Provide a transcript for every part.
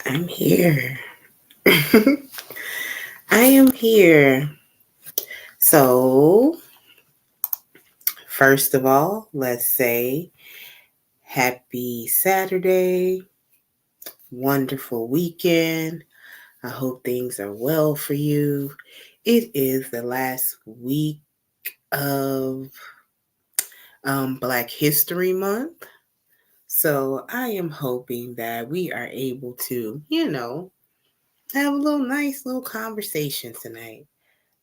I'm here. I am here. So, first of all, let's say happy Saturday, wonderful weekend. I hope things are well for you. It is the last week of Black History Month. So, I am hoping that we are able to, have a nice little conversation tonight.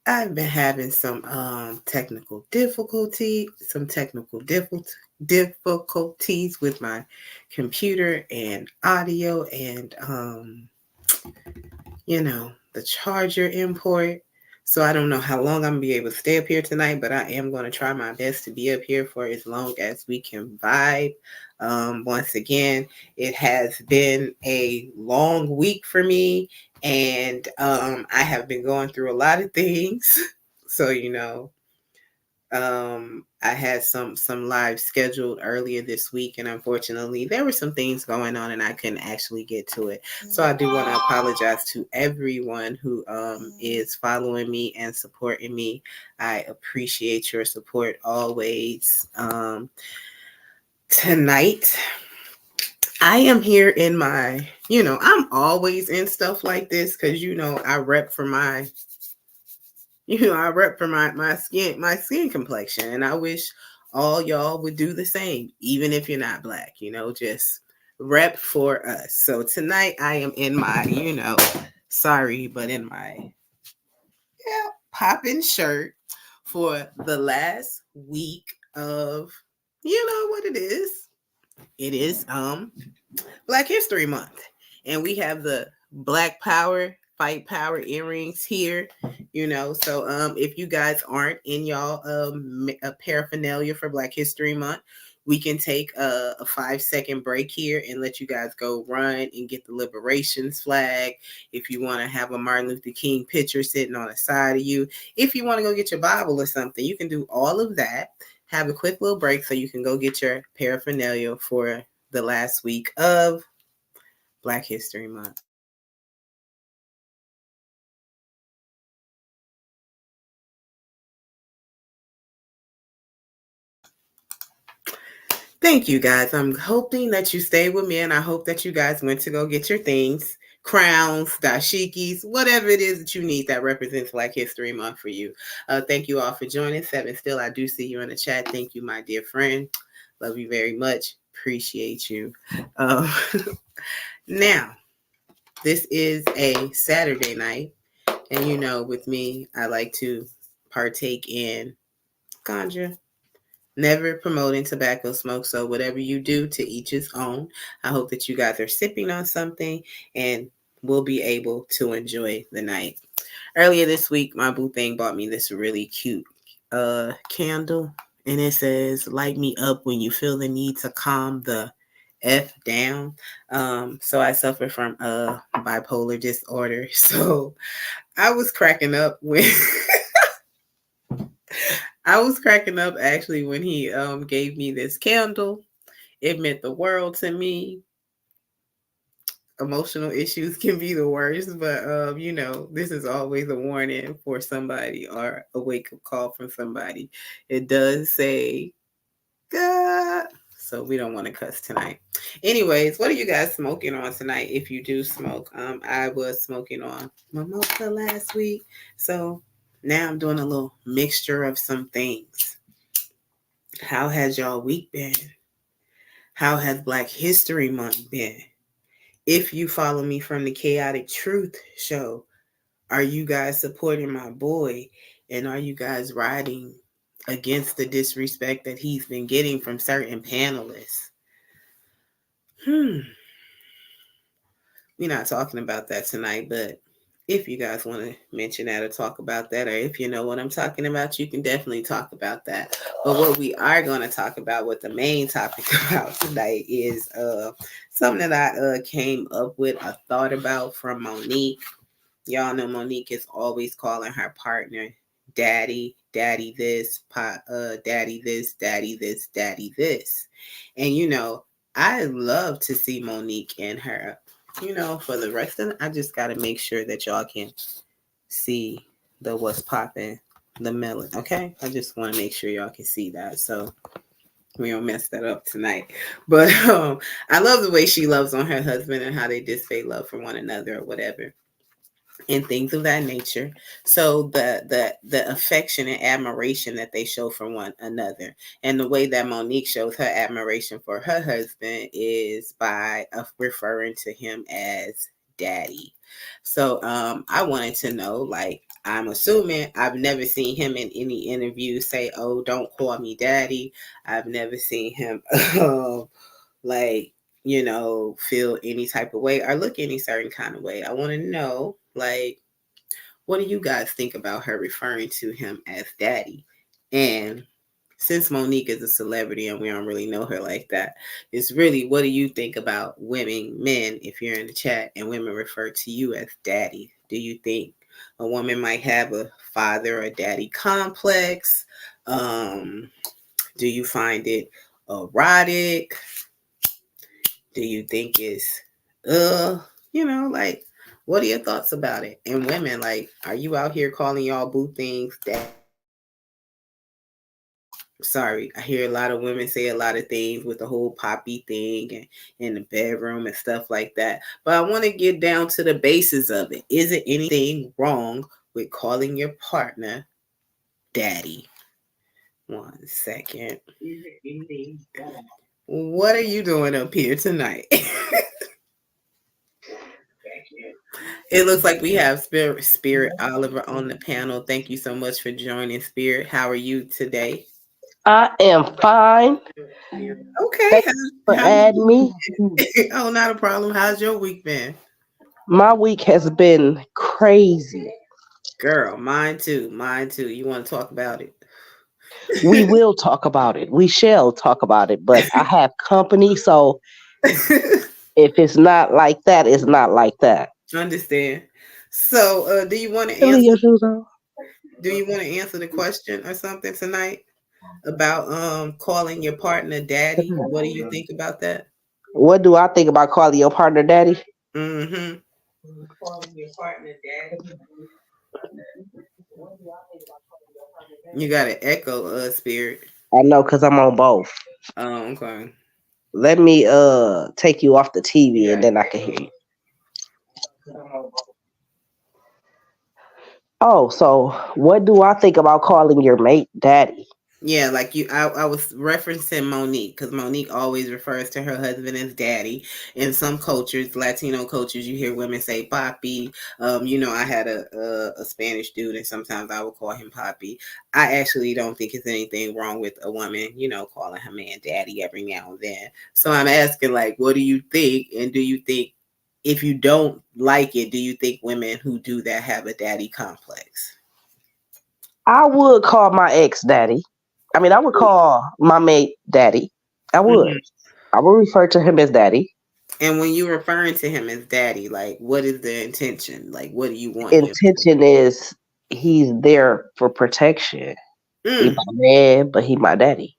I've been having some technical difficulties with my computer and audio and the charger import. So I don't know how long I'm gonna be able to stay up here tonight, but I am gonna try my best to be up here for as long as we can vibe. Once again, it has been a long week for me, and I have been going through a lot of things. So I had some live scheduled earlier this week, and unfortunately there were some things going on and I couldn't actually get to it. So I do want to apologize to everyone who is following me and supporting me. I appreciate your support always. Tonight I am here in my, I'm always in stuff like this because I rep for my my skin complexion, and I wish all y'all would do the same, even if you're not black. Just rep for us. So tonight I am in my, sorry, but in my poppin' shirt for the last week of, what it is. It is Black History Month, and we have the Black Power Fight Power earrings here. So if you guys aren't in y'all a paraphernalia for Black History Month, we can take a 5-second break here and let you guys go run and get the Liberations flag. If you want to have a Martin Luther King picture sitting on the side of you, if you want to go get your Bible or something, you can do all of that. Have a quick little break so you can go get your paraphernalia for the last week of Black History Month. Thank you guys. I'm hoping that you stay with me, and I hope that you guys went to go get your things, crowns, dashikis, whatever it is that you need that represents Black History Month for you. Thank you all for joining. Seven Still, I do see you in the chat. Thank you, my dear friend. Love you very much. Appreciate you. Now, this is a Saturday night, and with me, I like to partake in ganja. Never promoting tobacco smoke. So whatever you do, to each his own. I hope that you guys are sipping on something and will be able to enjoy the night. Earlier this week, my boo thing bought me this really cute candle. And it says, "Light me up when you feel the need to calm the F down." So I suffer from bipolar disorder. So I was cracking up when I was cracking up actually when he gave me this candle. It meant the world to me. Emotional issues can be the worst, but this is always a warning for somebody or a wake-up call from somebody. It does say God. So we don't want to cuss tonight. Anyways, what are you guys smoking on tonight? If you do smoke, I was smoking on mimosa last week. So now I'm doing a little mixture of some things. How has y'all week been? How has Black History Month been? If you follow me from the Chaotic Truth show, are you guys supporting my boy? And are you guys riding against the disrespect that he's been getting from certain panelists? We're not talking about that tonight, but if you guys want to mention that or talk about that, or if you know what I'm talking about, you can definitely talk about that. But what we are going to talk about, what the main topic about tonight is something that I came up with, a thought about from Monique. Y'all know Monique is always calling her partner daddy, daddy this, daddy this, daddy this, daddy this. And I love to see Monique and her for the rest of it, I just got to make sure that y'all can see the what's popping, the melon. Okay, I just want to make sure y'all can see that, so we don't mess that up tonight. But I love the way she loves on her husband and how they display love for one another or whatever, and things of that nature. So the affection and admiration that they show for one another, and the way that Monique shows her admiration for her husband is by referring to him as daddy. So I wanted to know, like, I'm assuming I've never seen him in any interview say, "Oh, don't call me daddy." I've never seen him like, feel any type of way or look any certain kind of way. I want to know, like, what do you guys think about her referring to him as daddy? And since Monique is a celebrity and we don't really know her like that, it's really, what do you think about women, men, if you're in the chat and women refer to you as daddy? Do you think a woman might have a father or daddy complex? Do you find it erotic? Do you think it's like, what are your thoughts about it? And women, like, are you out here calling y'all boo things daddy? Sorry, I hear a lot of women say a lot of things with the whole poppy thing and in the bedroom and stuff like that. But I want to get down to the basis of it. Is it anything wrong with calling your partner daddy? 1 second. What are you doing up here tonight? It looks like we have Spirit Oliver on the panel. Thank you so much for joining, Spirit. How are you today? I am fine. Okay. Thanks for adding me. Oh, not a problem. How's your week been? My week has been crazy. Girl, mine too. Mine too. You want to talk about it? We will talk about it. We shall talk about it. But I have company, so if it's not like that, it's not like that. Understand. So, Hey, leave your shoes on. do you want to answer the question or something tonight about calling your partner daddy? What do you think about that? What do I think about calling your partner daddy? Mm-hmm. You got an echo, Spirit. I know because I'm on both. Oh, okay. Let me take you off the TV and then I can hear you. Oh, so what do I think about calling your mate daddy? Yeah, like I was referencing Monique because Monique always refers to her husband as daddy. In some cultures, Latino cultures, you hear women say papi. I had a Spanish dude, and sometimes I would call him papi. I actually don't think it's anything wrong with a woman, calling her man daddy every now and then. So I'm asking, like, what do you think? And do you think, if you don't like it, do you think women who do that have a daddy complex? I would call my ex daddy. I mean, I would call my mate daddy. I would. Mhm. I would refer to him as daddy. And when you're referring to him as daddy, like, what is the intention? Like, what do you want him Intention is he's there for protection. He to? my man, but he my daddy.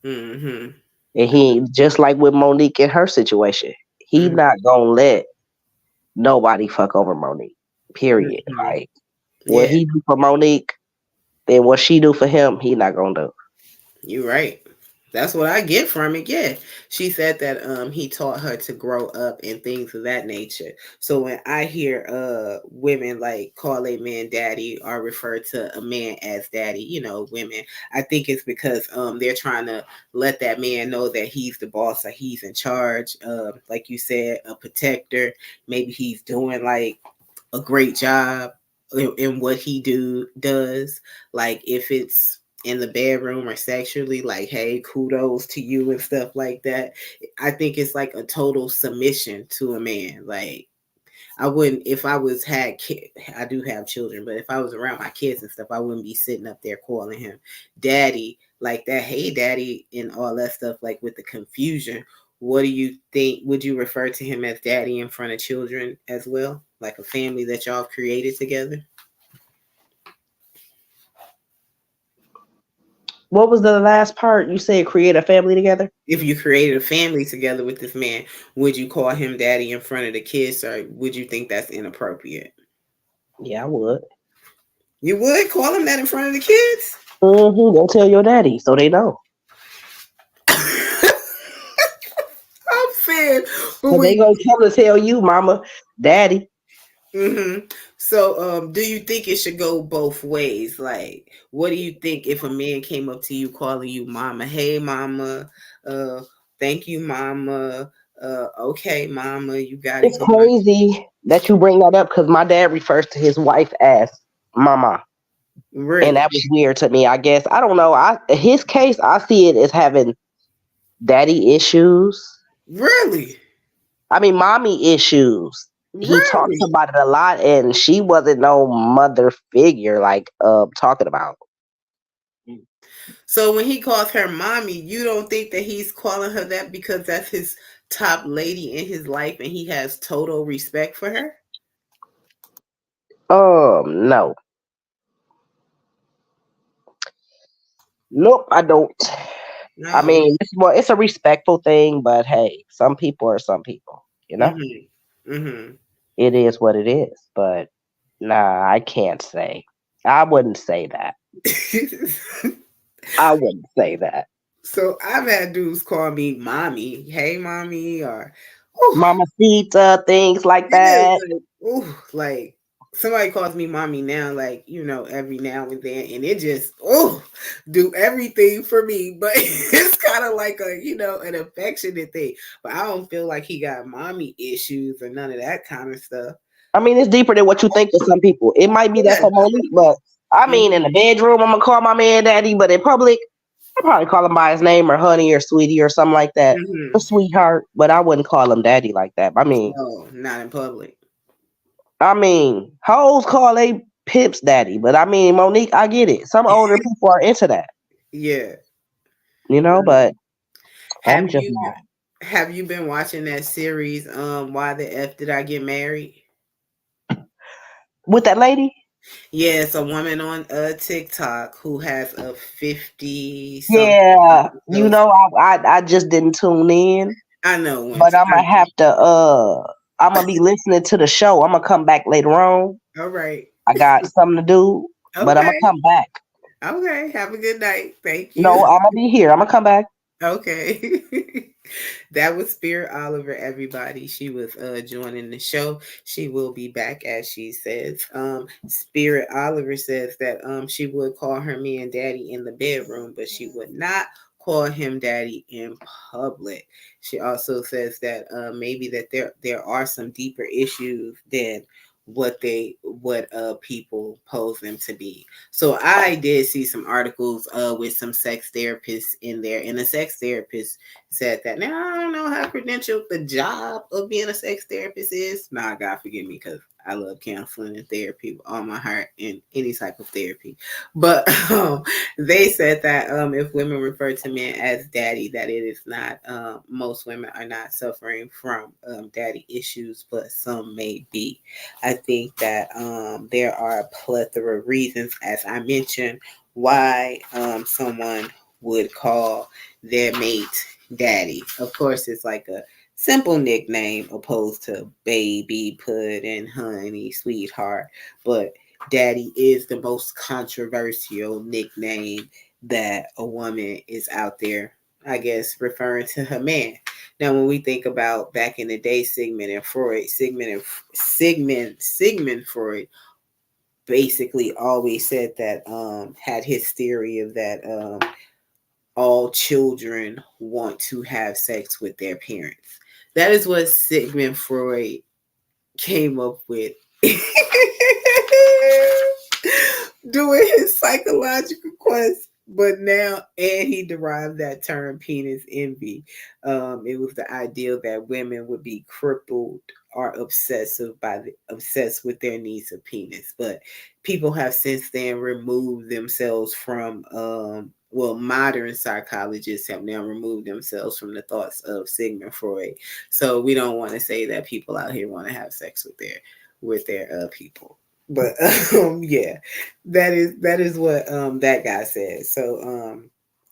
Mm-hmm. And he just like with Monique in her situation. He Mm-hmm. not gonna let nobody fuck over Monique. Period. Mm-hmm. Like what Yeah, he do for Monique and what she do for him, he not gonna do. you're right. That's what I get from it. Yeah. She said that he taught her to grow up and things of that nature. So when I hear women like call a man daddy or refer to a man as daddy, women, I think it's because they're trying to let that man know that he's the boss or he's in charge. Like you said, a protector. Maybe he's doing like a great job in what he does. Like if it's in the bedroom or sexually, like, hey, kudos to you and stuff like that. I think it's like a total submission to a man. Like, I wouldn't, if I was had kid, I do have children, but if I was around my kids and stuff, I wouldn't be sitting up there calling him daddy like that. Hey, daddy, and all that stuff. Like with the confusion, what do you think? Would you refer to him as daddy in front of children as well, like a family that y'all have created together? What was the last part? You said create a family together? If you created a family together with this man, would you call him daddy in front of the kids, or would you think that's inappropriate? Yeah, I would. You would call him that in front of the kids? Go tell your daddy so they know. I'm saying, but But they wait. gonna come to tell you, mama, daddy. So, do you think it should go both ways? Like, what do you think if a man came up to you calling you mama? Hey, mama. Uh, thank you, mama. Okay, mama. You got it It's going. crazy that you bring that up because my dad refers to his wife as mama. And Really, that was weird to me, I guess. I don't know. His case, I see it as having daddy issues. really, I mean, mommy issues. He talks really. about it a lot, and she wasn't no mother figure like talking about. So when he calls her mommy, you don't think that he's calling her that because that's his top lady in his life and he has total respect for her? No, nope, I don't. I No. mean, it's a respectful thing, but hey, some people are some people. You know, Mhm. Mhm. it is what it is. But nah, I can't say. I wouldn't say that. I wouldn't say that. So I've had dudes call me mommy, hey mommy, or oh Mamacita, things like yeah, that. like like somebody calls me mommy now, like every now and then, and it just do everything for me. But it's kind of like a an affectionate thing. But I don't feel like he got mommy issues or none of that kind of stuff. I mean, it's deeper than what you think to some people. It might be that Yeah. for Monique, but I mean, in the Hmm. bedroom, I'm gonna call my man daddy, but in public, I probably call him by his name or honey or sweetie or something like that, or Hmm. sweetheart. But I wouldn't call him daddy like that. No, not in public. Hoes call they pips daddy, but I mean, Monique, I get it. Some older people are into that, Yeah. but I'm Have just you not. have you been watching that series? Why the f did I get married? With that lady, Yeah, it's a woman on TikTok who has a 50 something yeah, episodes. I just didn't tune in, I know but once. I'm gonna have to. I'm gonna be listening to the show. I'm gonna come back later on. All right. I got something to do, but I'm gonna Okay. come back. Okay. Have a good night. Thank you. No, I'm gonna be here. I'm gonna come back. Okay. That was Spirit Oliver, everybody. She was joining the show. She will be back as she says. Spirit Oliver says that she would call her man daddy in the bedroom, but she would not call him daddy in public. She also says that maybe that there are some deeper issues than what people pose them to be. So I did see some articles with some sex therapists in there, and a sex therapist said that. Now I don't know how credentialed the job of being a sex therapist is. Nah, God forgive me because I love counseling and therapy with all my heart and any type of therapy. But they said that if women refer to men as daddy, that it is not. Most women are not suffering from daddy issues, but some may be. I think that there are a plethora of reasons, as I mentioned, why someone would call their mate daddy. Of course, it's like a simple nickname opposed to baby, pudding, honey, sweetheart. But daddy is the most controversial nickname that a woman is out there, I guess, referring to her man. Now, when we think about back in the day, Sigmund Freud basically always said that had his theory of that all children want to have sex with their parents. That is what Sigmund Freud came up with. Doing his psychological quest, but now, and he derived that term penis envy. It was the idea that women would be crippled or obsessed with their needs of penis. But people have since then removed themselves from modern psychologists have now removed themselves from the thoughts of Sigmund Freud. So we don't want to say that people out here want to have sex with their people. But yeah, that is what that guy said. So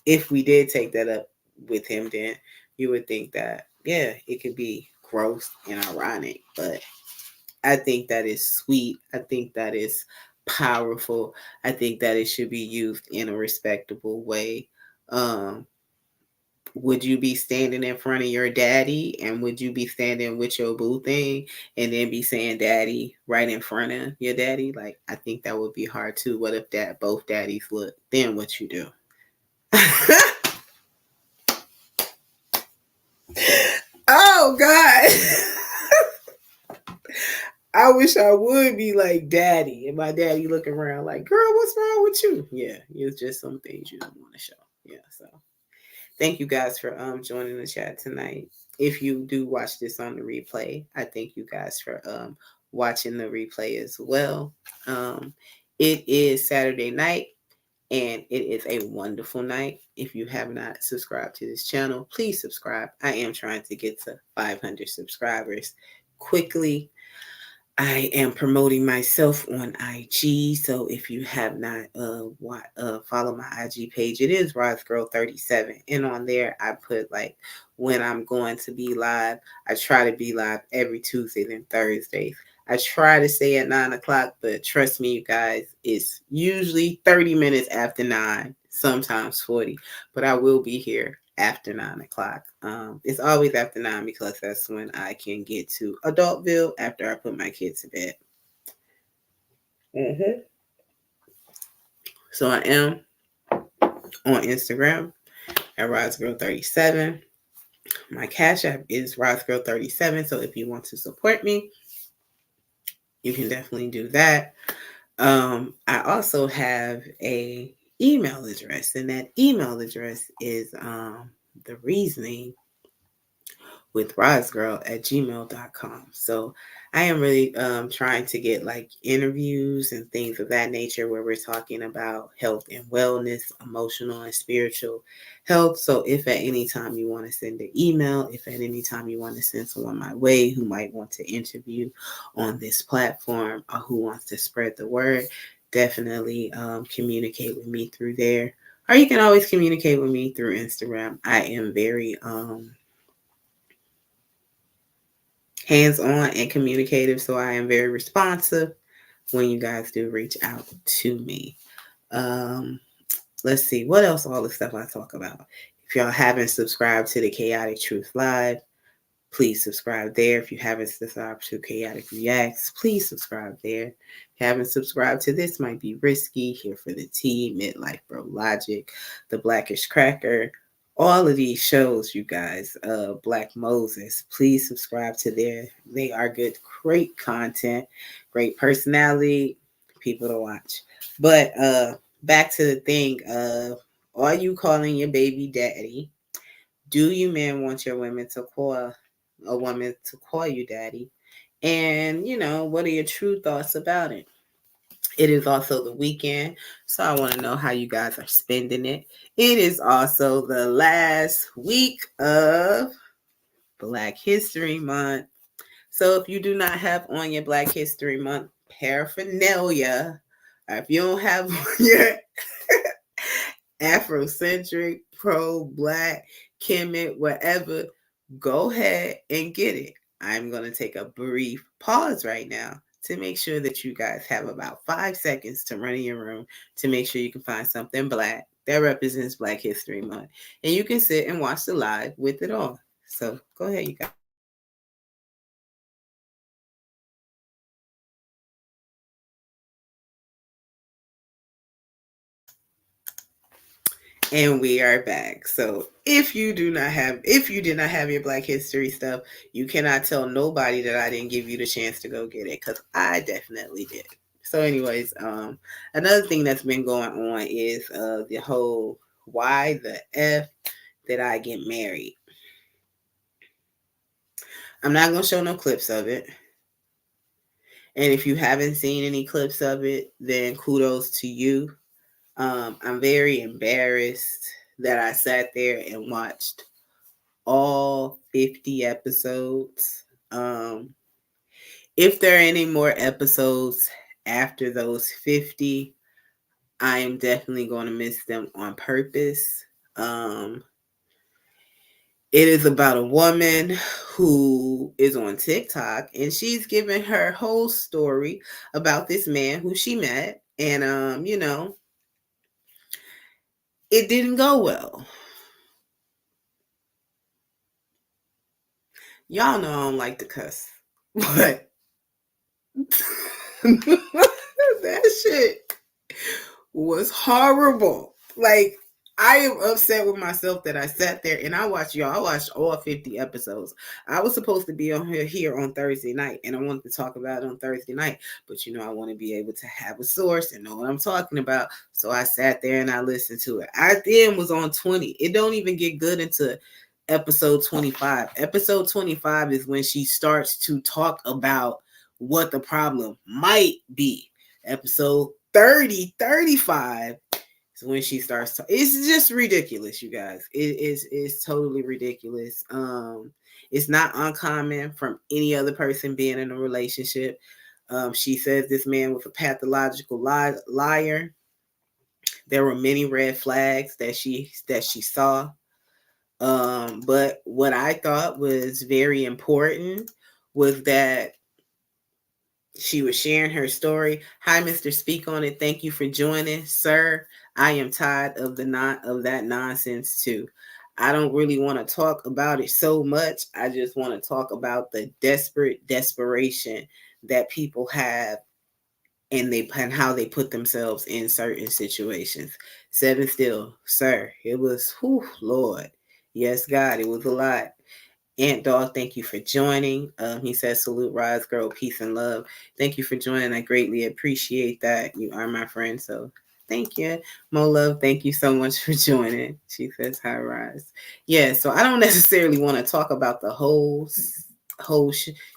if we did take that up with him, then you would think that, yeah, it could be gross and ironic. But I think that is sweet. I think that is powerful. I think that it should be used in a respectable way. Um, would you be standing in front of your daddy, and would you be standing with your boo thing and then be saying daddy right in front of your daddy? Like, I think that would be hard too. What if that both daddies look? Then what you do? Oh God. I wish I would be like daddy, and my daddy looking around like, girl, what's wrong with you? Yeah, it's just some things you don't want to show. Yeah, so thank you guys for joining the chat tonight. If you do watch this on the replay, I thank you guys for watching the replay as well. It is Saturday night, and it is a wonderful night. If you have not subscribed to this channel, please subscribe. I am trying to get to 500 subscribers quickly. I am promoting myself on IG, so if you have not follow my IG page, it is RozGirl37, and on there I put like when I'm going to be live. I try to be live every Tuesdays and Thursdays. I try to stay at 9 o'clock, but trust me, you guys, it's usually 30 minutes after 9, sometimes 40, but I will be here after 9 o'clock. It's always after 9 because that's when I can get to Adultville after I put my kids to bed. Mm-hmm. So I am on Instagram at RozGirl37. My Cash App is RozGirl37. So if you want to support me, you can definitely do that. I also have a email address, and that email address is the reasoning with rozgirl@gmail.com. So I am really trying to get like interviews and things of that nature where we're talking about health and wellness, emotional and spiritual health. So if at any time you want to send an email, if at any time you want to send someone my way who might want to interview on this platform or who wants to spread the word, definitely communicate with me through there. Or you can always communicate with me through Instagram. I am very hands-on and communicative, so I am very responsive when you guys do reach out to me. Let's see what else, all the stuff I talk about. If y'all haven't subscribed to the Chaotic Truth Live, please subscribe there. If you haven't subscribed to Chaotic Reacts, please subscribe there. If you haven't subscribed to This Might Be Risky, Here for the Tea, Midlife Bro Logic, The Blackish Cracker, all of these shows, you guys, Black Moses, please subscribe to there. They are good, great content, great personality, people to watch. But back to the thing of, are you calling your baby daddy? Do you men want your women to call a woman to call you daddy? And what are your true thoughts about it? It is also the weekend, so I want to know how you guys are spending it. It is also the last week of Black History Month. So if you do not have on your Black History Month paraphernalia, or if you don't have on your Afrocentric, pro-Black, Kemet, whatever, go ahead and get it. I'm going to take a brief pause right now to make sure that you guys have about 5 seconds to run in your room to make sure you can find something Black that represents Black History Month. And you can sit and watch the live with it on. So go ahead, you guys. And we are back. So if you did not have your Black History stuff, you cannot tell nobody that I didn't give you the chance to go get it, because I definitely did. So anyways, another thing that's been going on is the whole why the F did I get married? I'm not going to show no clips of it. And if you haven't seen any clips of it, then kudos to you. I'm very embarrassed that I sat there and watched all 50 episodes. If there are any more episodes after those 50, I am definitely going to miss them on purpose. Um, it is about a woman who is on TikTok, and she's giving her whole story about this man who she met, and it didn't go well. Y'all know I don't like to cuss, but that shit was horrible. Like, I am upset with myself that I sat there and I watched all 50 episodes. I was supposed to be on here on Thursday night, and I wanted to talk about it on Thursday night, but I want to be able to have a source and know what I'm talking about. So I sat there and I listened to it. I then was on 20. It don't even get good into episode 25. Episode 25 is when she starts to talk about what the problem might be. Episode 35 is when she starts to, it's just ridiculous, you guys. It's totally ridiculous. It's not uncommon from any other person being in a relationship. She says this man was a pathological liar. There were many red flags that she saw. But what I thought was very important was that she was sharing her story. Hi, Mr. Speak On It. Thank you for joining, sir. I am tired of that nonsense too. I don't really want to talk about it so much. I just want to talk about the desperation that people have, and how they put themselves in certain situations. 7 still, sir. It was, Lord. Yes, God, it was a lot. Ant Dog, thank you for joining. He says, salute, Rise Girl, peace and love. Thank you for joining. I greatly appreciate that. You are my friend, so thank you. Mo Love, thank you so much for joining. She says, hi, Rise. Yeah, so I don't necessarily want to talk about the whole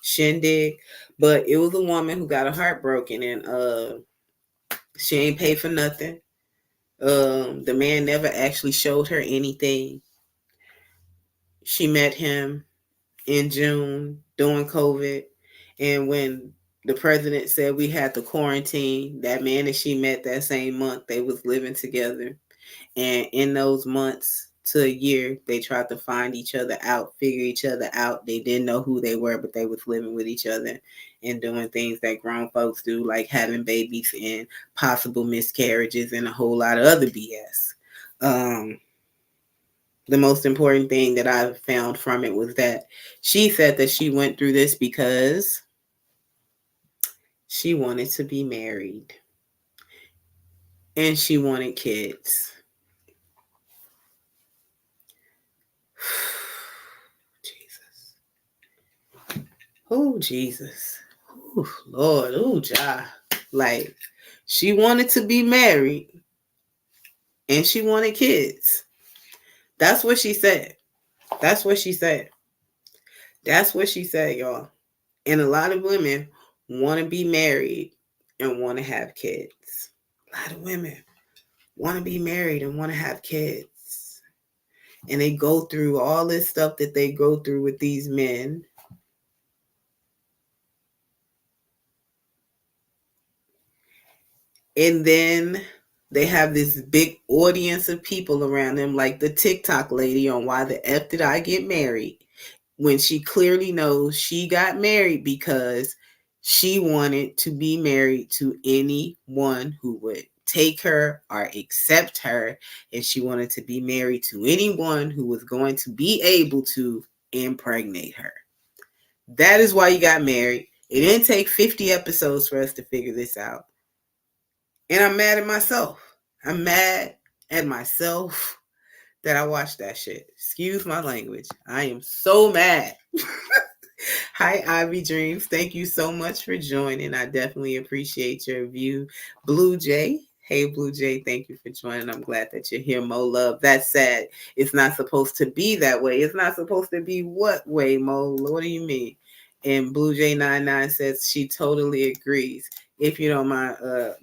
shindig, but it was a woman who got her heart broken, and she ain't paid for nothing. The man never actually showed her anything. She met him in June during COVID. And when the president said we had to quarantine, that man that she met that same month, they was living together. And in those months to a year, they tried to find each other out, figure each other out. They didn't know who they were, but they was living with each other and doing things that grown folks do, like having babies and possible miscarriages and a whole lot of other BS. The most important thing that I found from it was that she said that she went through this because she wanted to be married and she wanted kids. Jesus. Oh, Jesus. Oh, Lord. Oh, Jah. Like, she wanted to be married and she wanted kids. That's what she said. That's what she said. That's what she said, y'all. And a lot of women want to be married and want to have kids. A lot of women want to be married and want to have kids. And they go through all this stuff that they go through with these men. And then they have this big audience of people around them, like the TikTok lady on Why the F Did I Get Married? When she clearly knows she got married because she wanted to be married to anyone who would take her or accept her, and she wanted to be married to anyone who was going to be able to impregnate her. That is why you got married. It didn't take 50 episodes for us to figure this out. And I'm mad at myself. I'm mad at myself that I watched that shit. Excuse my language. I am so mad. Hi, Ivy Dreams. Thank you so much for joining. I definitely appreciate your view. Blue Jay. Hey, Blue Jay. Thank you for joining. I'm glad that you're here, Mo Love. That's sad. It's not supposed to be that way. It's not supposed to be what way, Mo? What do you mean? And Blue Jay 99 says she totally agrees. If you don't mind,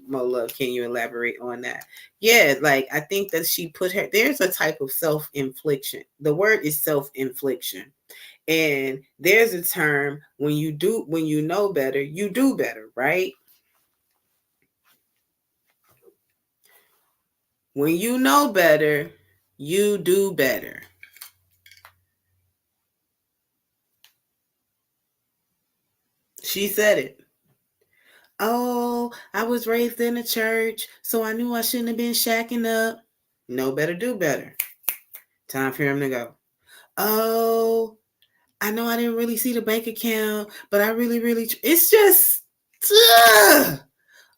Mo Love, can you elaborate on that? Yeah, like I think that she put her, there's a type of self-infliction. The word is self-infliction. And there's a term when you know better, you do better, right? When you know better, You do better. She said it. Oh, I was raised in a church, so I knew I shouldn't have been shacking up. No better, do better. Time for him to go. Oh, I know I didn't really see the bank account, but I really, it's just a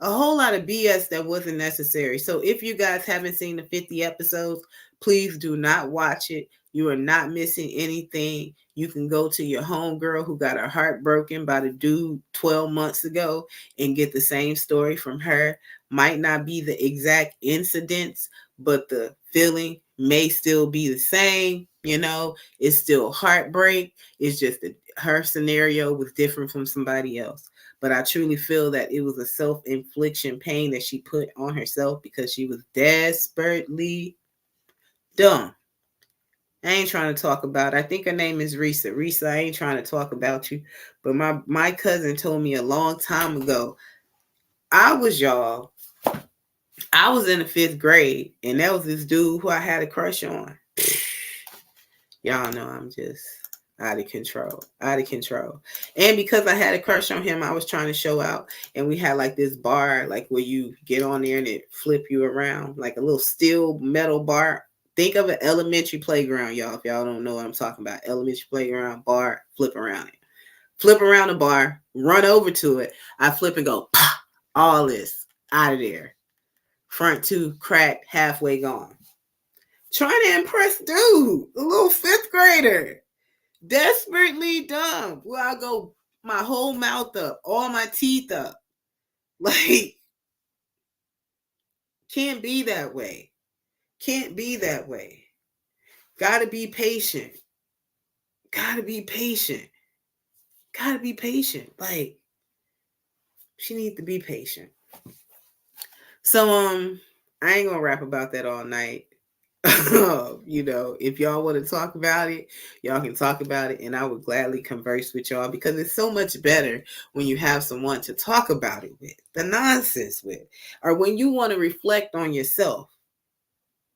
whole lot of BS that wasn't necessary. So if you guys haven't seen the 50 episodes, please do not watch it. You are not missing anything. You can go to your homegirl who got her heart broken by the dude 12 months ago and get the same story from her. Might not be the exact incidents, but the feeling may still be the same. You know, it's still heartbreak. It's just that her scenario was different from somebody else. But I truly feel that it was a self-infliction pain that she put on herself because she was desperately dumb. I ain't trying to talk about it. I think her name is Risa. Risa, I ain't trying to talk about you. But my cousin told me a long time ago, I was in the 5th grade, and that was this dude who I had a crush on. Y'all know I'm just out of control. And because I had a crush on him, I was trying to show out. And we had like this bar, like where you get on there and it flip you around, like a little steel metal bar. Think of an elementary playground, y'all. If y'all don't know what I'm talking about, elementary playground, bar, flip around it. Flip around the bar, run over to it. I flip and go, pop, all this out of there. Front 2 cracked, halfway gone. Trying to impress dude, a little 5th grader. Desperately dumb. Well, I go my whole mouth up, all my teeth up. Like, can't be that way. Can't be that way. Gotta be patient. Gotta be patient. Gotta be patient. Like, she needs to be patient. So, I ain't gonna rap about that all night. You know, if y'all want to talk about it, y'all can talk about it, and I would gladly converse with y'all because it's so much better when you have someone to talk about it with, the nonsense with, or when you want to reflect on yourself.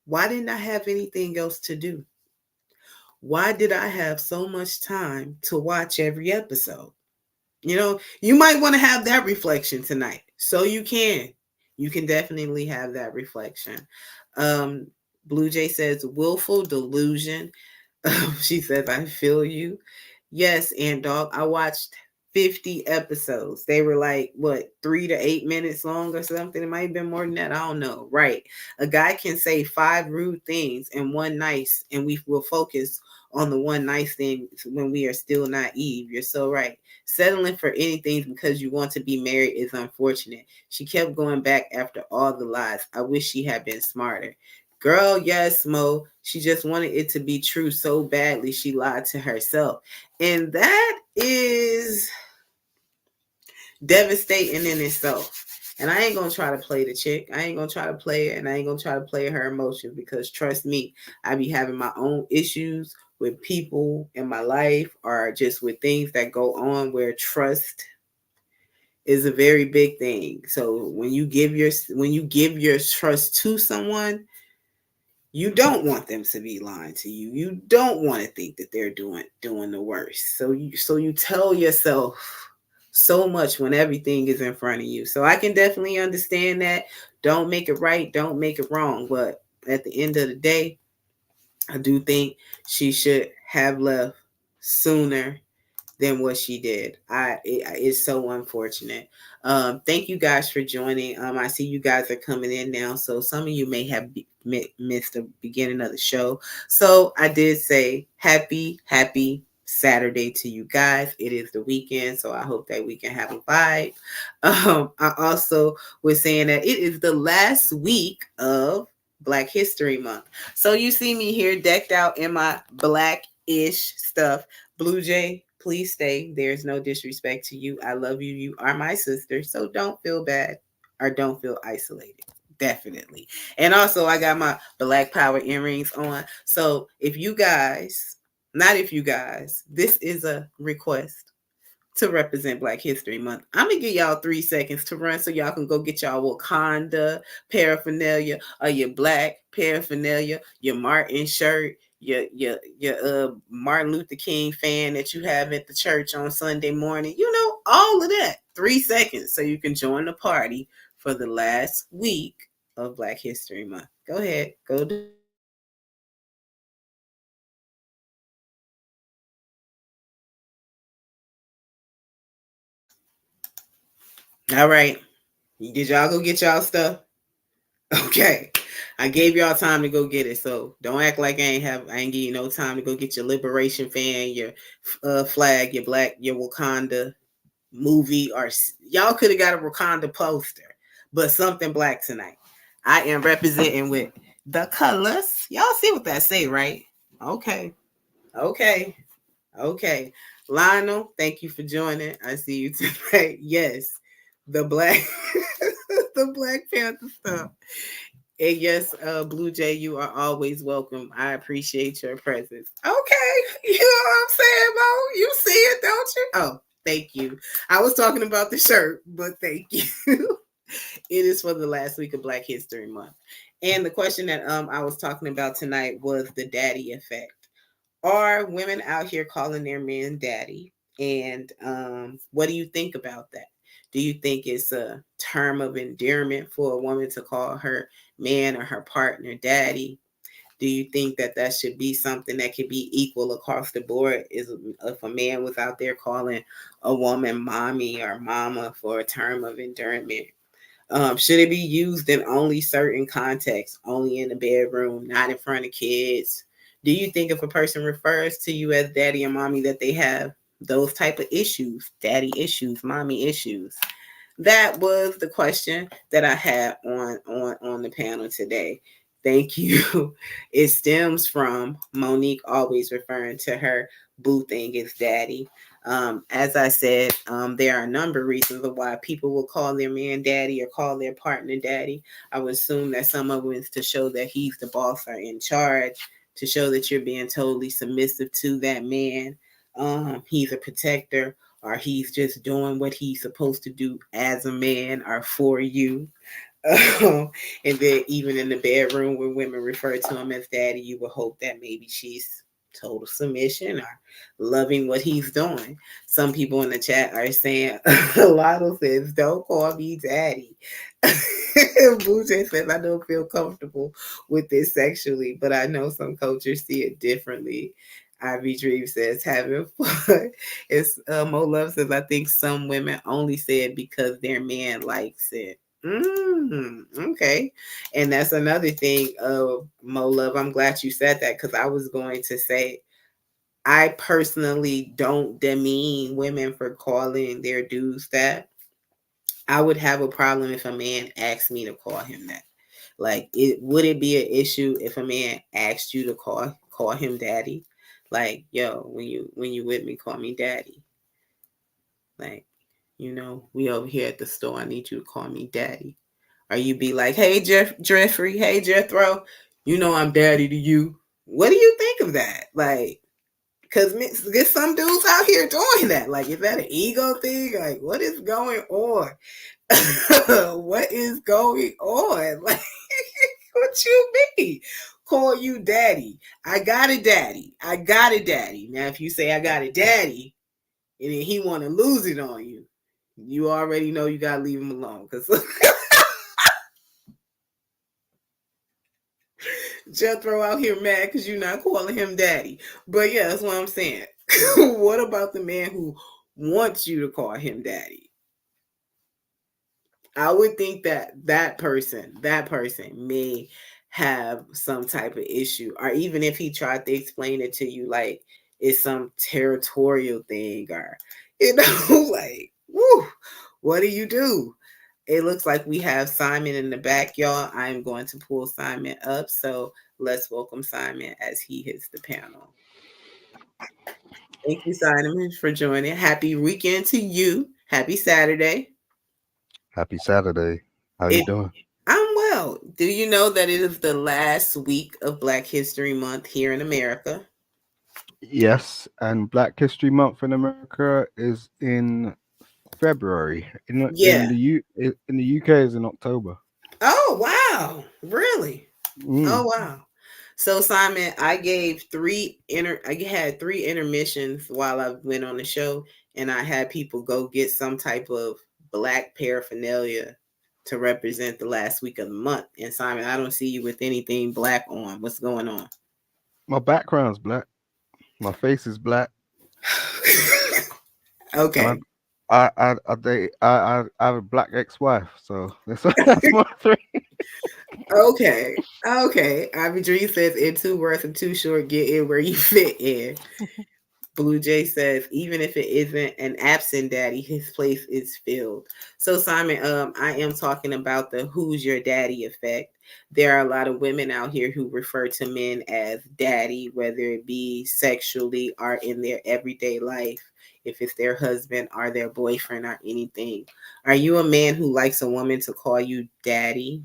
Why didn't I have anything else to do? Why did I have so much time to watch every episode? You know, you might want to have that reflection tonight. So you can. You can definitely have that reflection. Blue Jay says willful delusion. She says, I feel you. Yes, and dog, I watched 50 episodes. They were like, what, 3 to 8 minutes long or something? It might have been more than that. I don't know. Right. A guy can say 5 rude things and 1 nice, and we will focus on the 1 nice thing when we are still naive. You're so right. Settling for anything because you want to be married is unfortunate. She kept going back after all the lies. I wish she had been smarter. Girl, yes, Mo. She just wanted it to be true so badly, she lied to herself. And that is devastating in itself. And I ain't going to try to play the chick. I ain't going to try to play it, and I ain't going to try to play her emotions because trust me, I be having my own issues with people in my life or just with things that go on where trust is a very big thing. So when you give your trust to someone, you don't want them to be lying to you. You don't want to think that they're doing the worst. So you tell yourself so much when everything is in front of you. So I can definitely understand that. Don't make it right, don't make it wrong. But at the end of the day, I do think she should have left sooner than what she did. It's so unfortunate. Thank you guys for joining. I see you guys are coming in now, so some of you may have missed the beginning of the show. So I did say happy Saturday to you guys. It is the weekend, so I hope that we can have a vibe. I also was saying that it is the last week of Black History Month. So you see me here decked out in my black-ish stuff. Blue Jay, please stay. There's no disrespect to you. I love you. You are my sister. So don't feel bad or don't feel isolated. Definitely. And also, I got my Black Power earrings on. So this is a request. to represent Black History Month. I'm gonna give y'all 3 seconds to run so y'all can go get y'all Wakanda paraphernalia or your Black paraphernalia, your Martin shirt, your Martin Luther King fan that you have at the church on Sunday morning. You know, all of that. 3 seconds so you can join the party for the last week of Black History Month. Go ahead, go do it. All right. Did y'all go get y'all stuff? Okay. I gave y'all time to go get it. So don't act like I ain't give you no time to go get your Liberation fan, your flag, your Black, your Wakanda movie, or y'all could have got a Wakanda poster, but something Black tonight. I am representing with the colors. Y'all see what that say, right? Okay. Okay. Okay. Lionel, thank you for joining. I see you tonight. Yes. The Black the Black Panther stuff. And yes, Blue Jay, you are always welcome. I appreciate your presence. Okay, you know what I'm saying, Mo? You see it, don't you? Oh, thank you. I was talking about the shirt, but thank you. It is for the last week of Black History Month. And the question that I was talking about tonight was the daddy effect. Are women out here calling their men daddy? And what do you think about that? Do you think it's a term of endearment for a woman to call her man or her partner daddy? Do you think that that should be something that could be equal across the board? Is if a man was out there calling a woman mommy or mama for a term of endearment? Should it be used in only certain contexts, only in the bedroom, not in front of kids? Do you think if a person refers to you as daddy or mommy that they have those type of issues, daddy issues, mommy issues? That was the question that I had on the panel today. Thank you. It stems from Monique always referring to her boo thing as daddy. As I said, there are a number of reasons of why people will call their man daddy or call their partner daddy. I would assume that some of it is to show that he's the boss or in charge, to show that you're being totally submissive to that man. He's a protector, or he's just doing what he's supposed to do as a man or for you. And then even in the bedroom when women refer to him as daddy, you would hope that maybe she's total submission or loving what he's doing. Some people in the chat are saying, Lotto says, don't call me daddy. Boucher says, I don't feel comfortable with this sexually, but I know some cultures see it differently. Ivy Dream says, having fun. It's Mo Love says, I think some women only say it because their man likes it. Okay. And that's another thing, Mo Love. I'm glad you said that, because I was going to say, I personally don't demean women for calling their dudes that. I would have a problem if a man asked me to call him that. Like, would it be an issue if a man asked you to call him daddy? Like, yo, when you with me, call me daddy. Like, we over here at the store. I need you to call me daddy. Or you be like, hey, Jeffrey, hey, Jethro, I'm daddy to you. What do you think of that? Like, because there's some dudes out here doing that. Like, is that an ego thing? Like, what is going on? What is going on? Like, what you mean? Call you daddy. I got a daddy. I got a daddy. Now, if you say I got a daddy, and then he want to lose it on you, you already know you got to leave him alone. Because Jethro out here mad because you're not calling him daddy. But yeah, that's what I'm saying. What about the man who wants you to call him daddy? I would think that person may have some type of issue, or even if he tried to explain it to you like it's some territorial thing, or like, woo, what do you do? It looks like we have Simon in the back, y'all. I'm going to pull Simon up, so let's welcome Simon as he hits the panel. Thank you, Simon, for joining. Happy weekend to you. Happy Saturday. Happy Saturday. How you doing? I'm well. Do you know that it is the last week of Black History Month here in America? Yes, and Black History Month in America is in February. In Yeah. the in the UK is in October. Oh wow. Really? Oh Mm. wow. So Simon, I had three intermissions while I went on the show, and I had people go get some type of black paraphernalia to represent the last week of the month. And Simon, I don't see you with anything black on. What's going on? My background's black. My face is black, and Okay. I have a black ex-wife, so that's my three. Okay. Okay. Ivy Dream says in too worth and too short, get in where you fit in. Blue Jay says, even if it isn't an absent daddy, his place is filled. So Simon, I am talking about the who's your daddy effect. There are a lot of women out here who refer to men as daddy, whether it be sexually or in their everyday life, if it's their husband or their boyfriend or anything. Are you a man who likes a woman to call you daddy?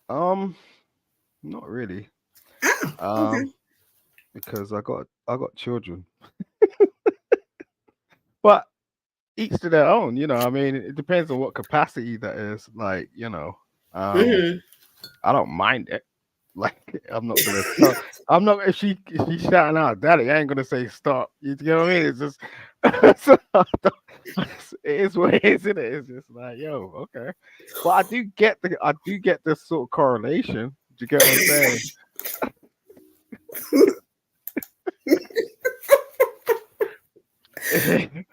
Um, Not really. Oh, Um, okay. because I got children, but each to their own. I mean, it depends on what capacity that is. Like, um, Hmm. I don't mind it. Like, I'm not gonna tell. I'm not if she's shouting out, "Daddy," I ain't gonna say stop. You know what I mean? It's just, so it is what it is. Isn't it? It's just like, yo, okay. But I do get this sort of correlation. Do you get what I'm saying?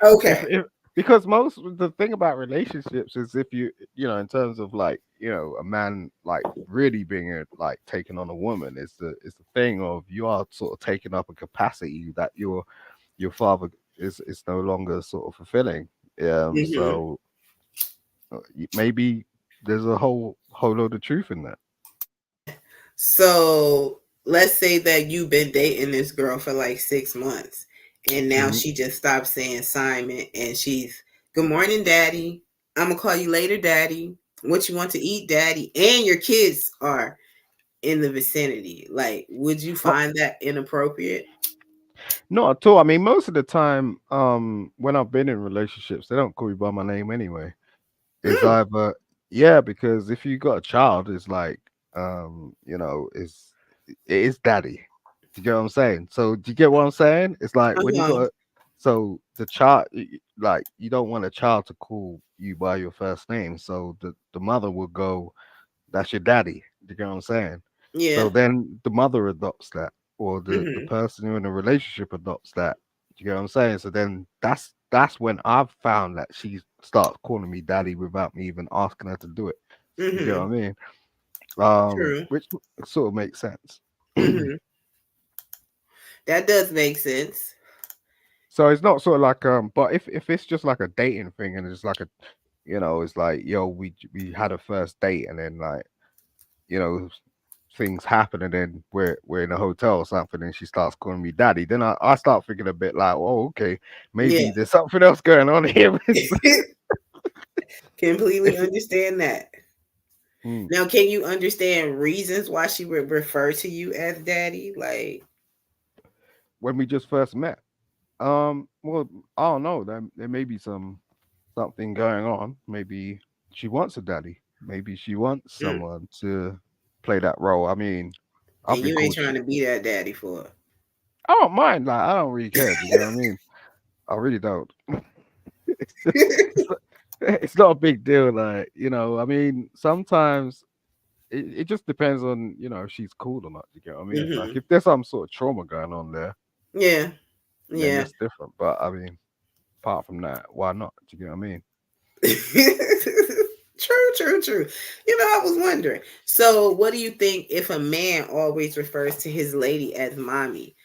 Okay. if Because most the thing about relationships is if in terms of like a man like really being like taking on a woman is the thing of you are sort of taking up a capacity that your father is no longer sort of fulfilling. Hmm. So maybe there's a whole load of truth in that. So let's say that you've been dating this girl for like 6 months, and now Mhm. she just stopped saying Simon, and she's good morning, daddy. I'm gonna call you later, daddy. What you want to eat, daddy? And your kids are in the vicinity. Like, would you Oh, find that inappropriate? not at all. I mean, most of the time, when I've been in relationships, they don't call me by my name anyway. It's Mm, either yeah, because if you got a child, it's like it is daddy. Do you get what I'm saying? So do you get what I'm saying? It's like when you uh-huh. got so the child like you don't want a child to call you by your first name. So the mother will go, that's your daddy. Do you get what I'm saying? So Yeah. then the mother adopts that, or the Hmm. person who in a relationship adopts that. Do you get what I'm saying? So then that's when I've found that she starts calling me daddy without me even asking her to do it. You get what I Hmm. mean? True. Which sort of makes sense. Hmm. That does make sense. So it's not sort of like but if it's just like a dating thing and it's like it's like yo we had a first date and then like you know things happen and then we're in a hotel or something and she starts calling me daddy, then I start thinking a bit like, oh, okay, Yeah. maybe there's something else going on here. Completely understand that. Hmm. Now, can you understand reasons why she would refer to you as daddy? Like, When we just first met, well, I don't know, there may be something going on. Maybe she wants a daddy, maybe she wants mm, someone to play that role. I mean, and I've been you ain't called trying shit. to be that daddy for I don't mind, like I don't really care. Do you get what I mean? I really don't. it's, it's not it's not a big deal. Like, I mean, sometimes it just depends on, if she's cool or not. You get what I mean? Like, hmm. if there's some sort of trauma going on there, Yeah, then yeah. that's different. But I mean, apart from that, why not? Do you get what I mean? True, true, true. I was wondering. So, what do you think if a man always refers to his lady as mommy?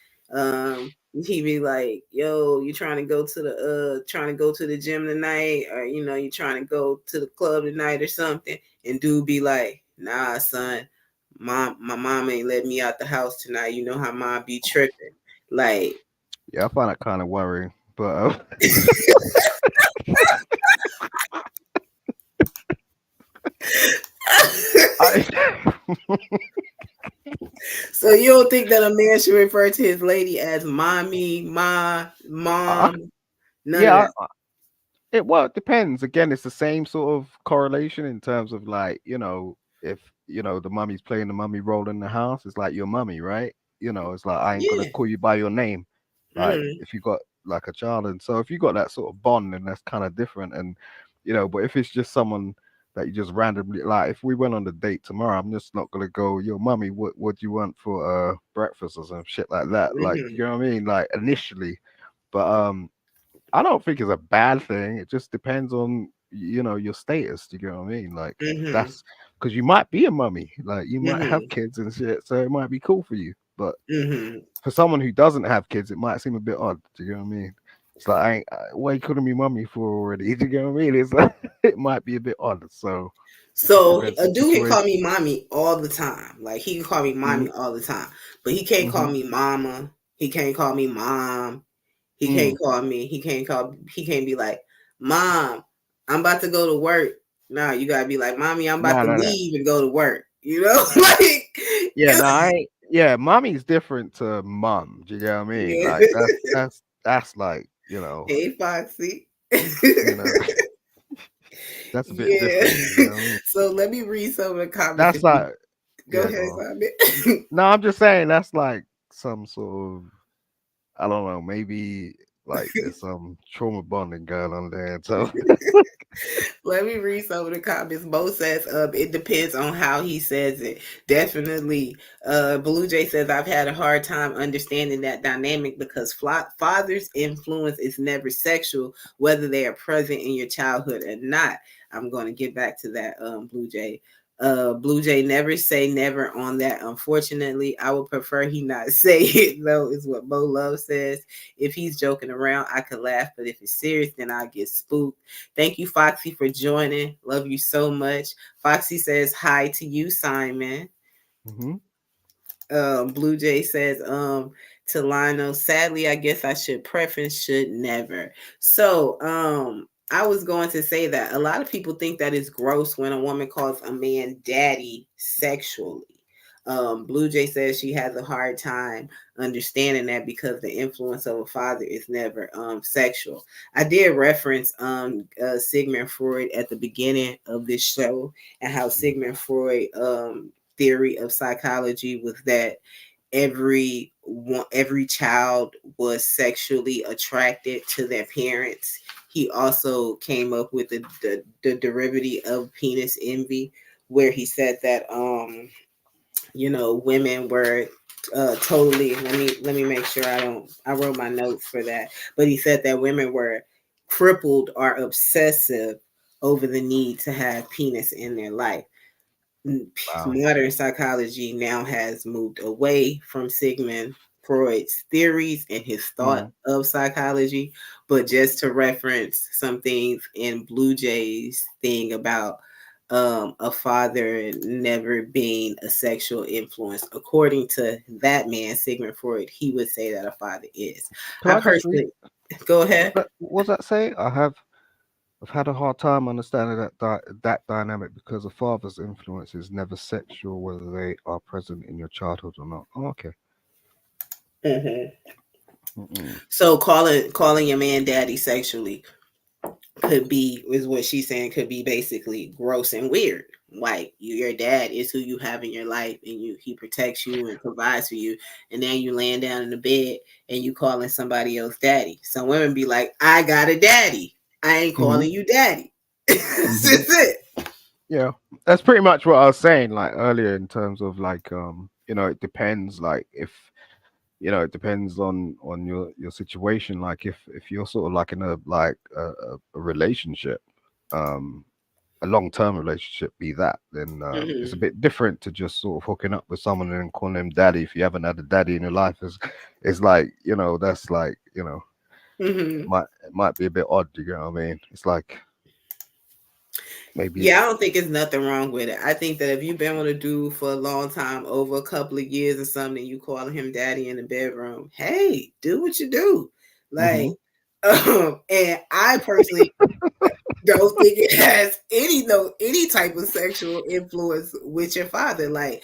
He be like, "Yo, you trying to go to the gym tonight, or you trying to go to the club tonight or something?" And dude be like, "Nah, son, my mom ain't let me out the house tonight. You know how mom be tripping." Like, Yeah, I find that kind of worrying. But I, so So you don't think that a man should refer to his lady as mommy, mom, none of Yeah, that? it depends. Again, it's the same sort of correlation in terms of like, if the mummy's playing the mummy role in the house, it's like your mummy, right? It's like I ain't gonna Yeah. call you by your name. Like Mhm. if you got like a child, and so if you got that sort of bond, then that's kind of different. And but if it's just someone that you just randomly like, if we went on a date tomorrow, I'm just not gonna go, yo, mummy, what do you want for breakfast or some shit like that. Like, Mhm. you know what I mean? Like initially. But I don't think it's a bad thing. It just depends on your status. Do you get what I mean? Like Mhm. that's because you might be a mummy, like you might have Mhm. kids and shit, so it might be cool for you. But Mhm. for someone who doesn't have kids, it might seem a bit odd. Do you get what I mean? It's like what are you calling me mummy for already? Do you get what I mean? It's like it might be a bit odd. So it just So depends on a the dude can call situation. me mommy all the time. Like he can call me Mm-hmm. mommy all the time, but he can't call Mm-hmm. me mama. He can't call me mom. He Mm. can't call me. He can't be like, mom, I'm about to go to work. Nah, you gotta be like, mommy, I'm about No, to no, no. leave and go to work. You know, like Yeah, no, I ain't. Yeah, mommy's different to mum. Do you get what I mean? yeah. Like that's like Hey Foxy. you know. That's a bit Yeah. different. You know what I mean? So let me read some of the comments. That's like, Go yeah, go ahead, on. Simon. No, I'm just saying that's like some sort of, I don't know, maybe like there's some trauma bonding going on there. So, Let me read some of the comments. Bo says, it depends on how he says it. Definitely. Blue Jay says, I've had a hard time understanding that dynamic because father's influence is never sexual, whether they are present in your childhood or not. I'm going to get back to that, Blue Jay. Blue Jay, never say never on that. Unfortunately, I would prefer he not say it, though, is what Bo Love says. If he's joking around, I could laugh, but if it's serious, then I'll get spooked. Thank you, Foxy, for joining. Love you so much. Foxy says hi to you, Simon. hmm Blue Jay says, to Lionel, sadly, I guess I should preference should never. So, I was going to say that a lot of people think that it's gross when a woman calls a man daddy sexually. Blue Jay says she has a hard time understanding that because the influence of a father is never sexual. I did reference Sigmund Freud at the beginning of this show and how Sigmund Freud theory of psychology was that every child was sexually attracted to their parents. He also came up with the derivative of penis envy, where he said that women were totally, let me make sure I wrote my notes for that, but he said that women were crippled or obsessive over the need to have penis in their life. wow. Modern psychology now has moved away from Sigmund Freud's theories and his thought Mm. of psychology, but just to reference some things in Blue Jay's thing about a father never being a sexual influence. According to that man, Sigmund Freud, he would say that a father is. Could I I just read? personally go ahead. What does that say? I've had a hard time understanding that dynamic because a father's influence is never sexual, whether they are present in your childhood or not. Oh, okay. Mhm. Mm-mm. So calling your man daddy sexually could be, is what she's saying, could be basically gross and weird. Like your dad is who you have in your life, and he protects you and provides for you, and then you laying down in the bed and you calling somebody else daddy. Some women be like, I got a daddy, I ain't hmm calling you daddy. That's hmm just it. Yeah, that's pretty much what I was saying like earlier in terms of like it depends like if it depends on your situation. Like if you're sort of like in a like a relationship, um a long-term relationship be that, then it's a Mm-hmm. bit different to just sort of hooking up with someone and calling him daddy if you haven't had a daddy in your life. Is like that's like Mm-hmm. it might be a bit odd. You get what I mean? It's like maybe. Yeah, I don't think there's nothing wrong with it. I think that if you've been with a dude for a long time, over a couple of years or something, you calling him daddy in the bedroom, hey, do what you do. hmm Like, and I personally don't think it has any type of sexual influence with your father. Like,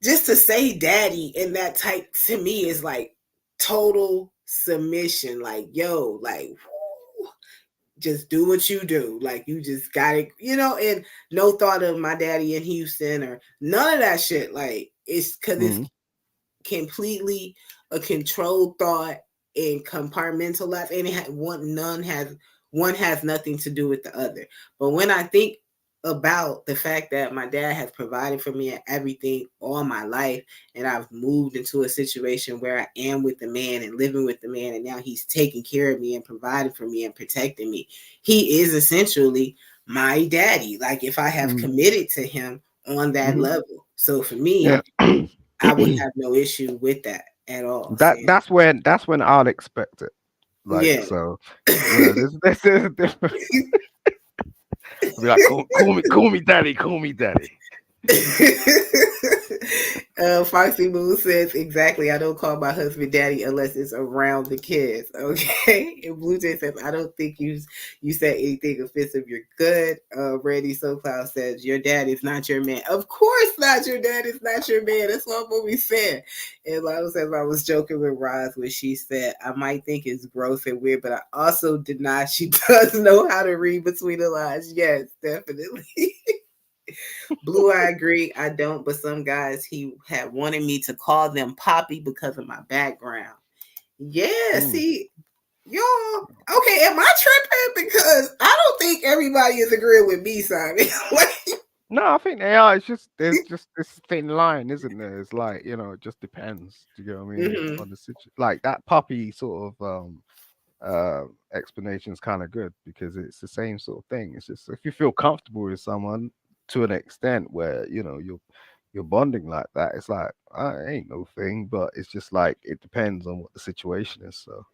just to say daddy in that type to me is like total submission. Like, yo, like, whoo, just do what you do. Like, you just got it, and no thought of my daddy in Houston or none of that shit. Like, it's because it's completely a controlled thought and compartmentalized, and one has nothing to do with the other. But when I think about the fact that my dad has provided for me and everything all my life, and I've moved into a situation where I am with the man and living with the man, and now he's taking care of me and providing for me and protecting me, he is essentially my daddy. Like, if I have committed to him on that level. So for me, I would have no issue with that at all. That's when I'll expect it. Like, Yeah. so, this is different. I'll be like, call me daddy. Foxy Moon says exactly. I don't call my husband daddy unless it's around the kids. Okay. And Blue Jay says, I don't think you said anything offensive. You're good. Randy SoCloud says, your dad is not your man. Of course not. Your dad is not your man. That's what we said. And Lionel says, I was joking with Roz when she said, I might think it's gross and weird, but I also deny she does know how to read between the lines. Yes, definitely. Blue, I agree. I don't, but some guys he had wanted me to call them Poppy because of my background. Yeah, see, y'all. Okay, am I tripping? Because I don't think everybody is agreeing with me, Simon. No, I think they are. It's just there's just this thin line, isn't there? It's like, it just depends. Do you get what I mean? On the situation, like that puppy sort of explanation is kind of good because it's the same sort of thing. It's just if you feel comfortable with someone to an extent where you're bonding like that, it's like ain't no thing, but it's just like it depends on what the situation is. So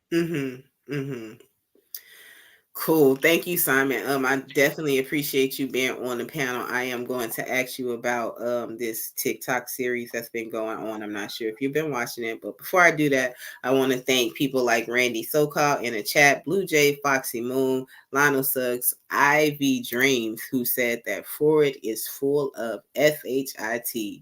Cool. Thank you, Simon. I definitely appreciate you being on the panel. I am going to ask you about this TikTok series that's been going on. I'm not sure if you've been watching it, but before I do that, I want to thank people like Randy SoCal in the chat, Blue Jay, Foxy Moon, Lionel Suggs, Ivy Dreams, who said that Freud is full of shit.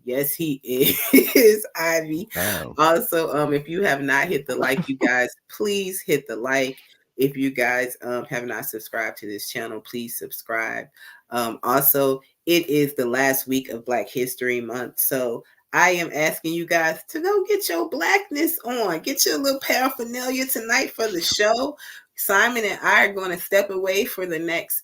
Yes, he is, Ivy. Damn. Also, if you have not hit the like, you guys, please hit the like. If you guys have not subscribed to this channel, please subscribe. Also, it is the last week of Black History Month. So I am asking you guys to go get your blackness on. Get your little paraphernalia tonight for the show. Simon and I are going to step away for the next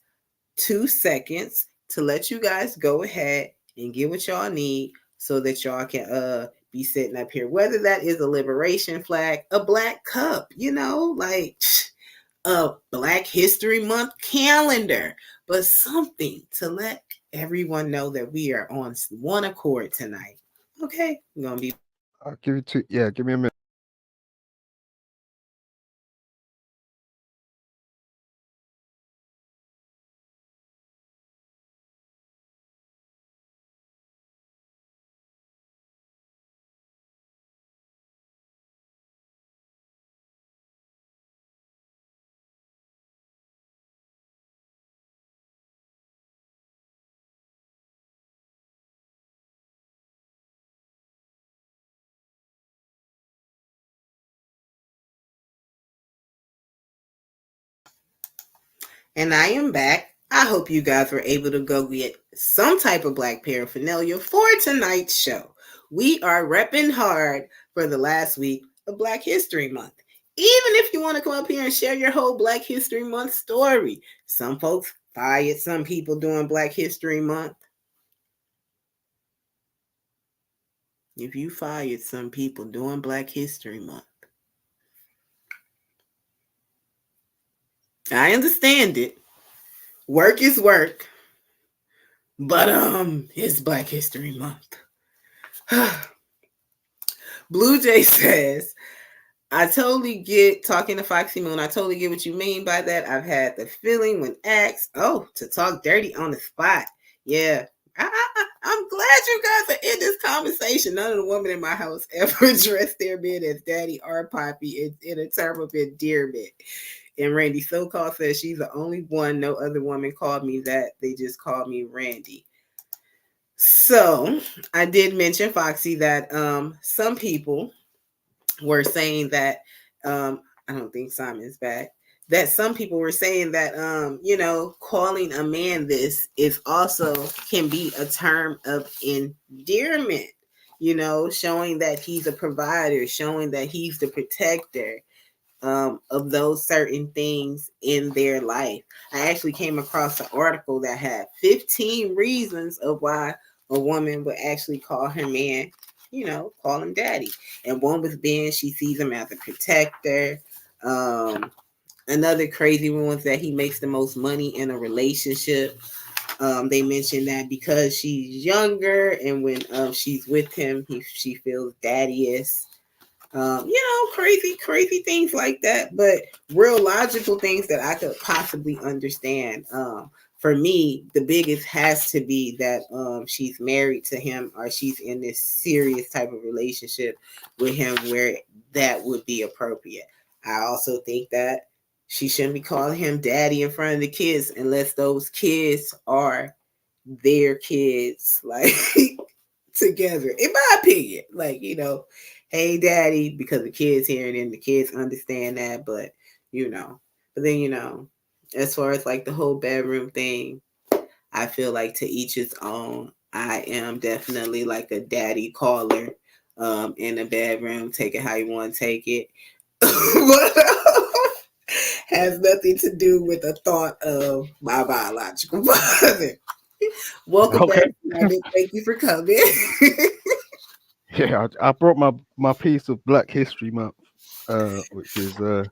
2 seconds to let you guys go ahead and get what y'all need so that y'all can be sitting up here. Whether that is a liberation flag, a black cup, like a Black History Month calendar, but something to let everyone know that we are on one accord tonight. Okay, I'm gonna be. I'll give give me a minute. And I am back. I hope you guys were able to go get some type of black paraphernalia for tonight's show. We are repping hard for the last week of Black History Month. Even if you want to come up here and share your whole Black History Month story. Some folks fired some people during Black History Month. If you fired some people during Black History Month, I understand it. Work is work. But it's Black History Month. Blue Jay says, I totally get talking to Foxy Moon. I totally get what you mean by that. I've had the feeling when asked, to talk dirty on the spot. Yeah. I'm glad you guys are in this conversation. None of the women in my house ever addressed their men as daddy or poppy in a term of endearment. And Randy SoCal says she's the only one. No other woman called me that. They just called me Randy. So I did mention, Foxy, that some people were saying that I don't think Simon's back. That some people were saying that calling a man this is also can be a term of endearment. Showing that he's a provider, showing that he's the protector of those certain things in their life. I actually came across an article that had 15 reasons of why a woman would actually call her man, call him daddy. And one was being she sees him as a protector. Another crazy one was that he makes the most money in a relationship. They mentioned that because she's younger and when she's with him, she feels daddiest. Crazy things like that, but real logical things that I could possibly understand. For me, the biggest has to be that she's married to him or she's in this serious type of relationship with him where that would be appropriate. I also think that she shouldn't be calling him daddy in front of the kids unless those kids are their kids, like together, in my opinion. Like, hey daddy, because the kids here and then the kids understand that, but then as far as like the whole bedroom thing, I feel like to each his own. I am definitely like a daddy caller in the bedroom. Take it how you want to take it. Has nothing to do with the thought of my biological father. Welcome Okay. back, Simon. Thank you for coming. Yeah, I brought my piece of Black History Month, which is I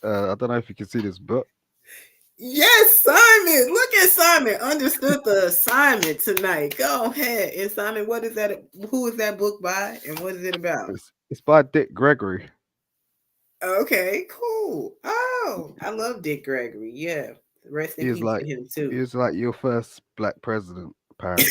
don't know if you can see this book. Yes, Simon. Look at Simon. Understood the assignment tonight. Go ahead. And Simon, what is that? Who is that book by? And what is it about? It's by Dick Gregory. Okay, cool. Oh, I love Dick Gregory. Yeah. Rest in peace to him He too. was like your first black president, apparently.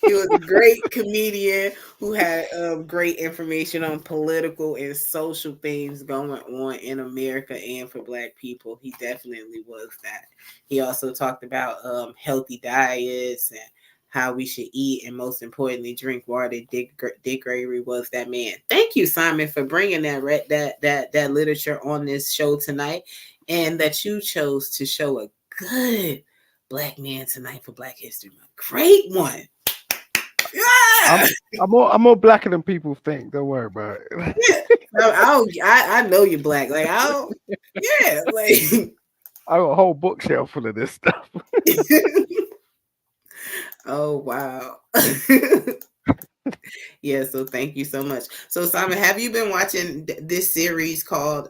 He was a great comedian who had great information on political and social things going on in America and for Black people. He definitely was that. He also talked about healthy diets and how we should eat and most importantly drink water. Dick Gregory was that man. Thank you, Simon, for bringing that literature on this show tonight, and that you chose to show a good Black man tonight for Black History Month. Great one. Yeah. I'm more blacker than people think. Don't worry about it. I know you're Black. Like I don't. Yeah. Like. I got a whole bookshelf full of this stuff. Oh wow. Yeah, so thank you so much. So Simon, have you been watching this series called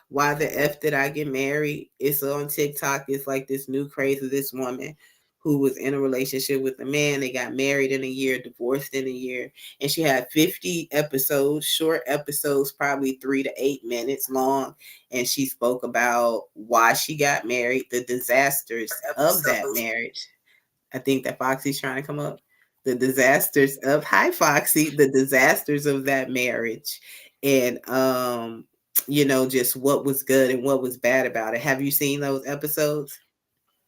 Why the F Did I Get Married? It's on TikTok. It's like this new craze of this woman who was in a relationship with a man. They got married in a year, divorced in a year, and she had 50 episodes, short episodes, probably 3 to 8 minutes long, and she spoke about why she got married, the disasters of that marriage. I think that Foxy's trying to come up. The disasters of Foxy, the disasters of that marriage, and just what was good and what was bad about it. Have you seen those episodes?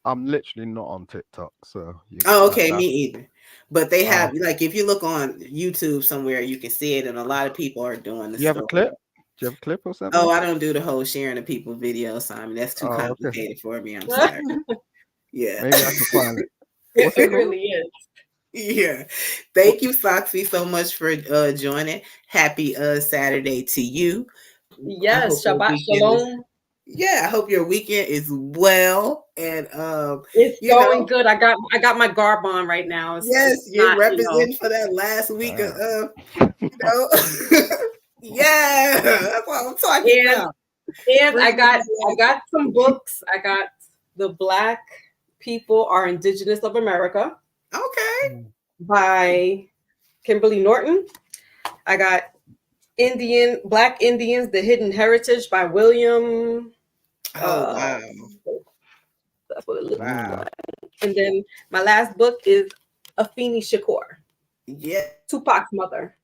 I'm literally not on TikTok, so Okay, me either. But they have like if you look on YouTube somewhere, you can see it, and a lot of people are doing this. You have a clip? Do you have a clip or something? Oh, I don't do the whole sharing of people video, Simon. That's too complicated for me. I'm sorry. Yeah, maybe I can find it. It really is. Yeah. Thank you, Foxy, so much for joining. Happy Saturday to you. Yes, Shabbat Shalom. I hope your weekend is well and it's going good. I got my garb on right now. You're representing for that last week of yeah, that's what I'm talking about. And I got some books. I got The Black People Are Indigenous of America. Okay. By Kimberly Norton. I got Black Indians, The Hidden Heritage by William. Wow. That's what it looks like. And then my last book is Afeni Shakur. Yeah. Tupac's mother.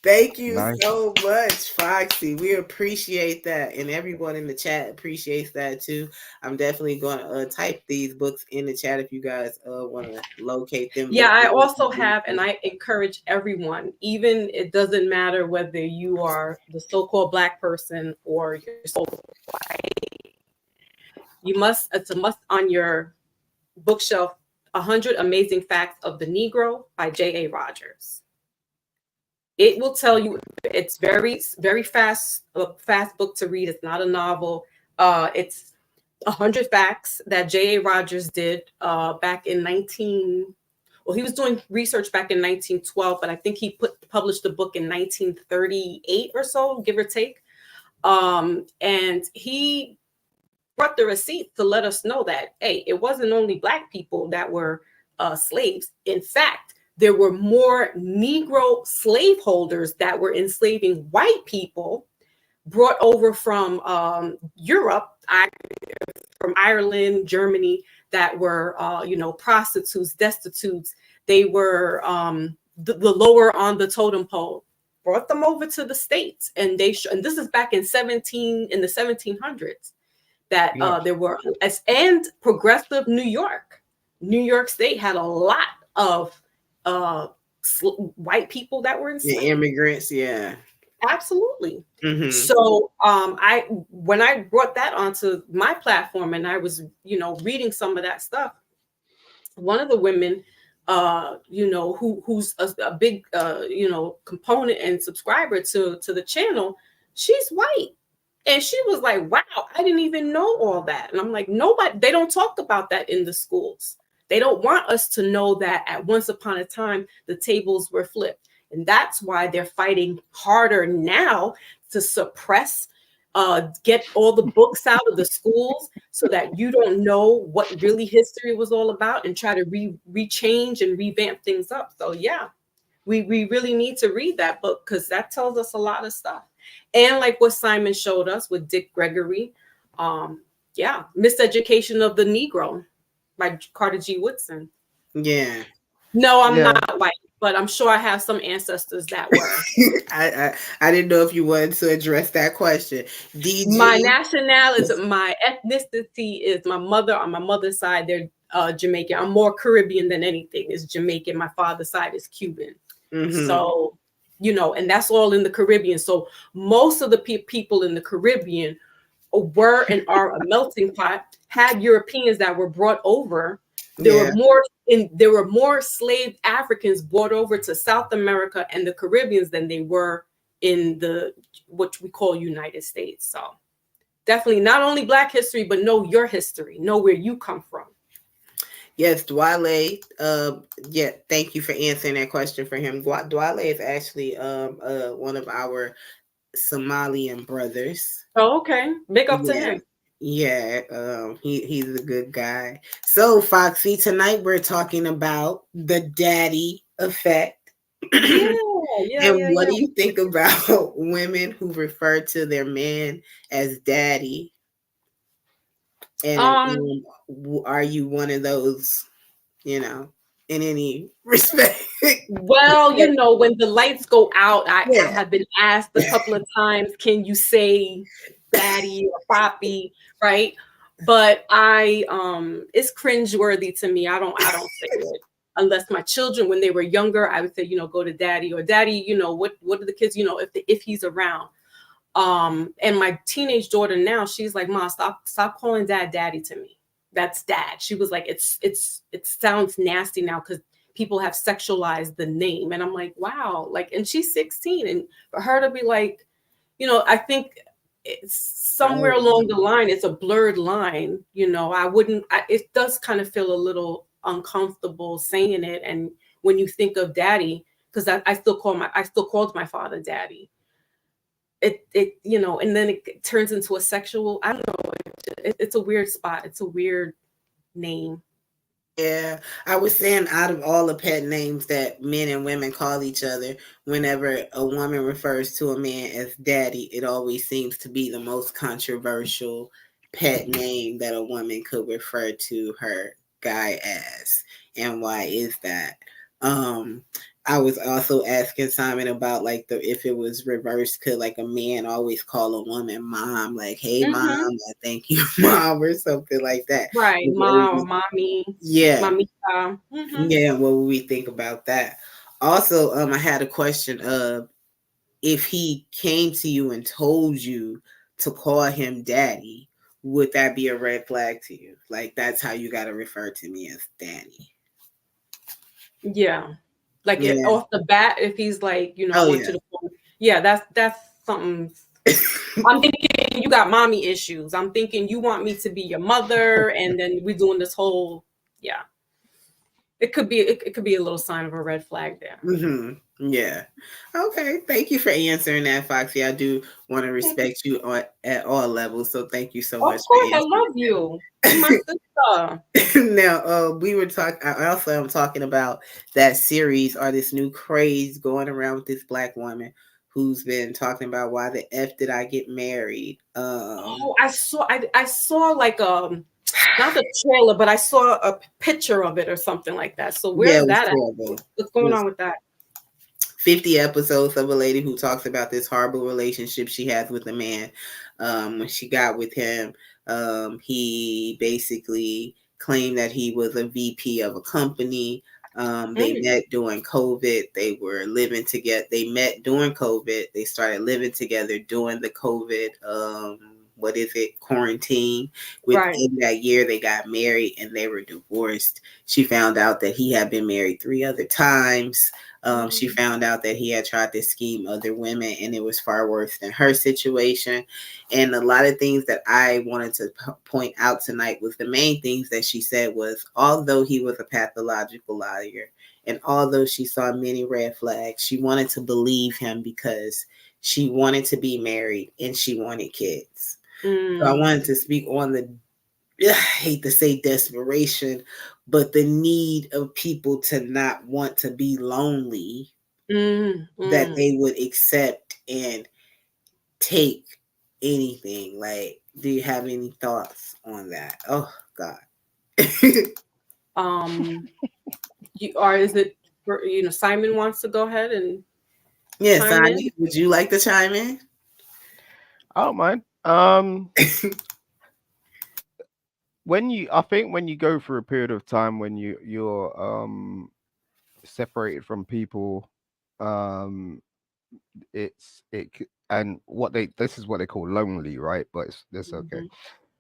Thank you Nice. so much, Foxy. We appreciate that, and everyone in the chat appreciates that too. I'm definitely going to type these books in the chat if you guys want to locate them. Yeah, I also have, and I encourage everyone, even it doesn't matter whether you are the so-called Black person or you're so-called white, it's a must on your bookshelf, 100 Amazing Facts of the Negro by J.A. Rogers. It will tell you, it's very, very fast, a fast book to read. It's not a novel. It's 100 facts that J.A. Rogers did back in he was doing research back in 1912, but I think he published the book in 1938 or so, give or take. And he brought the receipts to let us know that, hey, it wasn't only Black people that were slaves. In fact, there were more Negro slaveholders that were enslaving white people brought over from Europe, from Ireland, Germany, that were, prostitutes, destitutes. They were the lower on the totem pole, brought them over to the States. And and this is back in the 1700s, that there were, and progressive New York State had a lot of white people that were enslaved. The immigrants, yeah. Absolutely. Mm-hmm. So when I brought that onto my platform and I was, reading some of that stuff, one of the women, who's a big, component and subscriber to the channel, she's white. And she was like, wow, I didn't even know all that. And I'm like, they don't talk about that in the schools. They don't want us to know that at once upon a time, the tables were flipped. And that's why they're fighting harder now to suppress, get all the books out of the schools so that you don't know what really history was all about, and try to rechange and revamp things up. So yeah, we really need to read that book, because that tells us a lot of stuff. And like what Simon showed us with Dick Gregory, Miseducation of the Negro by Carter G. Woodson. Yeah. No, I'm not white, but I'm sure I have some ancestors that were. I didn't know if you wanted to address that question. My nationality, my ethnicity is my mother. On my mother's side, they're Jamaican. I'm more Caribbean than anything. Is Jamaican. My father's side is Cuban. Mm-hmm. So, and that's all in the Caribbean. So most of the people in the Caribbean were and are a melting pot. Had Europeans that were brought over. There were more slave Africans brought over to South America and the Caribbeans than they were in what we call United States. So definitely not only Black history, but know your history, know where you come from. Yes, Dwale. Thank you for answering that question for him. Dwale is actually one of our Somalian brothers. Oh, okay. Big up to him. Yeah, he's a good guy. So, Foxy, tonight we're talking about the daddy effect. And what do you think about women who refer to their man as daddy? And are you one of those, in any respect? Well, when the lights go out, I have been asked a couple of times, can you say daddy or papi, right? But it's cringeworthy to me. I don't say it unless my children, when they were younger, I would say, go to daddy, or daddy, what are the kids, if he's around. And my teenage daughter now, she's like, Mom, stop calling dad daddy to me. That's dad. She was like, it sounds nasty now because people have sexualized the name. And I'm like, wow, and she's 16, and for her to be like, I think it's somewhere along the line, it's a blurred line. It does kind of feel a little uncomfortable saying it. And when you think of daddy, because I still called my father daddy. It and then it turns into a sexual, I don't know. It's a weird spot. It's a weird name. Yeah, I was saying, out of all the pet names that men and women call each other, whenever a woman refers to a man as daddy, it always seems to be the most controversial pet name that a woman could refer to her guy as. And why is that? I was also asking Simon about like if it was reversed, could like a man always call a woman mom, like, hey mom, Mhm. or thank you mom, or something like that. Right, mom or mommy, Yeah. mamita. Mhm. Yeah, what would we think about that? Also, I had a question of if he came to you and told you to call him daddy, would that be a red flag to you? Like that's how you gotta refer to me as daddy. Yeah. Like it, Yeah. off the bat, if he's like, I Oh want yeah. you to call. Yeah, that's something. I'm thinking you got mommy issues. I'm thinking you want me to be your mother, and then we're doing this whole. Yeah, it could be a little sign of a red flag there. Yeah. Okay. Thank you for answering that, Foxy. I do want to respect you at all levels. So thank you so much Of for course, I love you. You my sister. answering. Now, we were talking. I also am talking about that series or this new craze going around with this black woman who's been talking about why the f did I get married. Oh, I saw like not the trailer, but I saw a picture of it or something like that. So Yeah, where's it was that at? horrible. What's It going was on with that? 50 episodes of a lady who talks about this horrible relationship she has with a man. When she got with him, he basically claimed that he was a VP of a company. They met during COVID. They were living together. They met during COVID. They started living together during the COVID. What is it? Quarantine. Right. Within that year, they got married and they were divorced. She found out that he had been married 3 other times. She found out that he had tried to scheme other women and it was far worse than her situation. And a lot of things that I wanted to point out tonight was the main things that she said was, although he was a pathological liar and although she saw many red flags, she wanted to believe him because she wanted to be married and she wanted kids. So I wanted to speak on the, I hate to say desperation, but the need of people to not want to be lonely, that they would accept and take anything. Like, do you have any thoughts on that? Oh God. Or is it Simon wants to go ahead and Yes, chime in? Sonny, would you like to chime in? I don't mind. I think when you go through a period of time when you're separated from people, um and this is what they call lonely, right? But it's okay.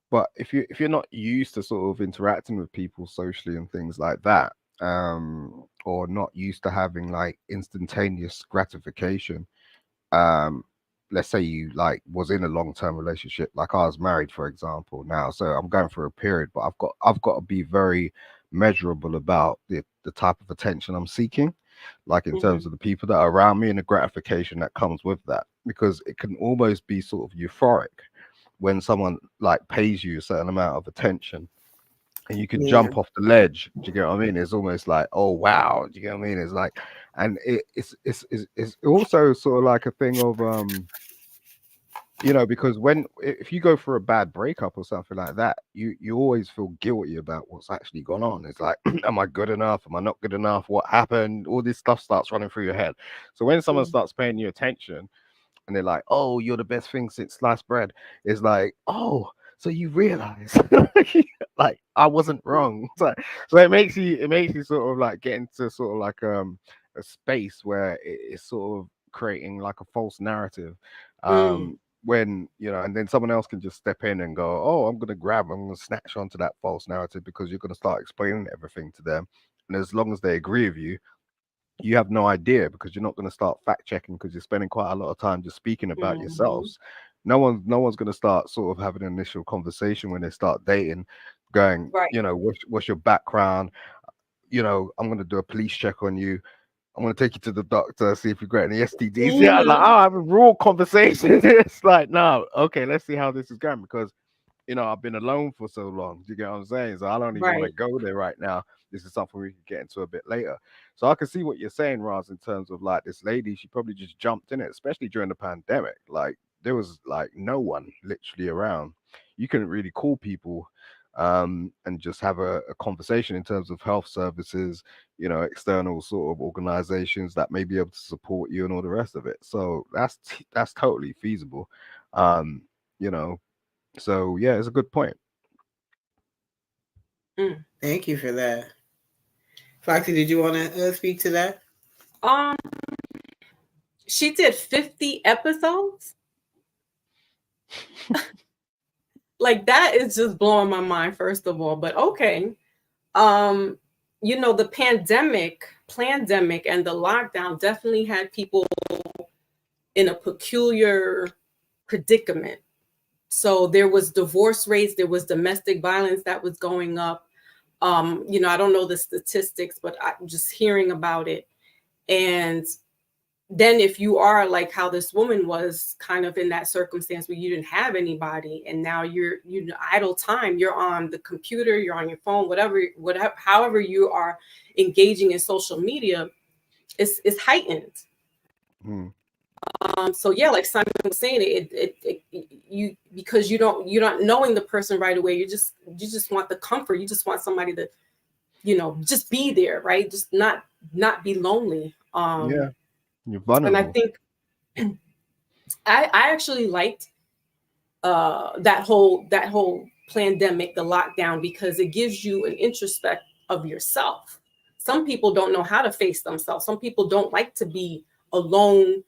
But if you're not used to sort of interacting with people socially and things like that, or not used to having like instantaneous gratification, um let's say you like was in a long-term relationship, like I was married for example now, so I'm going through a period, but I've got to be very measurable about the type of attention I'm seeking, like in terms of the people that are around me and the gratification that comes with that, because it can almost be sort of euphoric when someone like pays you a certain amount of attention and you can Yeah. jump off the ledge. Do you get what I mean? It's almost like, oh wow, do you get what I mean? It's like, and it's also sort of like a thing of because if you go for a bad breakup or something like that, you always feel guilty about what's actually gone on. It's like, am I good enough? Am I not good enough? What happened? All this stuff starts running through your head. So when someone starts paying you attention and they're like, oh, you're the best thing since sliced bread, it's like, oh, so you realize like I wasn't wrong. So it makes you sort of like get into sort of like a space where it's sort of creating like a false narrative, when and then someone else can just step in and go, oh, I'm gonna snatch onto that false narrative because you're gonna start explaining everything to them, and as long as they agree with you, you have no idea because you're not going to start fact checking because you're spending quite a lot of time just speaking about yourselves. No one's going to start sort of having an initial conversation when they start dating, going, Right. what's your background? I'm going to do a police check on you. I'm going to take you to the doctor, see if you've got any STDs. Yeah, like, I'll have a raw conversation. It's like, no, okay, let's see how this is going because I've been alone for so long. Do you get what I'm saying? So I don't even want to Right. go there right now. This is something we can get into a bit later. So I can see what you're saying, Raz, in terms of like this lady, she probably just jumped in it, especially during the pandemic. Like there was like no one literally around. You couldn't really call people and just have a conversation in terms of health services, external sort of organizations that may be able to support you and all the rest of it. So that's totally feasible. you know, so yeah, it's a good point. Thank you for that. Foxy, did you want to speak to that? She did 50 episodes. Like, that is just blowing my mind, first of all. But okay. The pandemic and the lockdown definitely had people in a peculiar predicament. So there was divorce rates, there was domestic violence that was going up. I don't know the statistics, but I'm just hearing about it. And then if you are like how this woman was kind of in that circumstance where you didn't have anybody, and now you're idle time, you're on the computer, you're on your phone, whatever, however you are engaging in social media, it's heightened. So yeah, like Simon was saying, because you're not knowing the person right away, you just want the comfort, you just want somebody to just be there, right? Just not be lonely. Yeah, you're vulnerable. And I think I actually liked that whole pandemic, the lockdown, because it gives you an introspect of yourself. Some people don't know how to face themselves. Some people don't like to be alone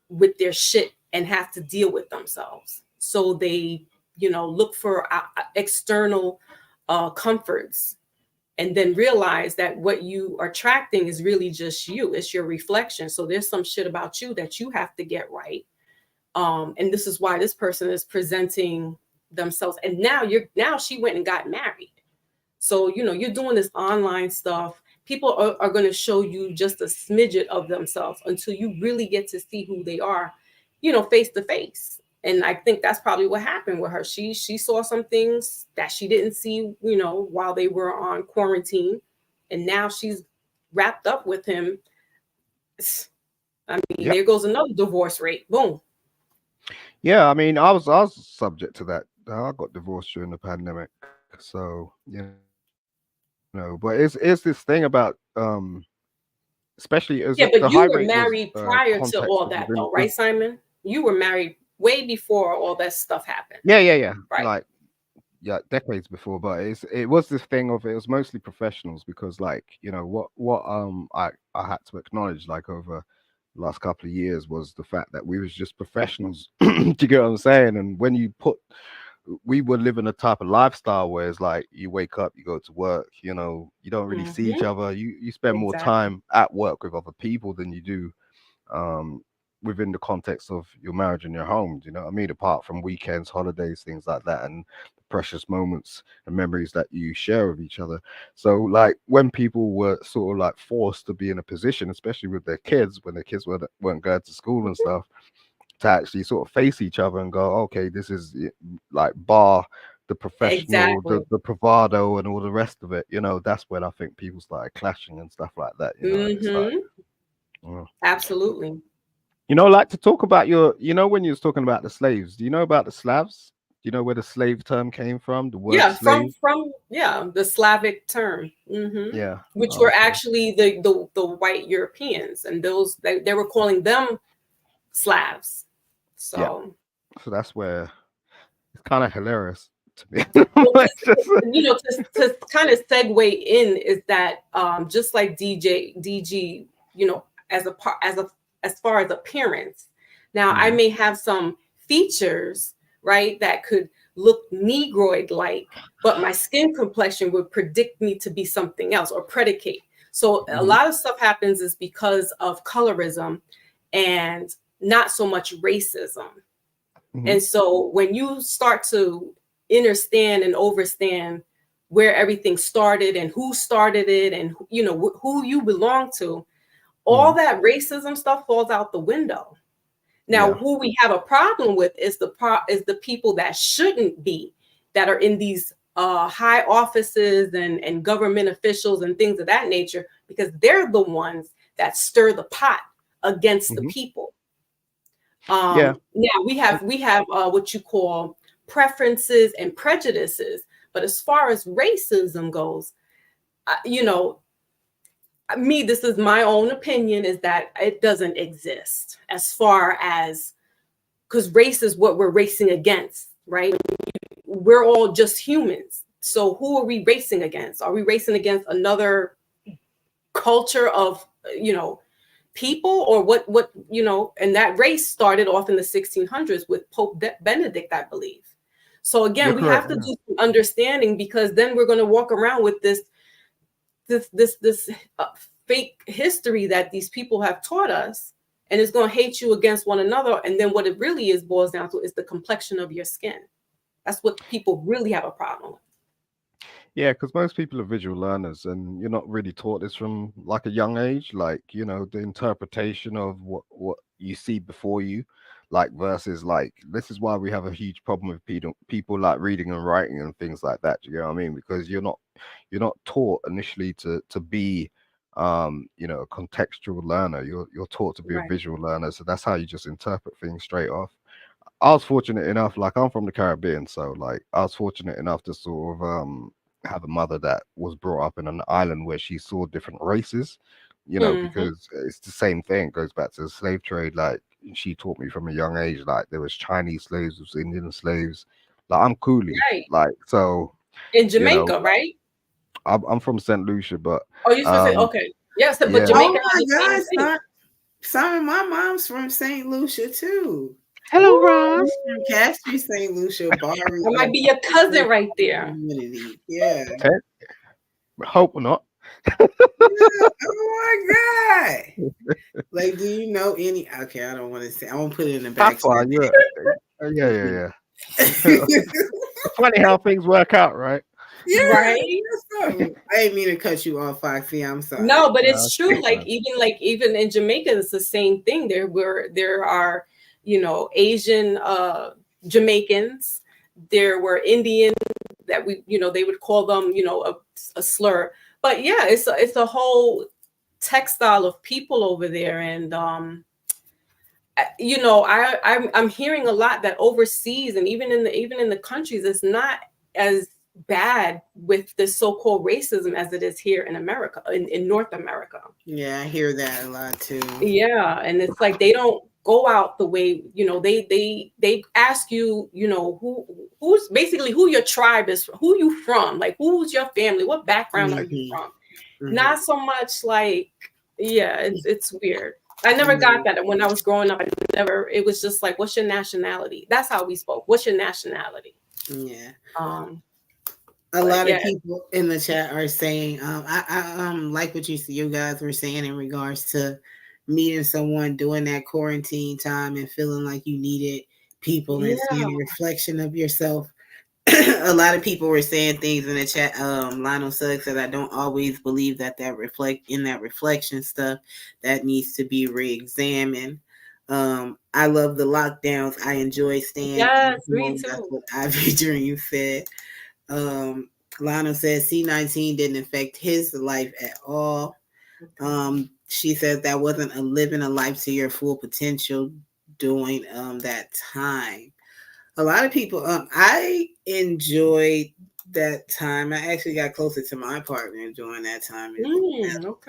with their shit and have to deal with themselves. So they, look for external comforts, and then realize that what you are attracting is really just you. It's your reflection. So there's some shit about you that you have to get right. And this is why this person is presenting themselves. And now she went and got married. So, you're doing this online stuff. People are going to show you just a smidget of themselves until you really get to see who they are, face to face. And I think that's probably what happened with her. She saw some things that she didn't see, while they were on quarantine. And now she's wrapped up with him. I mean, Yep. There goes another divorce rate. Boom. Yeah, I mean, I was subject to that. I got divorced during the pandemic. So, but it's this thing about especially as Yeah, the but high you were rate was, married prior to context all was that, within- though, right, Simon? You were married way before all that stuff happened. Yeah. Right. Like, yeah, decades before. But it was this thing of, it was mostly professionals, because like, what I had to acknowledge, like, over the last couple of years, was the fact that we was just professionals. Do you get what I'm saying? And when we were living a type of lifestyle where it's like, you wake up, you go to work, you don't really see each other. You spend more Exactly. time at work with other people than you do within the context of your marriage and your home. You know what I mean? Apart from weekends, holidays, things like that, and the precious moments and memories that you share with each other. So like, when people were sort of like forced to be in a position, especially with their kids, when their kids weren't going to school and stuff, to actually sort of face each other and go, okay, this is like, bar the professional, Exactly. the bravado and all the rest of it, that's when I think people started clashing and stuff like that. It's like, Absolutely. like, to talk about when you was talking about the slaves, do you know about the Slavs? Do you know where the slave term came from? The word Yeah, slave? from the Slavic term. Yeah. Which were Okay. actually the white Europeans, and those they were calling them Slavs. So So that's where it's kind of hilarious to me. to kind of segue in, is that just like DG, as far as appearance. Now, I may have some features, right, that could look Negroid like, but my skin complexion would predict me to be something else, or predicate. So a lot of stuff happens is because of colorism and not so much racism. And so when you start to understand and overstand where everything started and who started it, and who you belong to, all that racism stuff falls out the window. Now, who we have a problem with is the people that shouldn't be, that are in these high offices and government officials and things of that nature, because they're the ones that stir the pot against the people. Now we have what you call preferences and prejudices, But as far as racism goes, you know, this is my own opinion, is that it doesn't exist, as far as, because race is what we're racing against, right? We're all just humans. So who are we racing against? Are we racing against another culture of, you know, people, or what, you know? And that race started off in the 1600s with Pope Benedict, I believe. So again, we have to do some understanding, because then we're going to walk around with this fake history that these people have taught us, and it's going to hate you against one another. And then what it really is boils down to is the complexion of your skin. That's what people really have a problem with. Yeah, because most people are visual learners, and you're not really taught this from like a young age. Like, you know, the interpretation of what you see before you, like, versus like, this is why we have a huge problem with people like reading and writing and things like that. Do you know what I mean? Because you're not taught initially to be you know, a contextual learner. You're taught to be a visual learner, so that's how you just interpret things straight off. I was fortunate enough, like, I'm from the Caribbean, so like I was fortunate enough to sort of have a mother that was brought up in an island where she saw different races, you know, because it's the same thing. It goes back to the slave trade. Like, she taught me from a young age, like, there was Chinese slaves, there was Indian slaves. Like, I'm coolie, like, so in Jamaica, you know, right? I'm from St. Lucia, but oh, you should say okay. Yes, but Jamaica. Oh my God, Simon, my mom's from St. Lucia too. Hello, Ross. From Castry, St. Lucia. That might be your cousin right there. Yeah. Hope not. Oh my God. Like, do you know any? Okay, I don't want to say. I won't put it in the back. That's fine. Yeah. Funny how things work out, right? Yeah, right. I didn't mean to cut you off, Foxy. I'm sorry. No, but it's true. Like even in Jamaica, it's the same thing. There are, you know, Asian Jamaicans. There were Indian that they would call them, you know, a slur. But yeah, it's a whole textile of people over there, and you know, I'm hearing a lot that overseas and even in the countries, it's not as bad with the so-called racism as it is here in America, in North America. Yeah, I hear that a lot too. Yeah, and it's like they don't go out the way, you know, they ask you, you know, who's basically who your tribe is, who you from, like who's your family, what background are you from? Not so much like, yeah, it's weird. I never got that when I was growing up. It was just like, what's your nationality? That's how we spoke. What's your nationality? Yeah. A lot of people in the chat are saying, I like what you guys were saying in regards to meeting someone during that quarantine time and feeling like you needed people and seeing a reflection of yourself. A lot of people were saying things in the chat. Lionel Suggs said, I don't always believe that reflection stuff that needs to be re-examined. I love the lockdowns. I enjoy staying. Yes, me too. That's what Ivy Dream said. Lionel says C-19 didn't affect his life at all. She says that wasn't living a life to your full potential during that time. A lot of people, I enjoyed that time. I actually got closer to my partner during that time.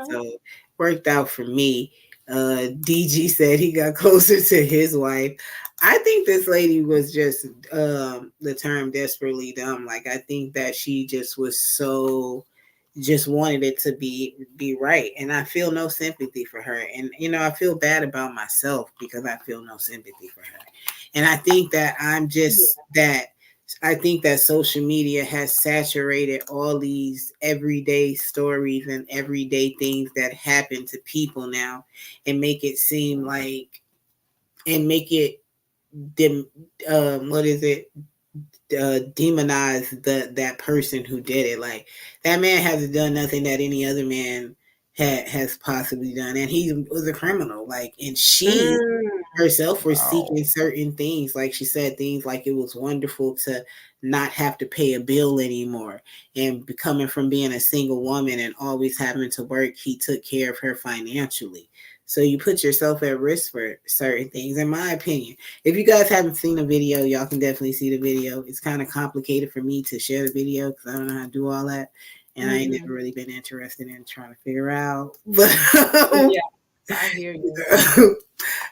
So it worked out for me. DG said he got closer to his wife. I think this lady was just the term desperately dumb. Like, I think that she just was just wanted it to be right. And I feel no sympathy for her. And, you know, I feel bad about myself because I feel no sympathy for her. And I think that I think that social media has saturated all these everyday stories and everyday things that happen to people now and make it seem like, and make it demonize that person who did it. Like, that man hasn't done nothing that any other man has possibly done, and he was a criminal. Like, and she herself was seeking certain things. Like, she said things like it was wonderful to not have to pay a bill anymore, and coming from being a single woman and always having to work, he took care of her financially. So you put yourself at risk for certain things, in my opinion. If you guys haven't seen the video, y'all can definitely see the video. It's kind of complicated for me to share the video because I don't know how to do all that. And I ain't never really been interested in trying to figure out. But Yeah, I hear you.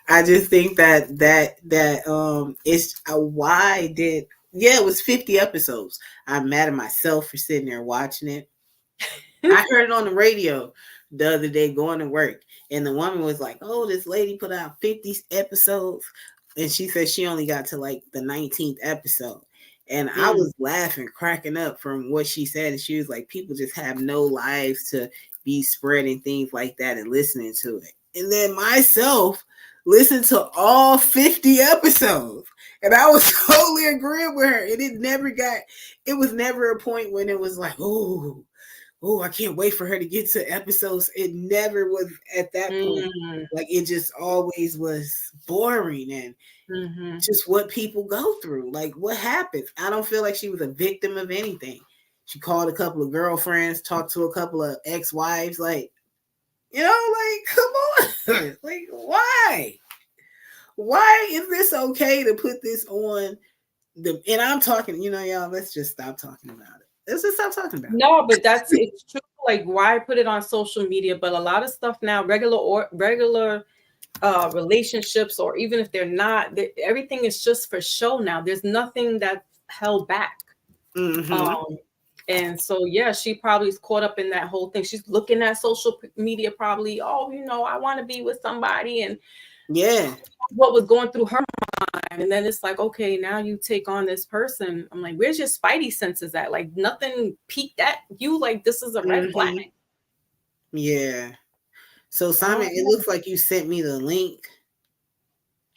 I just think that it's it was 50 episodes. I'm mad at myself for sitting there watching it. I heard it on the radio the other day going to work, and the woman was like, "Oh, this lady put out 50 episodes," and she said she only got to like the 19th episode. And I was laughing, cracking up from what she said. And she was like, people just have no lives to be spreading things like that and listening to it. And then myself listened to all 50 episodes. And I was totally agreeing with her. And it was never a point when it was like, oh, I can't wait for her to get to episodes. It never was at that point. Like, it just always was boring and just what people go through. Like, what happens? I don't feel like she was a victim of anything. She called a couple of girlfriends, talked to a couple of ex-wives. Like, like, come on. Like, why? Why is this okay to put this on and I'm talking, y'all, let's just stop talking about it. Let's just stop talking about it. No, but it's true. Like, why put it on social media? But a lot of stuff now, regular relationships, or even if they're not, everything is just for show now. There's nothing that's held back. And so, yeah, she probably is caught up in that whole thing. She's looking at social media probably, I want to be with somebody. And what was going through her mind. And then it's like, okay, now you take on this person. I'm like, where's your spidey senses at? Like, nothing peeked at you. Like, this is a red flag. Yeah. So, Simon, it looks like you sent me the link.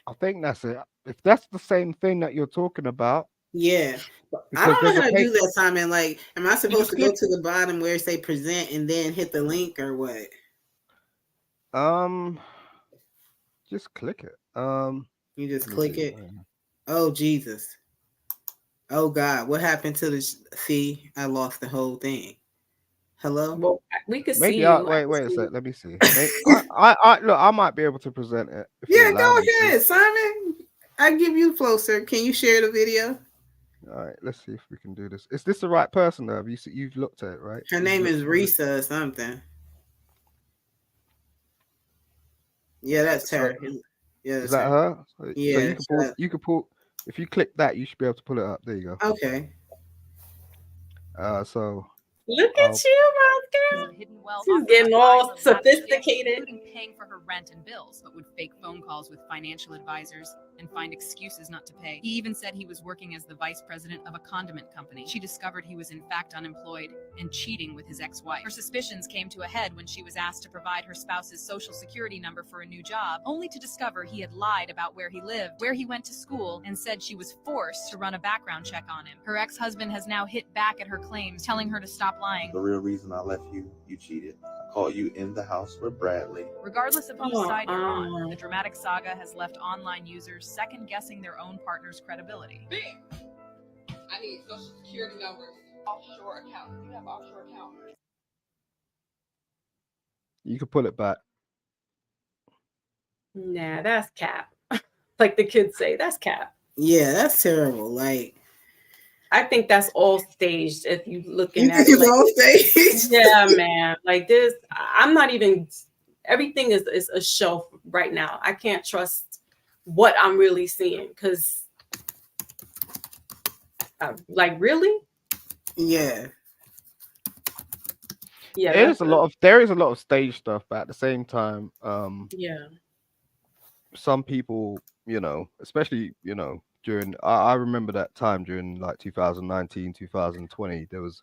I think that's it. If that's the same thing that you're talking about. Yeah. I don't know how to do that, Simon. Like, am I supposed to go to the bottom where it say present and then hit the link or what? Just click it. You just click it. Oh, Jesus. Oh, God. What happened to the... See, I lost the whole thing. Hello? Well, we could Maybe see. Wait a sec. Let me see. I might be able to present it. Yeah, go ahead, Simon. I give you closer. Can you share the video? All right, let's see if we can do this. Is this the right person though? You've looked at it, right? Her name is Risa or something. Yeah, that's her. Yeah, is that her? Yeah. So you can pull. If you click that, you should be able to pull it up. There you go. Okay. So look at you, my girl. She's getting all sophisticated. Including paying for her rent and bills, but would fake phone calls with financial advisors and find excuses not to pay. He even said he was working as the vice president of a condiment company. She discovered he was in fact unemployed and cheating with his ex-wife. Her suspicions came to a head when she was asked to provide her spouse's social security number for a new job, only to discover he had lied about where he lived, where he went to school, and said she was forced to run a background check on him. Her ex-husband has now hit back at her claims, telling her to stop lying. The real reason I left you, you cheated. I caught you in the house with Bradley. Regardless of whose side you're on, the dramatic saga has left online users second-guessing their own partner's credibility. Bing! I need social security numbers. Offshore account. You have offshore account. you can pull it back. Nah, that's cap. Like the kids say, that's cap. Yeah, that's terrible. Like, I think that's all staged. If you looking at it, like, all staged. Yeah, man. Like this, I'm not even. Everything is a show right now. I can't trust what I'm really seeing because, like, really. Yeah. Yeah. There is a lot of stage stuff, but at the same time, yeah. Some people, especially, during I remember that time during like 2019, 2020, there was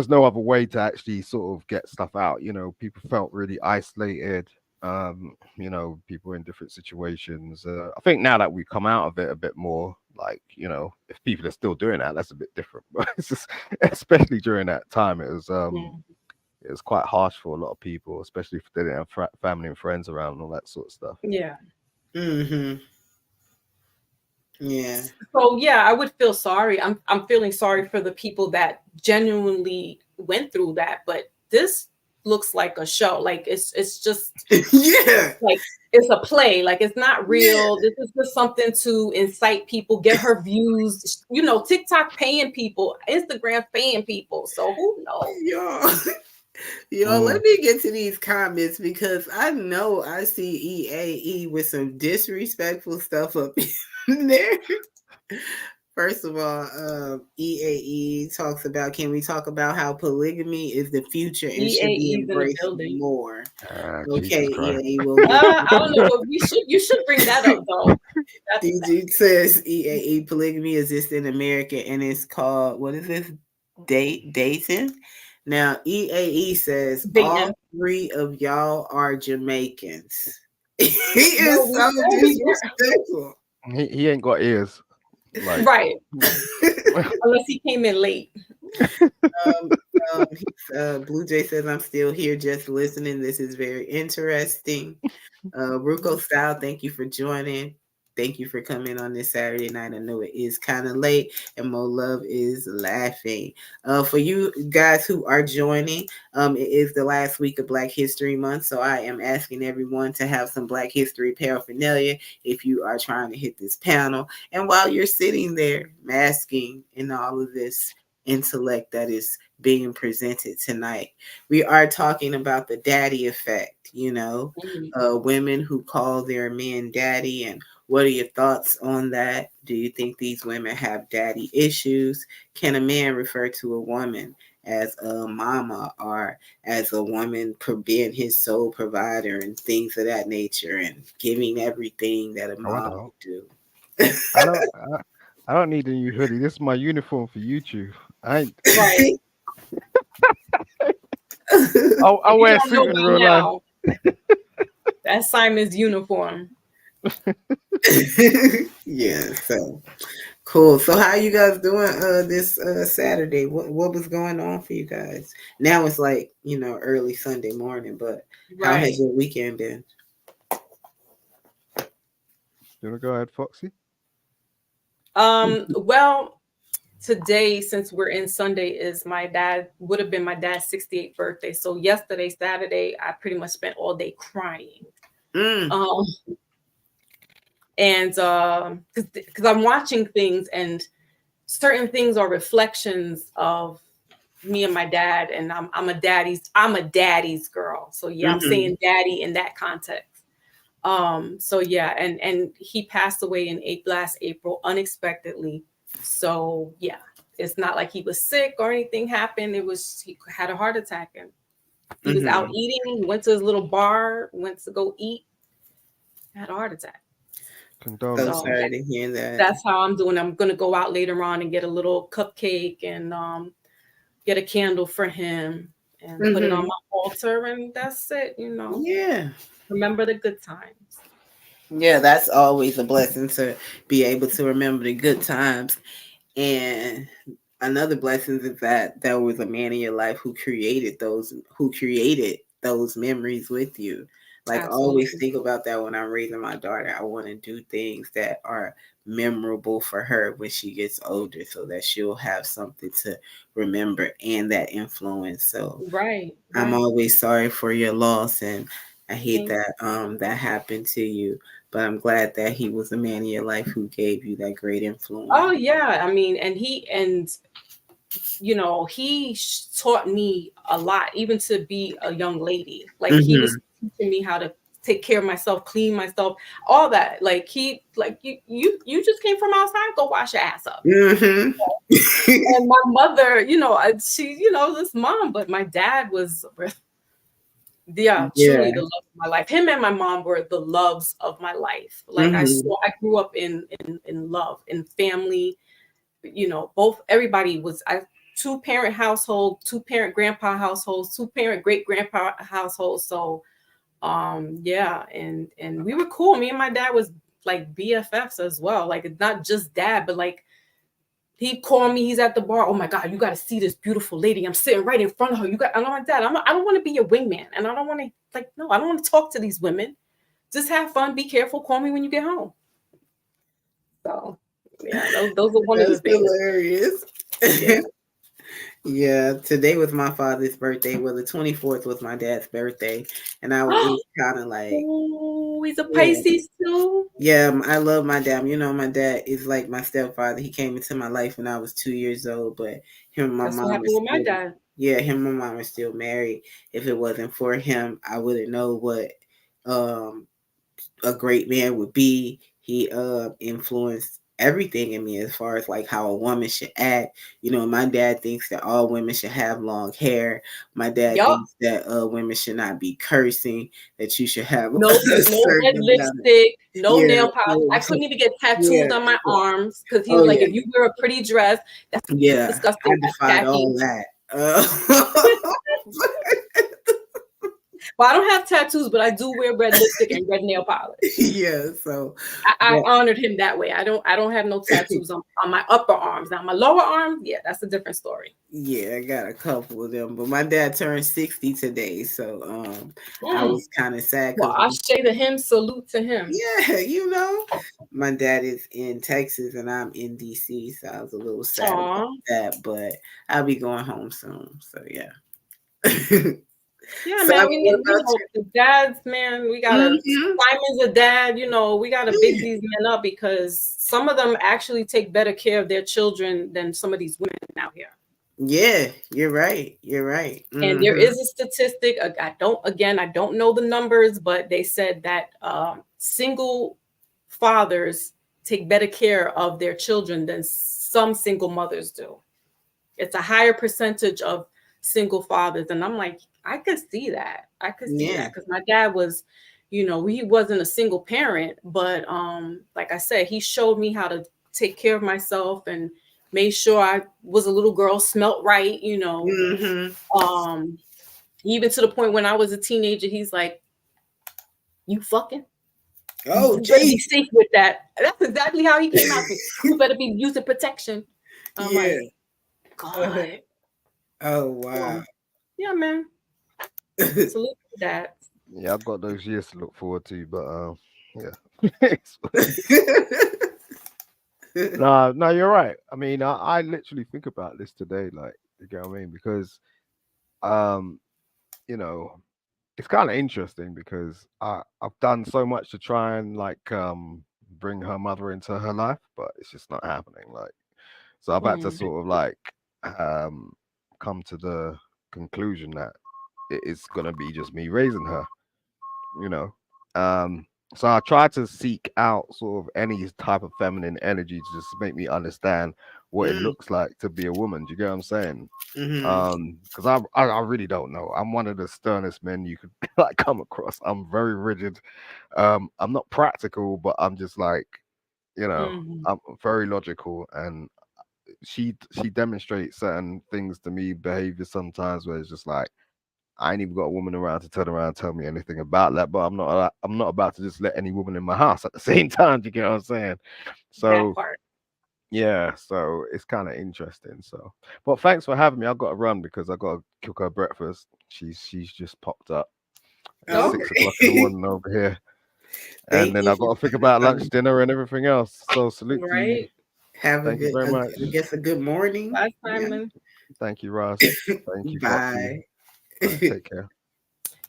no other way to actually sort of get stuff out. People felt really isolated. People in different situations. I think now that we've come out of it a bit more, like, if people are still doing that, that's a bit different. But it's just, especially during that time, it was quite harsh for a lot of people, especially if they didn't have family and friends around and all that sort of stuff. Yeah. Mm-hmm. Yeah. So yeah, I would feel sorry. I'm feeling sorry for the people that genuinely went through that. But this looks like a show. Like it's just Yeah. like it's a play. Like it's not real. This is just something to incite people, get her views. You know, TikTok paying people, Instagram paying people. So who knows? Y'all, let me get to these comments because I know I see EAE with some disrespectful stuff up in there. First of all, EAE talks about, can we talk about how polygamy is the future and should be EAE's in the embraced building. more? Jesus Okay, Christ. EAE will I don't know, but you should bring that up though. DG says EAE polygamy exists in America and it's called, what is this? Dating. Now EAE says all three of y'all are Jamaicans. He is so disrespectful. He ain't got ears. Like, right. Unless he came in late. Blue Jay says, I'm still here just listening. This is very interesting. Ruko Style, thank you for joining. Thank you for coming on this Saturday night. I know it is kind of late, and Mo Love is laughing. For you guys who are joining, it is the last week of Black History Month, so I am asking everyone to have some Black History paraphernalia if you are trying to hit this panel. And while you're sitting there masking in all of this intellect that is being presented tonight, we are talking about the daddy effect, you know, women who call their men daddy. And what are your thoughts on that? Do you think these women have daddy issues? Can a man refer to a woman as a mama or as a woman being his sole provider and things of that nature and giving everything that a mom would do? I don't need a new hoodie. This is my uniform for YouTube. I wear a suit in real life. That's Simon's uniform. Yeah, so cool. So how you guys doing this Saturday? What was going on for you guys? Now it's like, you know, early Sunday morning, but how has your weekend been? You wanna go ahead, Foxy? Well, today, since we're in Sunday, would have been my dad's 68th birthday. So yesterday, Saturday, I pretty much spent all day crying. And because I'm watching things and certain things are reflections of me and my dad, and I'm a daddy's girl. So yeah, I'm saying daddy in that context. So yeah, and he passed away in last April unexpectedly. So yeah, it's not like he was sick or anything happened. He had a heart attack and he was out eating, went to his little bar, went to go eat, had a heart attack. So sorry to hear that. That's how I'm doing. I'm gonna go out later on and get a little cupcake and get a candle for him and put it on my altar, and that's it, you know. Yeah. Remember the good times. Yeah, that's always a blessing to be able to remember the good times. And another blessing is that there was a man in your life who created those memories with you. Like, I always think about that when I'm raising my daughter. I want to do things that are memorable for her when she gets older so that she'll have something to remember and that influence. So I'm always sorry for your loss, and I hate that that happened to you. But I'm glad that he was a man in your life who gave you that great influence. Oh yeah, I mean, and he taught me a lot, even to be a young lady. Like he was teaching me how to take care of myself, clean myself, all that. Like you just came from outside, go wash your ass up. And my mother, she, this mom, but my dad was, truly the love of my life. Him and my mom were the loves of my life. Like I grew up in love, in family. Everybody was 2-parent household, 2-parent grandpa households, 2-parent great grandpa households. So and we were cool. Me and my dad was like BFFs as well. Like, it's not just dad, but like he'd call me, he's at the bar. Oh my God, you got to see this beautiful lady. I'm sitting right in front of her. I'm like, Dad, I don't want to be your wingman. And I don't want to I don't want to talk to these women. Just have fun, be careful, call me when you get home. So yeah, those are one of the things. Hilarious. Yeah, today was my father's birthday. Well, the 24th was my dad's birthday, and I was kind of like, Oh, he's a yeah. Pisces too. Yeah, I love my dad. You know, my dad is like my stepfather. He came into my life when I was 2 years old, but him and my That's what mom are happened with my still, dad. yeah, him and my mom are still married. If it wasn't for him, I wouldn't know what um a great man would be. He influenced everything in me as far as like how a woman should act. You know, my dad thinks that all women should have long hair. My dad Yup. thinks that women should not be cursing, that you should have No, a no red certain amount of, lipstick, no yeah, nail polish. I couldn't even get yeah. tattoos on my arms because he Oh was like, yeah. if you wear a pretty dress, that's Yeah, I disgusting. That's defied all tacky. that. Well, I don't have tattoos, but I do wear red lipstick and red nail polish. Yeah, so I yeah. honored him that way. I don't have no tattoos on my upper arms. Now my lower arms, yeah, that's a different story. Yeah, I got a couple of them, but my dad turned 60 today, so I was kind of sad Well, because I say to him, salute to him. yeah, you know, my dad is in Texas and I'm in DC, so I was a little sad about that, but I'll be going home soon. So yeah. Yeah, So man, we need, what about the dads, man. We gotta Mhm. Simon's a dad, you know, we gotta big these men up because some of them actually take better care of their children than some of these women out here. Yeah, you're right. You're right. And there Mhm. is a statistic. I don't know the numbers, but they said that single fathers take better care of their children than some single mothers do. It's a higher percentage of single fathers, and I'm like, I could see that. I could see Yeah. that because my dad was, you know, he wasn't a single parent, but like I said, he showed me how to take care of myself and made sure I was a little girl, smelt right, you know. Mhm. Even to the point when I was a teenager, he's like, "You fucking, Oh, you better be geez. safe with that." That's exactly how he came out to me. You better be using protection. I'm Yeah. like, God. Oh wow. Yeah, man. Salute to that. Yeah, I've got those years to look forward to, but yeah. No, you're right. I mean, I literally think about this today, like, you get what I mean? Because you know, it's kind of interesting because I've done so much to try and like bring her mother into her life, but it's just not happening. Like, so I've had to sort of like come to the conclusion that it's gonna be just me raising her, you know. So I try to seek out sort of any type of feminine energy to just make me understand what it looks like to be a woman. Do you get what I'm saying? Because I really don't know. I'm one of the sternest men you could like come across. I'm very rigid. I'm not practical, but I'm just like, you know, I'm very logical, and she demonstrates certain things to me, behavior sometimes where it's just like I ain't even got a woman around to turn around and tell me anything about that. But I'm not about to just let any woman in my house at the same time. Do you get what I'm saying? So That part. yeah, so it's kind of interesting. So, but thanks for having me. I've got to run because I got to cook her breakfast. She's just popped up at Okay. 6 o'clock in the morning over here, and Thank then you I've for got to think about lunch, dinner, and everything else. So salute to you. Right. have a Thank you good, very much. I guess a good morning. Bye, Yeah. Simon. Thank you, Ross. Thank you, Foxy. Bye. All right, take care.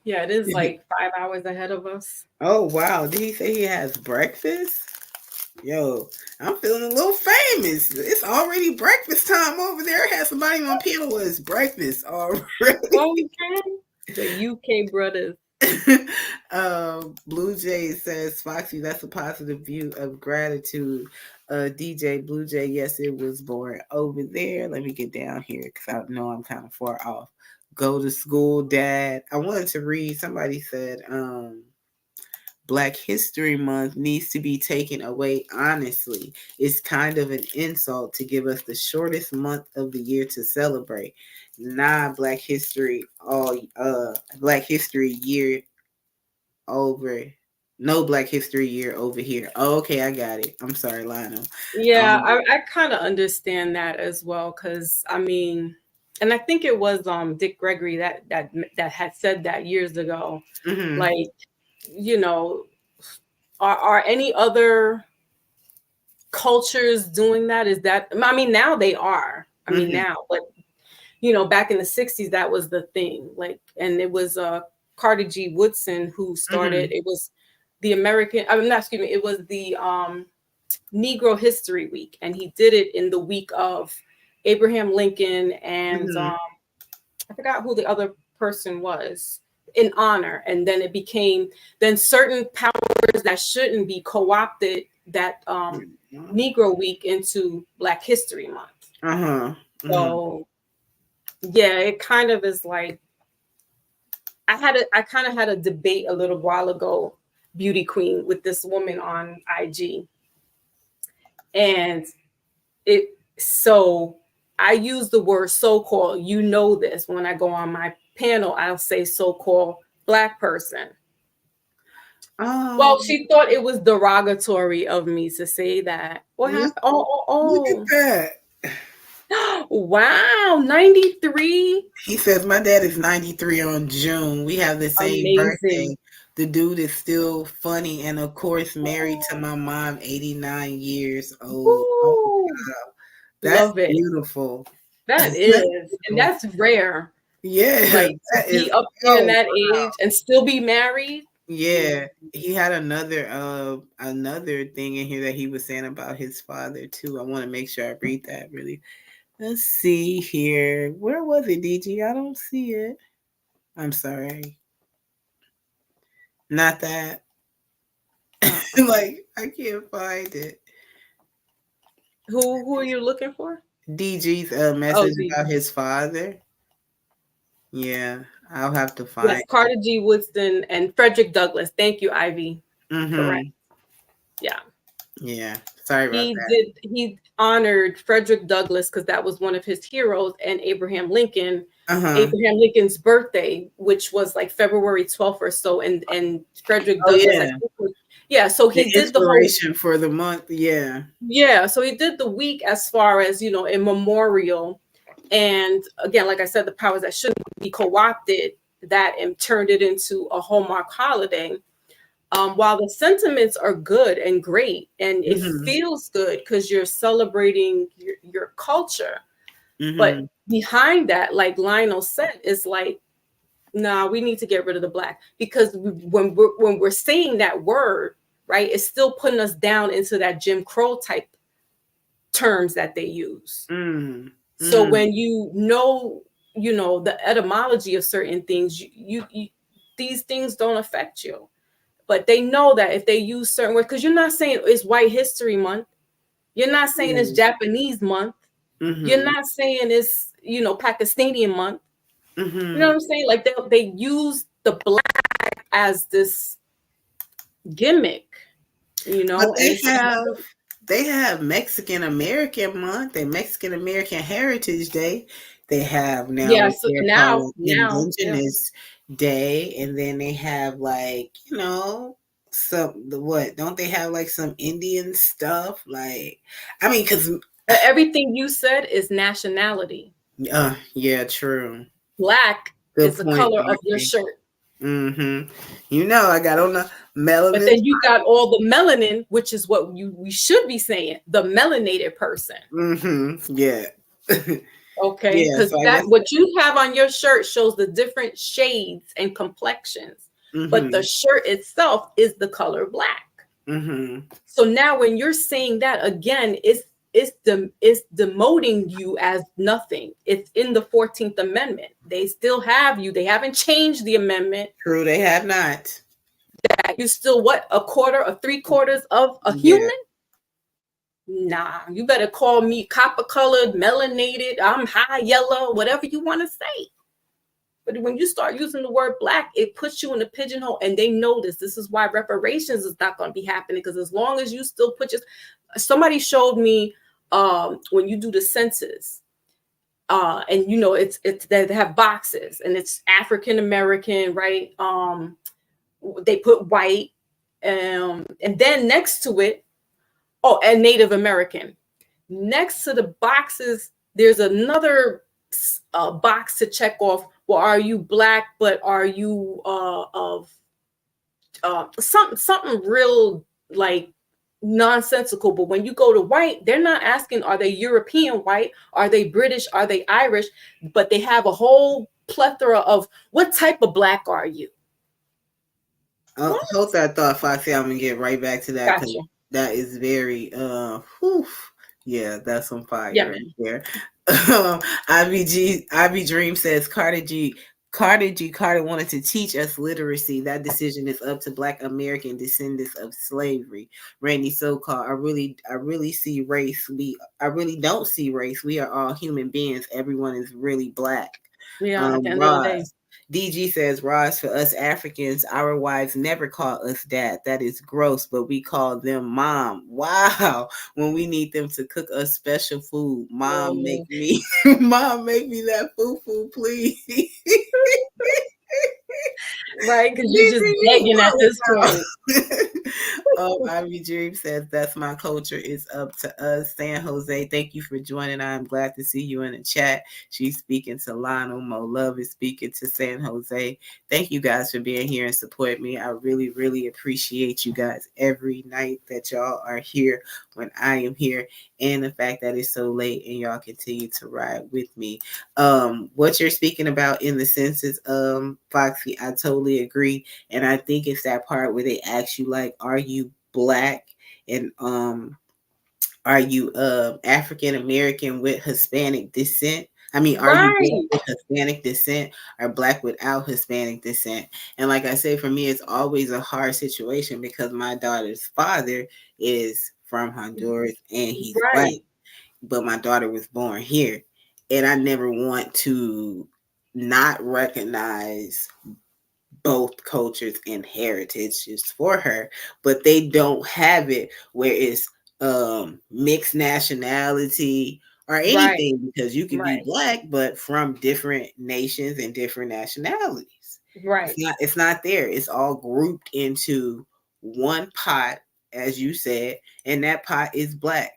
Yeah, it is like 5 hours ahead of us. Oh wow, did he say he has breakfast? Yo, I'm feeling a little famous. It's already breakfast time over there. I had somebody on panel with his breakfast already. Okay. The UK brothers. Blue Jay says, Foxy, that's a positive view of gratitude. DJ Blue Jay, yes, it was born over there. Let me get down here because I know I'm kind of far off. Go to school, Dad. I wanted to read, somebody said, Black History Month needs to be taken away. Honestly, it's kind of an insult to give us the shortest month of the year to celebrate. Black History year over. No Black History year over here. Oh, okay, I got it. I'm sorry, Lionel. Yeah, I kind of understand that as well because I mean, and I think it was Dick Gregory that had said that years ago. Like, you know, are any other cultures doing that? Is that, I mean, now they are. I mean, now, but you know, back in the 60s, that was the thing. Like, and it was Carter G. Woodson who started, it was the American, I'm not, excuse me, it was the Negro History Week. And he did it in the week of Abraham Lincoln and I forgot who the other person was, in honor. And then it became, then certain powers that shouldn't be co-opted that Negro Week into Black History Month. So yeah, it kind of is like, I kind of had a debate a little while ago, Beauty Queen, with this woman on IG. And so I use the word so-called, you know this, when I go on my panel, I'll say so-called Black person. Well, she thought it was derogatory of me to say that. What happened? Look at that. Wow, 93. He says my dad is 93 on June. We have the same birthday. The dude is still funny, and of course, married to my mom, 89 years old. Oh, wow. That's beautiful. That is, and that's rare. Yeah, like to be up there in that age and still be married. Yeah, he had another thing in here that he was saying about his father too. I want to make sure I read that really. Let's see here. Where was it, DG? I don't see it. I'm sorry. Not that. Like, I can't find it. Who are you looking for? DG's message about his father. Yeah, I'll have to find it. Carter G. Woodson and Frederick Douglass. Thank you, Ivy. Correct. Yeah. Yeah. Sorry about that. He honored Frederick Douglass because that was one of his heroes, and Abraham Lincoln. Abraham Lincoln's birthday, which was like February 12th or so, and Frederick Douglass. So he did the inspiration for the month. Yeah. So he did the week as far as, you know, a memorial. And again, like I said, the powers that shouldn't be co-opted that and turned it into a Hallmark holiday. While the sentiments are good and great, and it feels good because you're celebrating your culture, but behind that, like Lionel said, is like, nah, we need to get rid of the Black, because when we're saying that word, right, it's still putting us down into that Jim Crow type terms that they use. So when you know the etymology of certain things, you these things don't affect you. But they know that if they use certain words, because you're not saying it's White History Month, you're not saying it's Japanese month, you're not saying it's Pakistani month. You know what I'm saying? Like they use the Black as this gimmick, But they have Mexican American month and Mexican American Heritage Day. They have now Indigenous Day, and then they have like don't they have like some Indian stuff? Like, I mean, because everything you said is nationality. Yeah, true. Black is the color of your shirt. I got on the melanin. But then you got all the melanin, which is what we should be saying, the melanated person. Yeah. Okay, because what you have on your shirt shows the different shades and complexions, but the shirt itself is the color Black. So now when you're saying that again, it's demoting you as nothing. It's in the 14th Amendment. They still have you. They haven't changed the amendment. True, they have not. That you still a quarter or 3/4 of a human? Nah, you better call me copper colored, melanated, I'm high yellow, whatever you want to say. But when you start using the word Black, it puts you in a pigeonhole, and they know this. This is why reparations is not going to be happening, because as long as you still somebody showed me when you do the census, and it's they have boxes, and it's African American, right? They put white, and then next to it, and Native American. Next to the boxes, there's another box to check off. Well, are you Black, but are you of something real, like nonsensical. But when you go to white, they're not asking, are they European white? Are they British? Are they Irish? But they have a whole plethora of, what type of black are you? Hold that thought, Foxy. I'm gonna get right back to that because Gotcha. that is very yeah, that's some fire Yeah, right man. there. Ivy Dream says Carter wanted to teach us literacy. That decision is up to Black American descendants of slavery. Randy So-called, I really see race. I really don't see race. We are all human beings. Everyone is really black. Yeah, at the end of the day. Roz. DG says, Roz, for us Africans, our wives never call us dad. That is gross, but we call them mom. Wow. When we need them to cook us special food, mom, make me that food, please. Right, because you're just begging at this point. Ivy Dream says, that's my culture. It's up to us. San Jose, thank you for joining. I'm glad to see you in the chat. She's speaking to Lionel. Mo Love is speaking to San Jose. Thank you guys for being here and support me. I really, really appreciate you guys every night that y'all are here when I am here, and the fact that it's so late and y'all continue to ride with me. What you're speaking about in the census, Foxy, I totally agree. And I think it's that part where they ask you, like, are you black and are you African American with Hispanic descent? I mean, are you black with Hispanic descent or black without Hispanic descent? And like I say, for me, it's always a hard situation because my daughter's father is from Honduras and he's white, but my daughter was born here. And I never want to not recognize both cultures and heritages for her, but they don't have it where it's mixed nationality or anything, because you can be black but from different nations and different nationalities. Right. It's not there. It's all grouped into one pot, as you said, and that pot is black.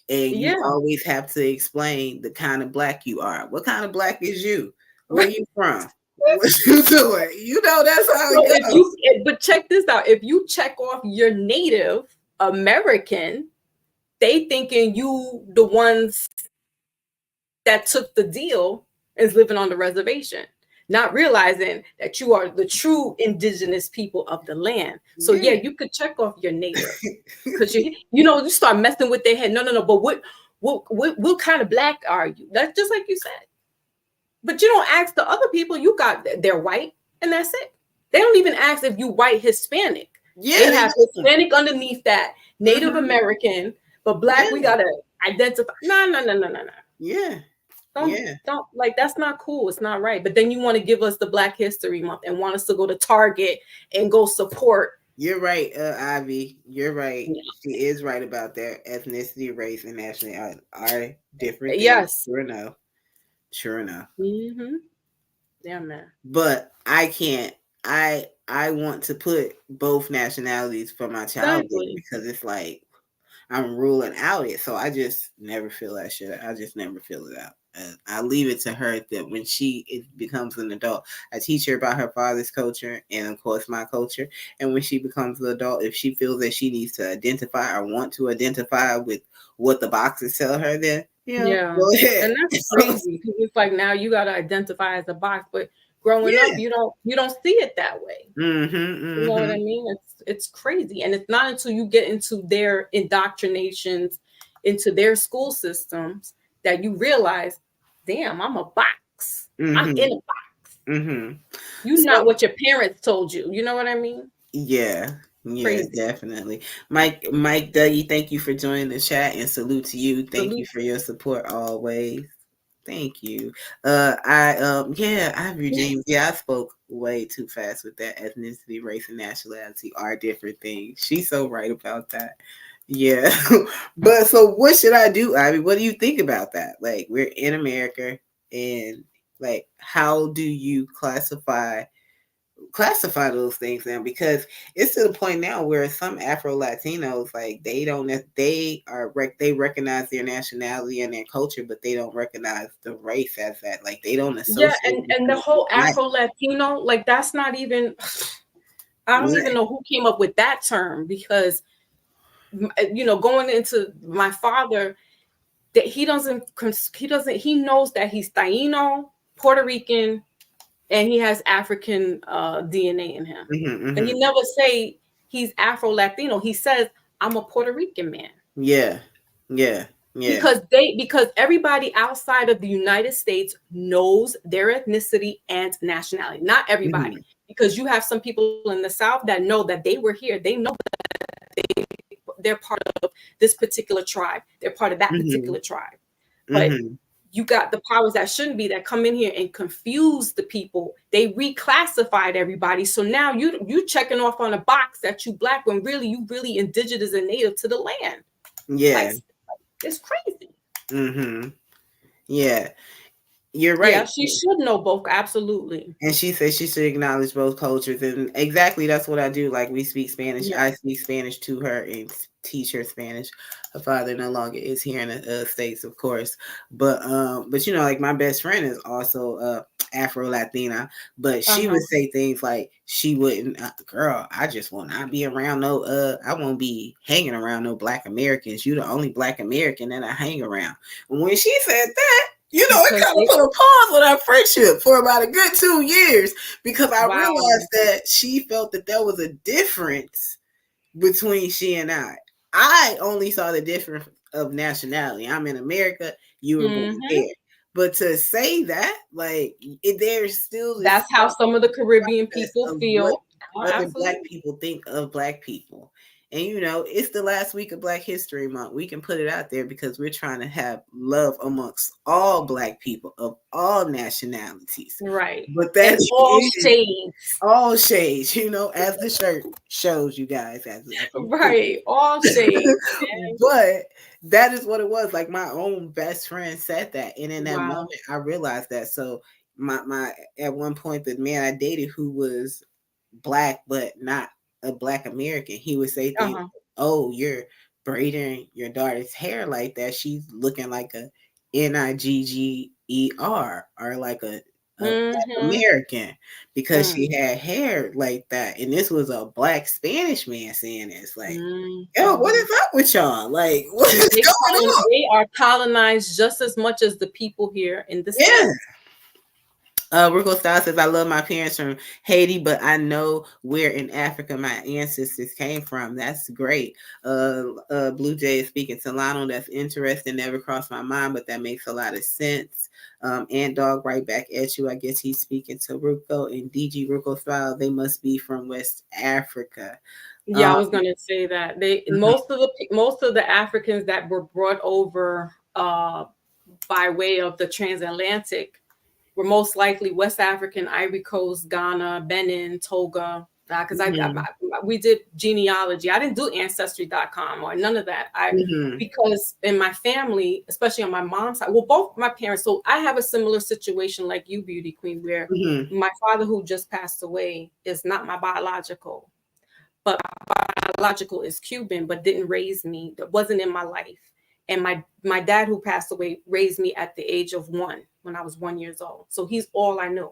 And you always have to explain the kind of black you are. What kind of black is you? Where you from? What you doing? You know, that's how it goes. But check this out. If you check off your Native American, they thinking you the ones that took the deal is living on the reservation, not realizing that you are the true indigenous people of the land. So yeah, you could check off your Native because you start messing with their head. No. But what kind of black are you? That's just like you said. But you don't ask the other people. You got they're white, and that's it. They don't even ask if you white Hispanic. Yeah, they have Hispanic underneath that, Native American, but black. We gotta identify. No. Yeah. Don't like that's not cool. It's not right. But then you want to give us the Black History Month and want us to go to Target and go support. You're right, Ivy. You're right. Yeah. She is right about that. Ethnicity, race, and nationality are different. Yes. Sure enough. Mm-hmm. Yeah, man. But I can't. I want to put both nationalities for my child because it's like I'm ruling out it. So I just never feel that shit. I just never feel it out. I leave it to her that when she becomes an adult, I teach her about her father's culture and of course my culture. And when she becomes an adult, if she feels that she needs to identify or want to identify with what the boxes tell her, then go ahead. And that's crazy because it's like now you got to identify as a box, but growing up, you don't see it that way. You know what I mean? It's crazy, and it's not until you get into their indoctrinations, into their school systems, that you realize, damn, I'm a box. I'm in a box. You're not what your parents told you. You know what I mean? Yeah. Crazy. Definitely. Mike Dougie, thank you for joining the chat and salute to you. Thank you for your support always. Thank you. Ivy James. Yeah, I spoke way too fast with that. Ethnicity, race, and nationality are different things. She's so right about that. Yeah. But so what should I do, Ivy? What do you think about that? Like, we're in America, and like, how do you classify those things now? Because it's to the point now where some Afro Latinos, like, they recognize their nationality and their culture, but they don't recognize the race as that. Like, they don't associate. Yeah, and the whole Afro Latino, like, that's not even. I don't even know who came up with that term, because going into my father, that he knows that he's Taino, Puerto Rican, and he has African DNA in him. But he never say he's Afro Latino. He says, I'm a Puerto Rican man. Yeah. Because everybody outside of the United States knows their ethnicity and nationality. Not everybody, because you have some people in the South that know that they were here. They know that they're part of this particular tribe. They're part of that particular tribe. But you got the powers that shouldn't be that come in here and confuse the people. They reclassified everybody. So now you checking off on a box that you Black when really you really indigenous and native to the land. Yeah. Like, it's crazy. Yeah. You're right. Yeah, she should know both. Absolutely. And she said she should acknowledge both cultures. And exactly that's what I do. Like, we speak Spanish. I speak Spanish to her and teach her Spanish. Her father no longer is here in the States, of course. But like, my best friend is also Afro Latina, but she would say things like she wouldn't, girl, I just will not be around I won't be hanging around no Black Americans. You the only Black American that I hang around. And when she said that, it kind of put a pause on our friendship for about a good 2 years, because I realized that she felt that there was a difference between she and I. I only saw the difference of nationality. I'm in America, you were born there. But to say that, like, there's still that's how some of the Caribbean people feel. What the Black people think of Black people. And it's the last week of Black History Month. We can put it out there because we're trying to have love amongst all Black people of all nationalities. Right. But that's all shades. All shades, as the shirt shows you guys. Right. All shades. But that is what it was. Like, my own best friend said that. And in that moment, I realized that. So my at one point, the man I dated who was Black but not a Black American, he would say things, oh, you're braiding your daughter's hair like that, she's looking like a Nigger or like a Black American because she had hair like that. And this was a Black Spanish man saying this, like, yo, what is up with y'all? Like, what is going on? They are colonized just as much as the people here in the States. Rico Style says, I love my parents from Haiti, but I know where in Africa my ancestors came from. That's great. Blue Jay is speaking to Lionel. That's interesting. Never crossed my mind, but that makes a lot of sense. Ant Dog right back at you. I guess he's speaking to Ruko and DG Ruko Style. They must be from West Africa. Yeah, I was going to say that most of the Africans that were brought over by way of the transatlantic were most likely West African, Ivory Coast, Ghana, Benin, Togo. Because we did genealogy. I didn't do Ancestry.com or none of that. Because in my family, especially on my mom's side, well, both my parents. So I have a similar situation like you, Beauty Queen, where my father, who just passed away, is not my biological, but my biological is Cuban, but didn't raise me. That wasn't in my life. And my dad, who passed away, raised me at the age of 1 when I was 1 year old. So he's all I knew.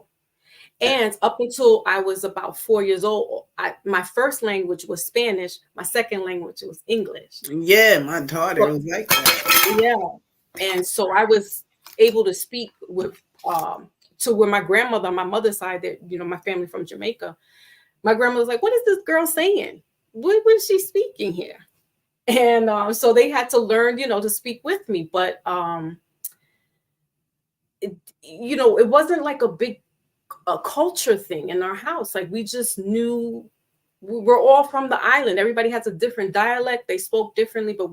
And up until I was about 4 years old, my first language was Spanish. My second language was English. Yeah, my daughter was like that. Yeah. And so I was able to speak with, to where my grandmother on my mother's side, that, my family from Jamaica, my grandmother was like, what is this girl saying? What is she speaking here? And so they had to learn, to speak with me. But, it wasn't like a big culture thing in our house. Like, we just knew we're all from the island. Everybody has a different dialect. They spoke differently, but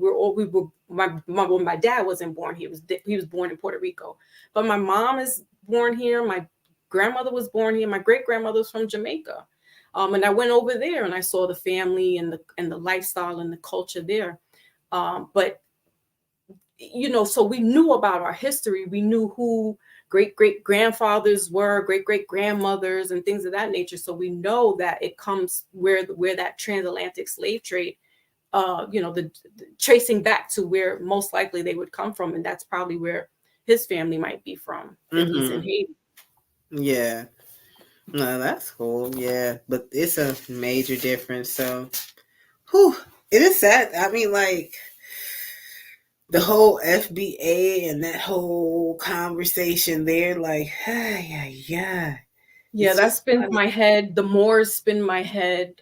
my dad wasn't born here. He was born in Puerto Rico. But my mom is born here. My grandmother was born here. My great grandmother was from Jamaica. And I went over there and I saw the family and the lifestyle and the culture there. But so we knew about our history. We knew who great grandfathers were, great grandmothers, and things of that nature. So we know that it comes where that transatlantic slave trade, the tracing back to where most likely they would come from, and that's probably where his family might be from. He's in Haiti. Yeah. No, that's cool. Yeah, but it's a major difference. So, It is sad. I mean, like the whole FBA and that whole conversation there, like, yeah. Yeah, that spins my head. The Moors spin my head.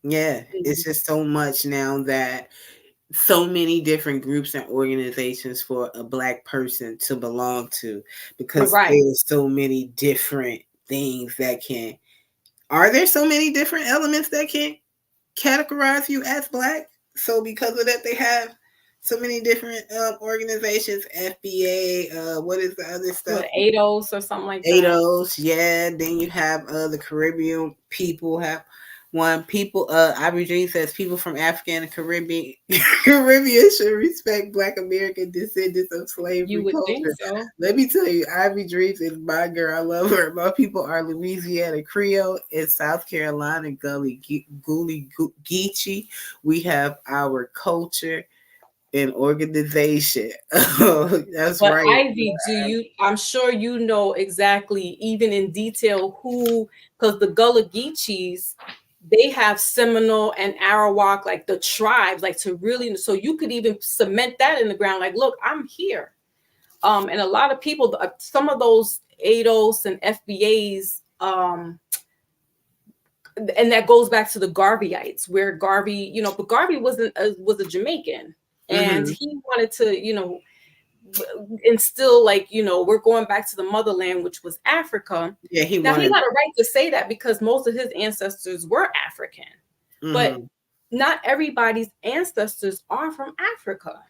Yeah, it's just so much now that so many different groups and organizations for a Black person to belong to, because there's so many different things that can. Are there so many different elements that can categorize you as Black? So because of that, they have so many different organizations. FBA, what is the other stuff? ADOS or something like that. ADOS, yeah. Then you have the Caribbean people have one. People, Ivory Dream says people from Africa and the Caribbean should respect Black American descendants of slavery You would culture. think so. Let me tell you, Ivy Dreams is my girl. I love her. My people are Louisiana Creole and South Carolina Gully Geechee. We have our culture and organization. That's but right. Ivy, I'm sure you know exactly, even in detail, who, because the Gullah Geechees, they have Seminole and Arawak, like the tribes, like to really, so you could even cement that in the ground, like, look, I'm here. And a lot of people, some of those ADOS and FBAs, and that goes back to the Garveyites, where Garvey, but Garvey was a Jamaican, and he wanted to, instill, like, we're going back to the motherland, which was Africa. Yeah, he got a right to say that because most of his ancestors were African, but not everybody's ancestors are from Africa.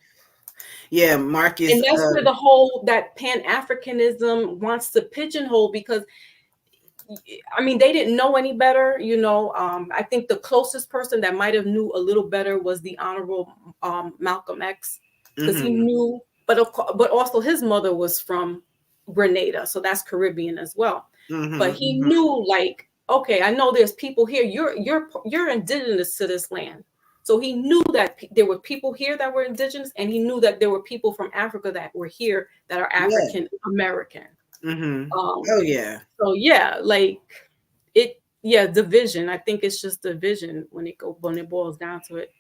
Yeah, Marcus, and that's where the whole that Pan-Africanism wants to pigeonhole, because I mean, they didn't know any better, I think the closest person that might have knew a little better was the Honorable Malcolm X, because he knew, but also his mother was from Grenada, so that's Caribbean as well. But he knew, like, okay, I know there's people here. You're indigenous to this land. So he knew that there were people here that were indigenous, and he knew that there were people from Africa that were here that are African American. Oh yeah. So yeah, like division. I think it's just division when it boils down to it.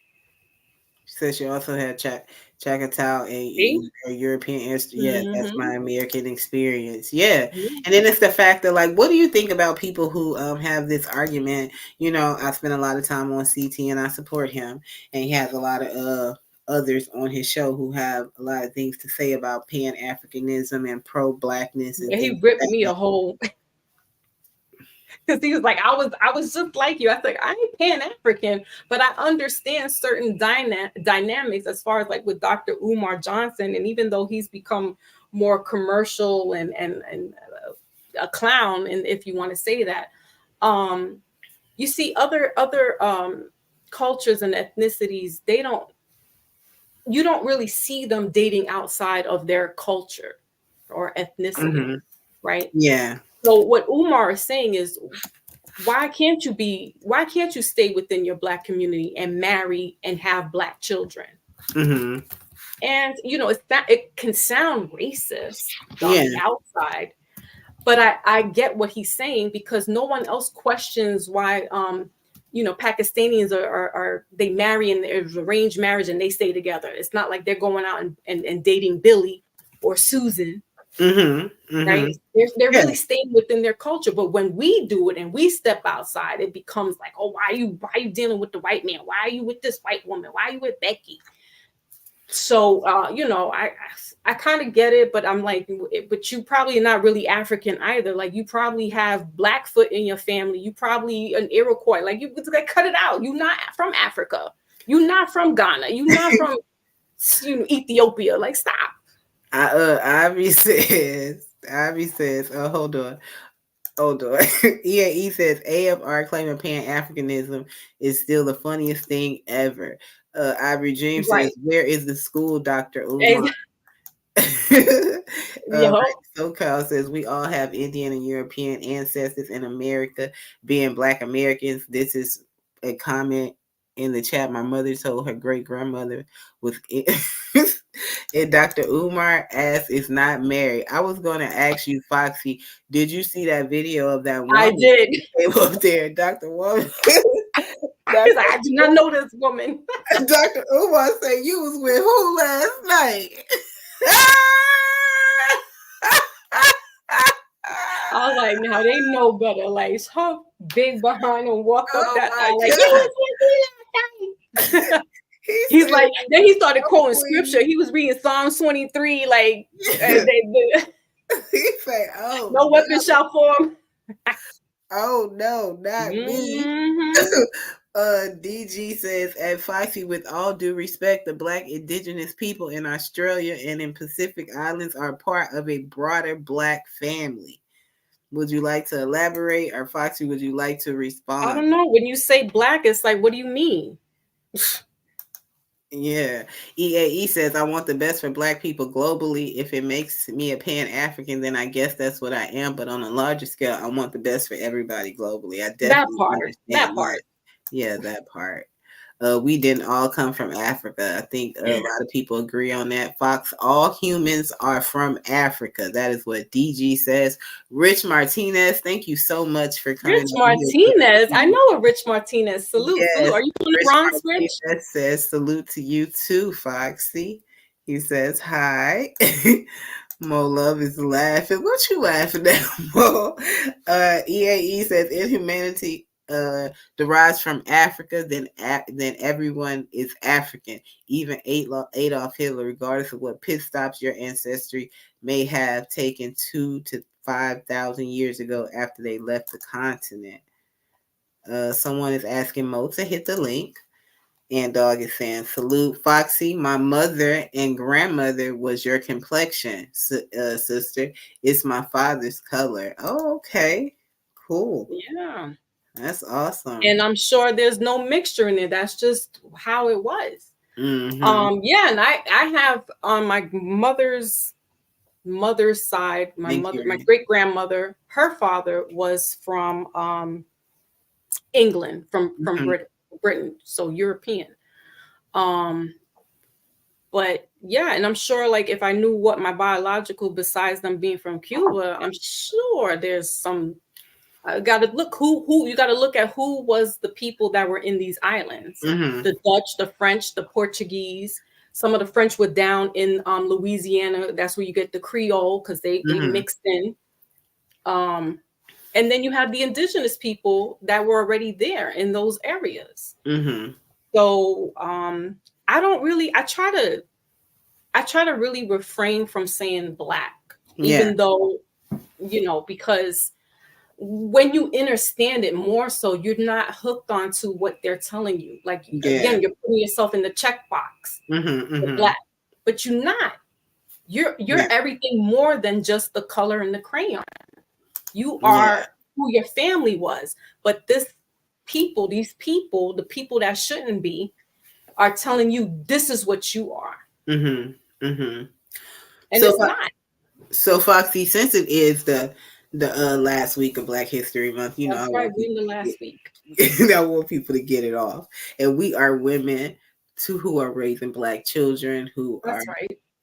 She said she also had Choctaw and European ancestry. Yeah, that's my American experience. Yeah. And then it's the fact that, like, what do you think about people who have this argument? I spend a lot of time on CT and I support him, and he has a lot of others on his show who have a lot of things to say about Pan-Africanism and pro-Blackness. And he ripped me a whole, because he was like, I was just like you. I was like, I ain't Pan-African, but I understand certain dynamics as far as, like, with Dr. Umar Johnson, and even though he's become more commercial and a clown, and if you want to say that, you see other cultures and ethnicities, you don't really see them dating outside of their culture or ethnicity, right? Yeah. So what Umar is saying is, why can't you stay within your Black community and marry and have Black children? And it can sound racist on the outside, but I get what he's saying, because no one else questions why Pakistanis are they marry and there's arranged marriage and they stay together. It's not like they're going out and dating Billy or Susan. Right? They're really staying within their culture. But when we do it and we step outside, it becomes like, oh, why are you dealing with the white man? Why are you with this white woman? Why are you with Becky? So I kind of get it, but I'm like, but you probably are not really African either. Like, you probably have Blackfoot in your family. You probably an Iroquois. Like, you cut it out. You're not from Africa. You're not from Ghana. You're not from Ethiopia. Like, stop. Ivy says, hold on. He says AFR claiming Pan-Africanism is still the funniest thing ever. Ivory Dream says, where is the school, Dr. Umar? SoCal says, we all have Indian and European ancestors in America, being Black Americans. This is a comment in the chat. My mother told her great grandmother was and Dr. Umar asks, is not married. I was going to ask you, Foxy, did you see that video of that woman? I did. Came up there, Dr. Woman. He's like, I do not know this woman. Dr. Umar said you was with who last night? I was like, no, they know better. Like, her big behind and walk up Oh that my aisle. Like, God. you was with me last night. He's like, then he started quoting scripture. He was reading Psalm 23, like, he said, "Oh, no weapon shall form." Oh no, not me." Mhm. DG says, at Foxy, with all due respect, the Black indigenous people in Australia and in Pacific Islands are part of a broader Black family. Would you like to elaborate, or Foxy, would you like to respond? I don't know. When you say Black, it's like, what do you mean? Yeah. EAE says, I want the best for Black people globally. If it makes me a Pan-African, then I guess that's what I am. But on a larger scale, I want the best for everybody globally. I definitely understand That part. Yeah, that part. We didn't all come from Africa. I think a lot of people agree on that. Fox, all humans are from Africa. That is what DG says. Rich Martinez, thank you so much for coming. Rich Martinez. I know a Rich Martinez. Salute. Yes. Salute. Are you from the Bronx, Rich? That says salute to you too, Foxy. He says hi. Mo Love is laughing. What you laughing at, Mo? EAE says if humanity derives from Africa, then everyone is African. Even Adolf Hitler, regardless of what pit stops your ancestry may have taken 2,000 to 5,000 years ago after they left the continent. Someone is asking Mo to hit the link. And Dog is saying, salute, Foxy. My mother and grandmother was your complexion, sister. It's my father's color. Oh, okay. Cool. Yeah. That's awesome. And I'm sure there's no mixture in it. That's just how it was. Mm-hmm. Yeah, and I have on my mother's side, my great grandmother, her father was from England, from Britain, so European. But yeah, and I'm sure, like, if I knew what my biological, besides them being from Cuba, I'm sure there's some. I gotta look who you gotta look at who was the people that were in these islands. The Dutch, the French, the Portuguese. Some of the French were down in Louisiana. That's where you get the Creole, because they mixed in. And then you have the indigenous people that were already there in those areas. So I try to really refrain from saying Black, even though, because when you understand it more, so you're not hooked onto what they're telling you. Like, again, you're putting yourself in the checkbox, Black, but you're not. You're everything more than just the color and the crayon. You are who your family was. But these people, the people that shouldn't be, are telling you this is what you are. And so, it's not. So, Foxy, since it is the last week of Black History Month, That's right, we're in the last week. I want people to get it off. And we are women who are raising Black children, who are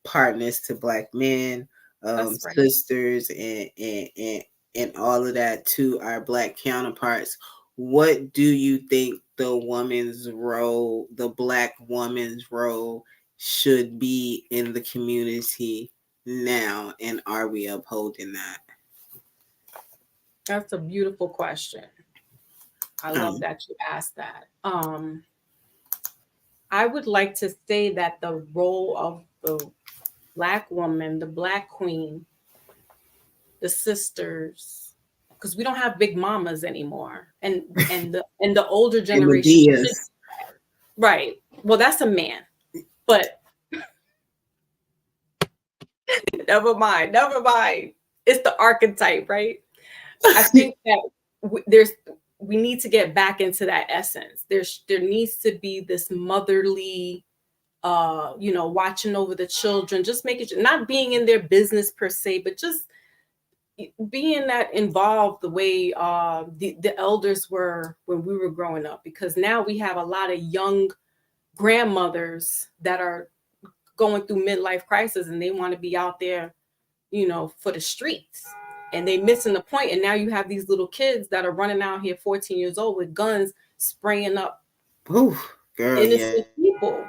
partners to Black men, sisters, and all of that to our Black counterparts. What do you think the Black woman's role should be in the community now, and are we upholding that? That's a beautiful question. I love that you asked that. I would like to say that the role of the Black woman, the Black queen, the sisters, because we don't have big mamas anymore, and the older generation, right? Well, that's a man, but never mind. It's the archetype, right? I think that we need to get back into that essence. There needs to be this motherly, watching over the children, just making sure, not being in their business per se, but just being that involved the way the elders were when we were growing up. Because now we have a lot of young grandmothers that are going through midlife crisis, and they want to be out there, for the streets. And they missing the point. And now you have these little kids that are running out here 14 years old with guns, spraying up Ooh, girl, yeah. innocent people,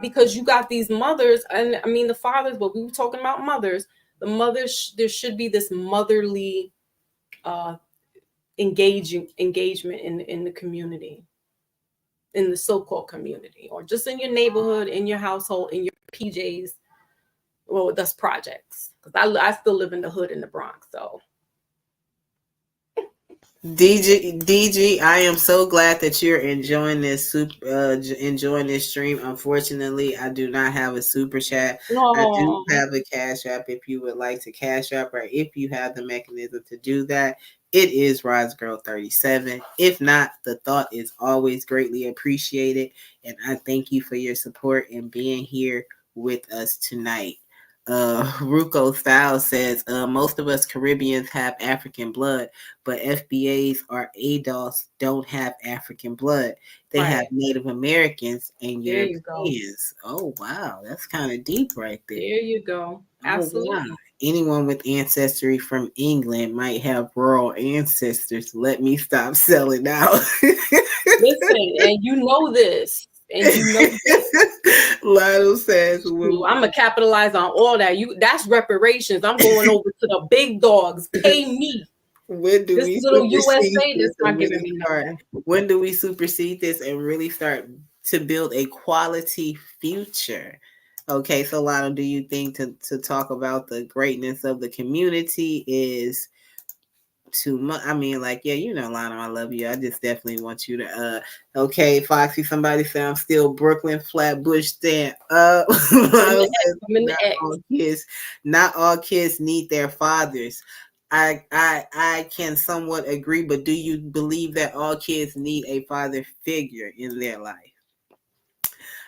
because you got these mothers, and I mean the fathers, but we were talking about mothers. The mothers, there should be this motherly engagement in the community, in the so-called community, or just in your neighborhood, in your household, in your PJs. Well, that's projects, because I still live in the hood in the Bronx. So DG, I am so glad that you're enjoying this enjoying this stream. Unfortunately, I do not have a super chat. I do have a cash app if you would like to cash app, or if you have the mechanism to do that. It is RiseGirl37. If not, the thought is always greatly appreciated, and I thank you for your support and being here with us tonight. Ruko Styles says, most of us Caribbeans have African blood, but FBAs or ADOS don't have African blood. They have Native Americans and Europeans. Oh, wow. That's kind of deep right there. There you go. Absolutely. Oh, wow. Anyone with ancestry from England might have royal ancestors. Let me stop selling out. Listen, and you know this. And you know this. Lionel says, I'm gonna capitalize on all that. That's reparations. I'm going over to the big dogs. Pay me. When do this we little USA that's not giving me nothing? When do we supersede this and really start to build a quality future? Okay, so Lionel, do you think to talk about the greatness of the community is too much? I mean, like, yeah, you know, Lionel, I love you. I just definitely want you to okay, Foxy, somebody say I'm still Brooklyn Flatbush stand up. Not all kids need their fathers. I can somewhat agree, but do you believe that all kids need a father figure in their life?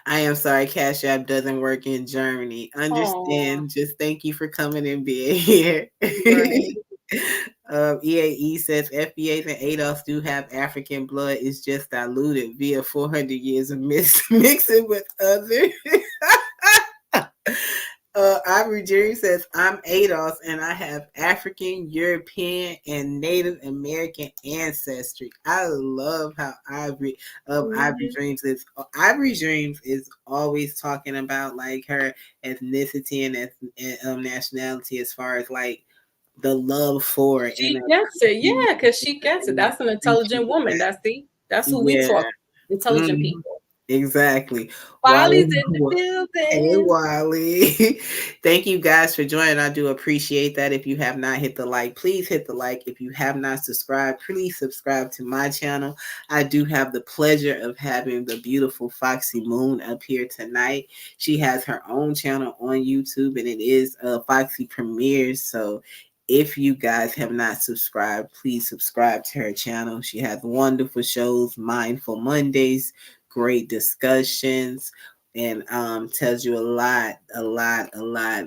I am sorry, Cash App doesn't work in Germany. Understand. Aww. Just thank you for coming and being here. Right. EAE says FBAs and ADOS do have African blood. It's just diluted via 400 years of mixing with others. Ivory Jerry says, I'm ADOS and I have African, European, and Native American ancestry. I love how Ivory Dreams is. Ivory Dreams is always talking about like her ethnicity and nationality as far as like the love for it. She gets it, yeah, because she gets it. That's an intelligent woman. That's who we talk. Intelligent people. Exactly. Wiley's in the building. Hey, Wiley. Thank you guys for joining. I do appreciate that. If you have not hit the like, please hit the like. If you have not subscribed, please subscribe to my channel. I do have the pleasure of having the beautiful Foxy Moon up here tonight. She has her own channel on YouTube, and it is Foxy Premieres. So if you guys have not subscribed, please subscribe to her channel. She has wonderful shows, Mindful Mondays, great discussions, and tells you a lot,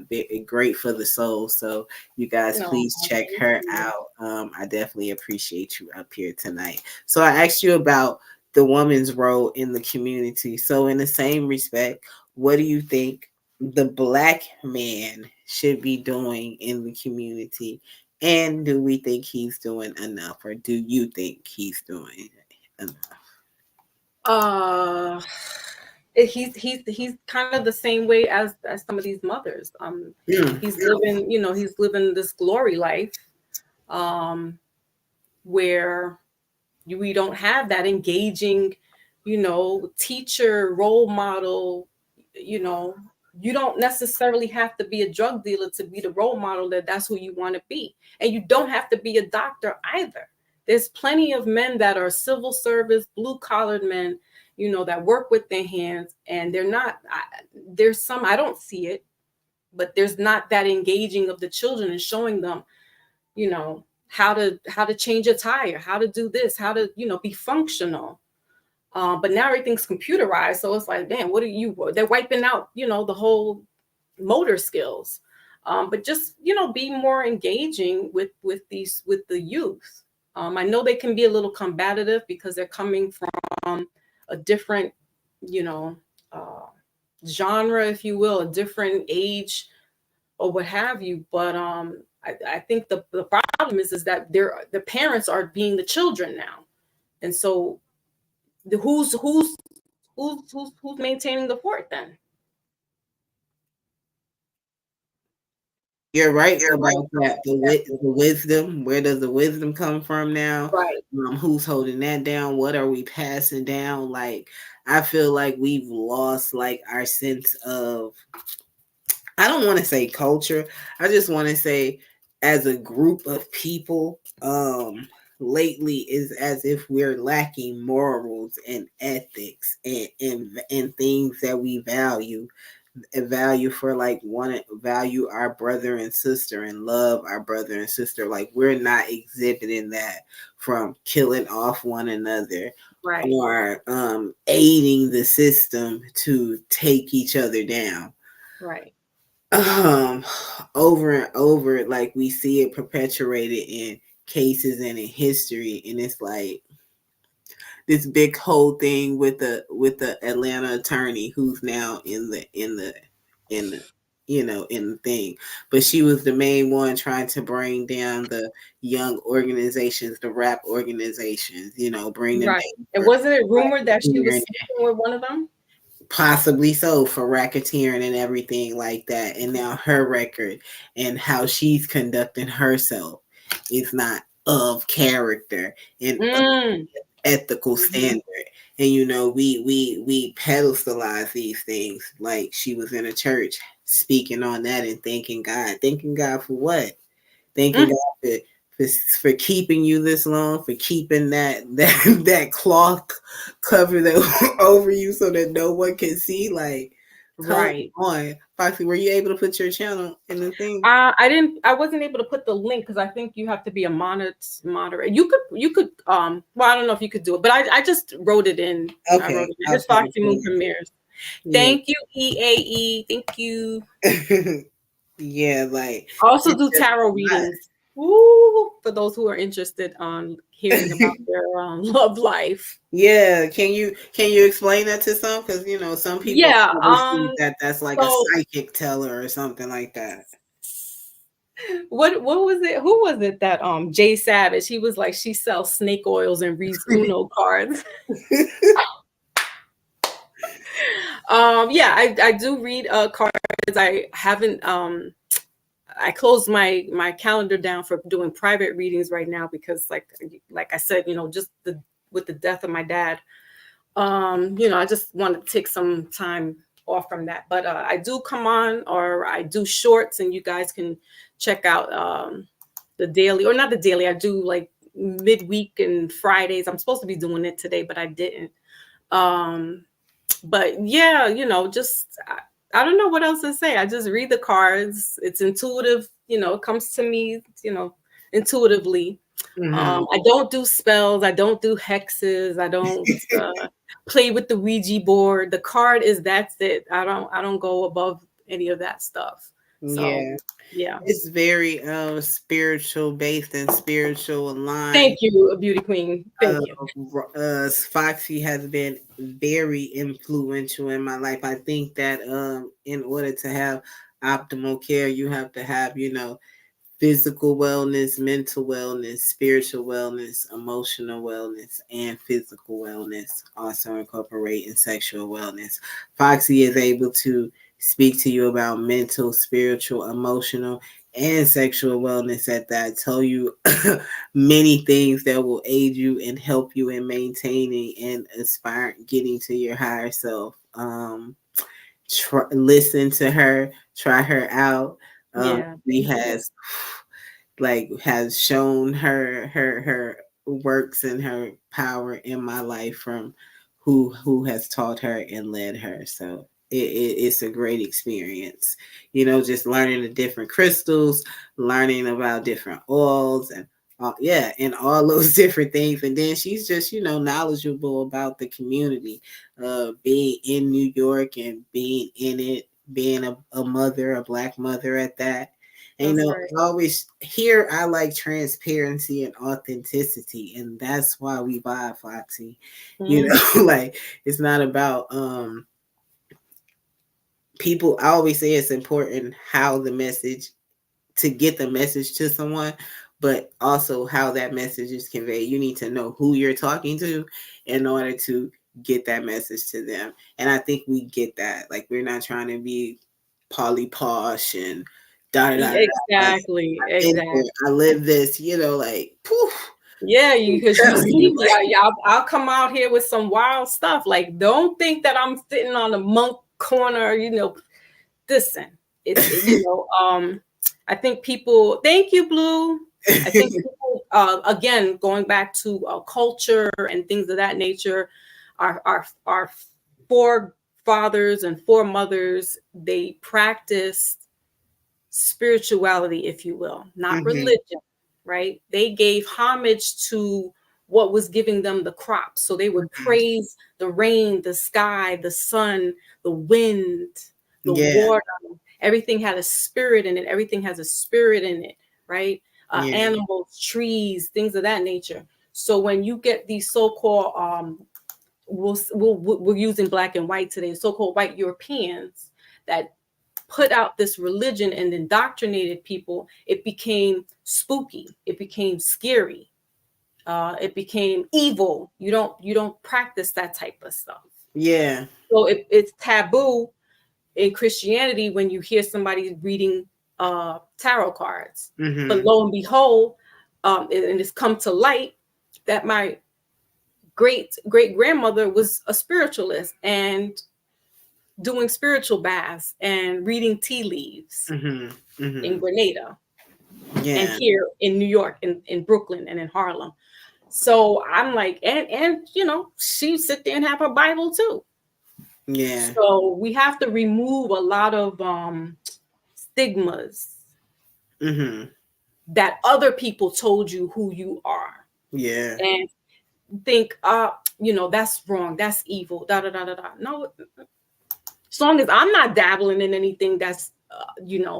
very great for the soul. So you guys please check her out. I definitely appreciate you up here tonight. So I asked you about the woman's role in the community. So in the same respect, what do you think the Black man should be doing in the community? And do we think he's doing enough, or do you think he's doing enough? He's kind of the same way as some of these mothers. He's living this glory life, where we don't have that engaging, teacher, role model. You don't necessarily have to be a drug dealer to be the role model that's who you want to be, and you don't have to be a doctor either. There's plenty of men that are civil service, blue-collared men, that work with their hands, and they're not, there's some, I don't see it, but there's not that engaging of the children and showing them, how to change a tire, how to do this, how to, be functional. But now everything's computerized. So it's like, man, they're wiping out, the whole motor skills. But just, be more engaging with the youth. I know they can be a little combative because they're coming from a different, genre, if you will, a different age or what have you. But I think the problem is that the parents are being the children now. And so who's who's maintaining the fort then? You're right about that. The wisdom. Where does the wisdom come from now? Right. Who's holding that down? What are we passing down? Like, I feel like we've lost like our sense of. I don't want to say culture. I just want to say, as a group of people, lately is as if we're lacking morals and ethics and things that we value for, like, want to value our brother and sister and love our brother and sister. Like, we're not exhibiting that from killing off one another, Right. or aiding the system to take each other down. Right. Over and over, like, we see it perpetuated in cases and in history, and it's like this big whole thing with the Atlanta attorney who's now in the thing, but she was the main one trying to bring down the young organizations, the rap organizations, bring them Right. And wasn't it rumored that she was racketeering, sleeping with one of them? possibly so, for racketeering and everything like that. And now her record and how she's conducting herself is not of character and ethical standard. And we pedestalize these things, like she was in a church speaking on that and thanking God for what? Thanking God for keeping you this long, for keeping that cloth covered over you so that no one can see. Like, Right. come on, Foxy, were you able to put your channel in the thing? I wasn't able to put the link because I think you have to be a moderator. You could well, I don't know if you could do it, but I just wrote it in. Okay. I wrote it in. It's Foxy Moon Premieres. Thank you, EAE. Thank you. Yeah, like, I also do tarot readings. Ooh, for those who are interested on hearing about their love life. Yeah, can you explain that to some? Because some people see that's like a psychic teller or something like that. What was it? Who was it that Jay Savage? He was like, she sells snake oils and reads Uno cards. Yeah, I do read cards. I haven't I closed my calendar down for doing private readings right now because like I said, just with the death of my dad, I just want to take some time off from that. But I do come on, or I do shorts, and you guys can check out the daily, or not the daily. I do like midweek and Fridays. I'm supposed to be doing it today, but I didn't. But yeah, just I don't know what else to say. I just read the cards. It's intuitive, it comes to me, intuitively. Mm-hmm. I don't do spells. I don't do hexes. I don't play with the Ouija board. The card is, that's it. I don't go above any of that stuff. So yeah. It's very spiritual based and spiritual aligned. Thank you, Beauty Queen. Thank you. Foxy has been very influential in my life. I think that in order to have optimal care, you have to have, physical wellness, mental wellness, spiritual wellness, emotional wellness, and physical wellness, also incorporating sexual wellness. Foxy is able to speak to you about mental, spiritual, emotional, and sexual wellness at that. Tell you many things that will aid you and help you in maintaining and aspiring, getting to your higher self. Listen to her, try her out. She has shown her works and her power in my life from who has taught her and led her. So it's a great experience, just learning the different crystals, learning about different oils, and and all those different things. And then she's just knowledgeable about the community, being in New York and being in it, being a mother, a Black mother at that. And right. Always here, I like transparency and authenticity, and that's why we buy Foxy. Like, it's not about people. I always say it's important how to get the message to someone, but also how that message is conveyed. You need to know who you're talking to in order to get that message to them. And I think we get that. Like, we're not trying to be Polly Posh and da da da. Exactly. Exactly. I live this, like, poof. Yeah, because you see me, I'll come out here with some wild stuff. Like, don't think that I'm sitting on the monk corner, listen. I think people, thank you, Blue. I think people, again, going back to culture and things of that nature, our forefathers and foremothers, they practiced spirituality, if you will, not religion, right? They gave homage to what was giving them the crops. So they would praise the rain, the sky, the sun, the wind, the water. Everything had a spirit in it. Everything has a spirit in it, right? Animals, trees, things of that nature. So when you get these so-called, we're using black and white today, so-called white Europeans that put out this religion and indoctrinated people, it became spooky. It became scary. It became evil. You don't practice that type of stuff. Yeah. So it's taboo in Christianity when you hear somebody reading tarot cards. But lo and behold, and it's come to light that my great grandmother was a spiritualist and doing spiritual baths and reading tea leaves in Grenada and here in New York, in Brooklyn and in Harlem. So I'm like, and she sit there and have her Bible too. Yeah. So we have to remove a lot of stigmas that other people told you who you are. Yeah. And think, that's wrong, that's evil, da da da da da. No, as long as I'm not dabbling in anything that's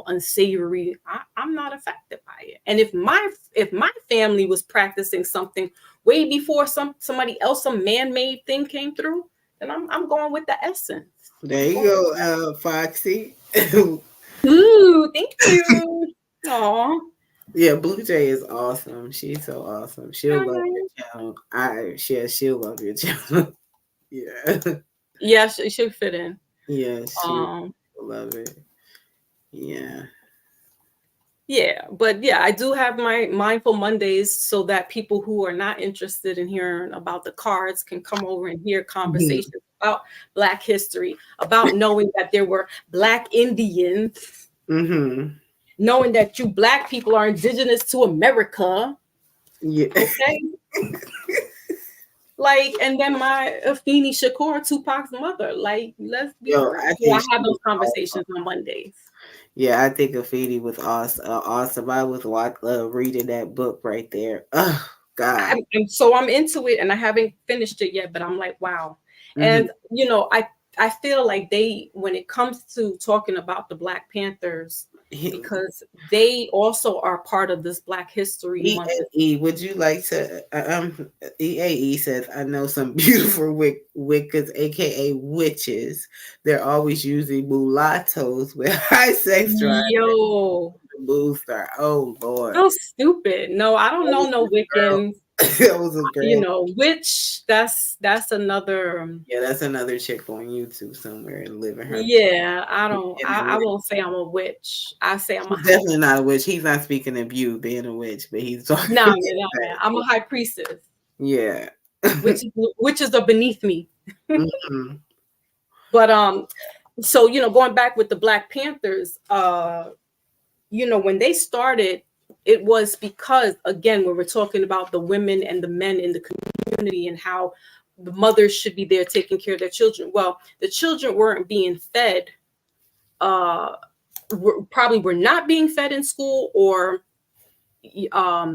unsavory, I'm not affected by it. And if my family was practicing something way before somebody else, some man-made thing came through, then I'm going with the essence. There you go, Foxy. Ooh, thank you. Aw. Yeah, Blue Jay is awesome. She's so awesome. She'll love your channel. She'll love your channel. Yeah. Yeah, she should fit in. Yeah, she'll love it. Yeah. Yeah, but yeah, I do have my Mindful Mondays so that people who are not interested in hearing about the cards can come over and hear conversations about Black history, about knowing that there were Black Indians, knowing that you Black people are indigenous to America. Yeah. Okay. Like, and then my Afeni Shakur, Tupac's mother. Like, let's be real. I have those conversations on Mondays. Yeah, I think Afeni was awesome. I was reading that book right there. Oh God! So I'm into it, and I haven't finished it yet. But I'm like, wow. And I feel like when it comes to talking about the Black Panthers, because they also are part of this Black History Month. Would you like to? EAE says, I know some beautiful Wiccans, aka witches. They're always using mulattoes with high sex drive. Yo, booster. Oh Lord, so stupid. No, I don't know no Wiccans. That was a girl. Witch. That's another. Yeah, that's another chick on YouTube somewhere and living her. Yeah, I won't say I'm a witch. I say I'm definitely not a witch. He's not speaking of you being a witch, but he's talking. No, I'm a high priestess. Yeah, witches are beneath me. But so going back with the Black Panthers, when they started, it was because, again, when we're talking about the women and the men in the community and how the mothers should be there taking care of their children. Well, the children weren't being fed, probably were not being fed in school, or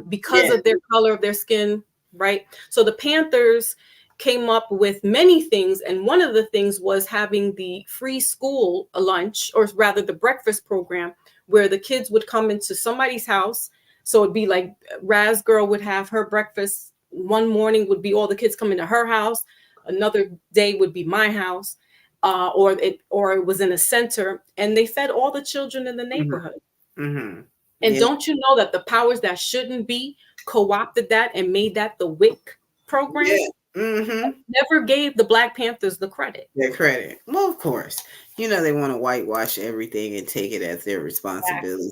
because of their color of their skin, right? So the Panthers came up with many things, and one of the things was having the free school lunch, or rather the breakfast program, where the kids would come into somebody's house. So it'd be like Raz Girl would have her breakfast. One morning would be all the kids coming to her house. Another day would be my house, or it was in a center, and they fed all the children in the neighborhood. And don't you know that the powers that shouldn't be co-opted that and made that the WIC program? Mm-hmm. Never gave the Black Panthers the credit. Their credit. Well, of course. You know, they want to whitewash everything and take it as their responsibility.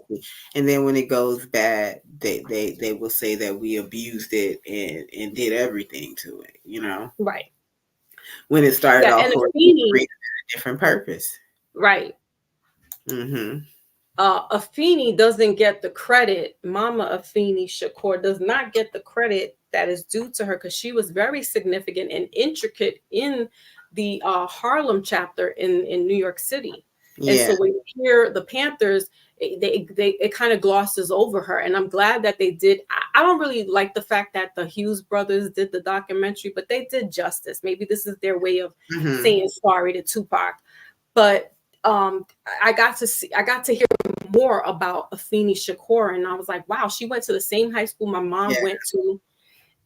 And then when it goes bad, they will say that we abused it and did everything to it, you know. Right. When it started Yeah, off and for a Afeni, different purpose. right. Mm-hmm. Afeni doesn't get the credit. Mama Afeni Shakur does not get the credit that is due to her because she was very significant and intricate in the Harlem chapter in New York City. And Yeah. so when you hear the Panthers, it kind of glosses over her. And I'm glad that they did. I don't really like the fact that the Hughes brothers did the documentary, but they did justice. Maybe this is their way of Mm-hmm. saying sorry to Tupac. But I got to hear more about Afeni Shakur, and I was like, wow, she went to the same high school my mom went to.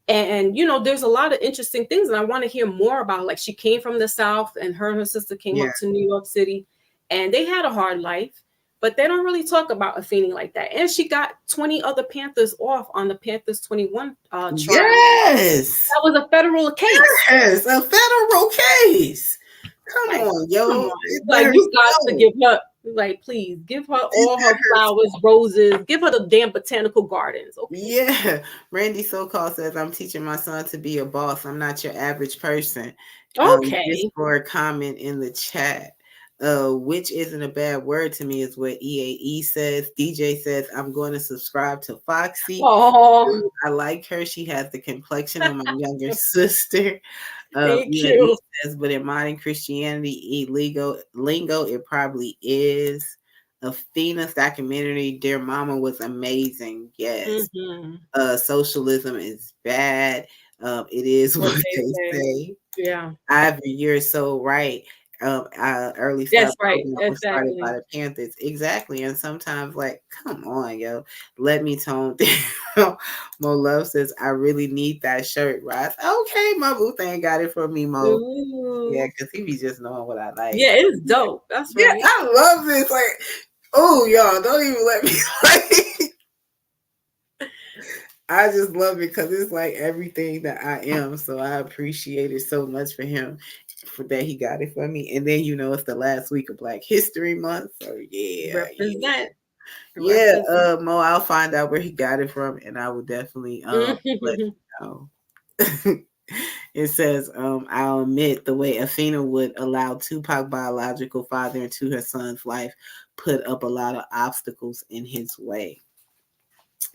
And you know, there's a lot of interesting things, and I want to hear more about. Like, she came from the South, and her and her sister came up to New York City, and they had a hard life, but they don't really talk about Afeni like that. And she got 20 other Panthers off on the Panthers 21 trial. Yes. That was a federal case. Yes, a federal case. Come on, yo. Come on. Like, you got to give her, like, please give her all her flowers, roses, give her the damn botanical gardens. Okay. Yeah. Randy So-Called says, I'm teaching my son to be a boss. I'm not your average person. Okay. Just for a comment in the chat. Which isn't a bad word to me is what EAE says. DJ says, I'm going to subscribe to Foxy. Oh, I like her. She has the complexion of my younger sister. Thank you. Says, but in modern Christianity lingo, it probably is. Afena's documentary, Dear Mama, was amazing. Yes. Socialism is bad. It is what they say. Yeah. Ivory, you're so right. Early That's stuff right. was started Exactly. by the Panthers. Exactly. And sometimes, like, come on, yo, let me tone down. Mo Love says, I really need that shirt, right? Okay, my boo thing got it for me, Mo. Ooh. Yeah, because he be just knowing what I like. Yeah, it's dope. That's right. Yeah, I love this. Like, oh, y'all, don't even let me like. I just love it because it's like everything that I am. So I appreciate it so much for him, for that he got it for me. And then, you know, it's the last week of Black History Month. So yeah. Represent. Yeah, Mo, I'll find out where he got it from, and I will definitely let you know. It says, I'll admit the way Afena would allow Tupac biological father into her son's life put up a lot of obstacles in his way.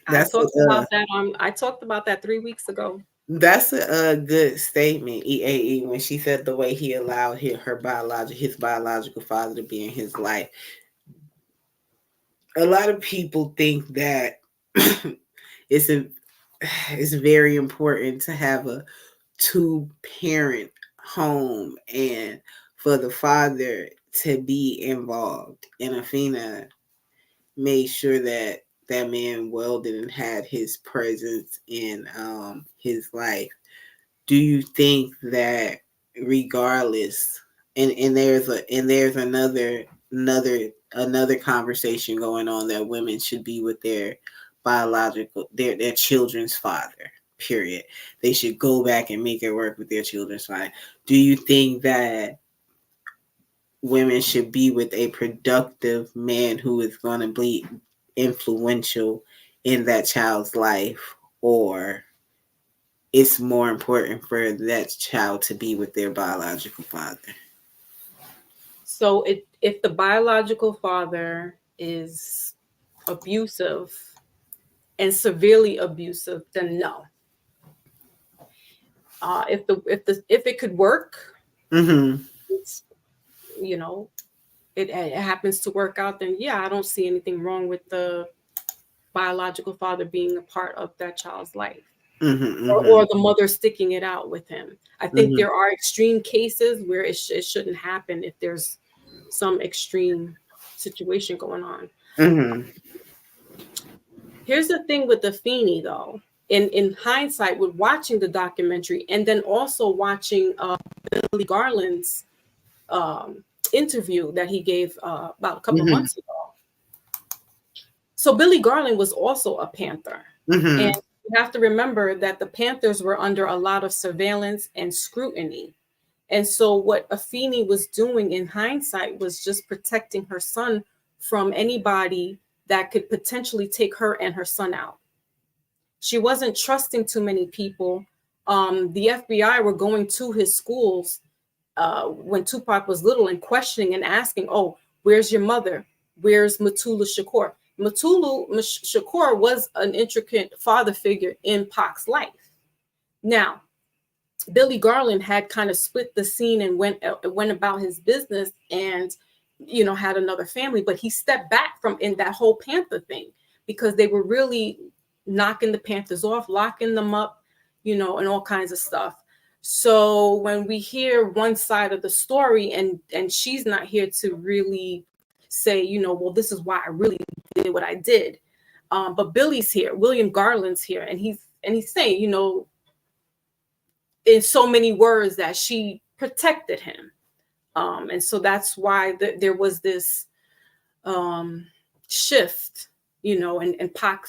I talked about that 3 weeks ago. That's a good statement, EAE, when she said the way he allowed his biological father to be in his life. A lot of people think that it's very important to have a 2-parent home and for the father to be involved. And Afena made sure that that man Weldon had his presence in his life. Do you think that regardless, and there's another conversation going on that women should be with their biological their children's father, period. They should go back and make it work with their children's father. Do you think that women should be with a productive man who is going to be influential in that child's life, or it's more important for that child to be with their biological father? So if the biological father is abusive and severely abusive, then no. If it could work, it's, you know, it happens to work out, then yeah, I don't see anything wrong with the biological father being a part of that child's life. Or the mother sticking it out with him. I think there are extreme cases where it shouldn't happen if there's some extreme situation going on. Here's the thing with Afeni, though. In hindsight, with watching the documentary and then also watching Billy Garland's interview that he gave about a couple of months ago. So Billy Garland was also a Panther. And you have to remember that the Panthers were under a lot of surveillance and scrutiny. And so what Afeni was doing in hindsight was just protecting her son from anybody that could potentially take her and her son out. She wasn't trusting too many people. The FBI were going to his schools when Tupac was little and questioning and asking, oh, where's your mother? Where's Mutulu Shakur? Mutulu Shakur was an intricate father figure in Pac's life. Now, Billy Garland had kind of split the scene and went about his business and, you know, had another family, but he stepped back from in that whole Panther thing because they were really knocking the Panthers off, locking them up, you know, and all kinds of stuff. So when we hear one side of the story and she's not here to really say, you know, well, this is why I really did what I did. But Billy's here, William Garland's here, and he's saying, you know, in so many words that she protected him. And so that's why there was this shift, you know, and Pac,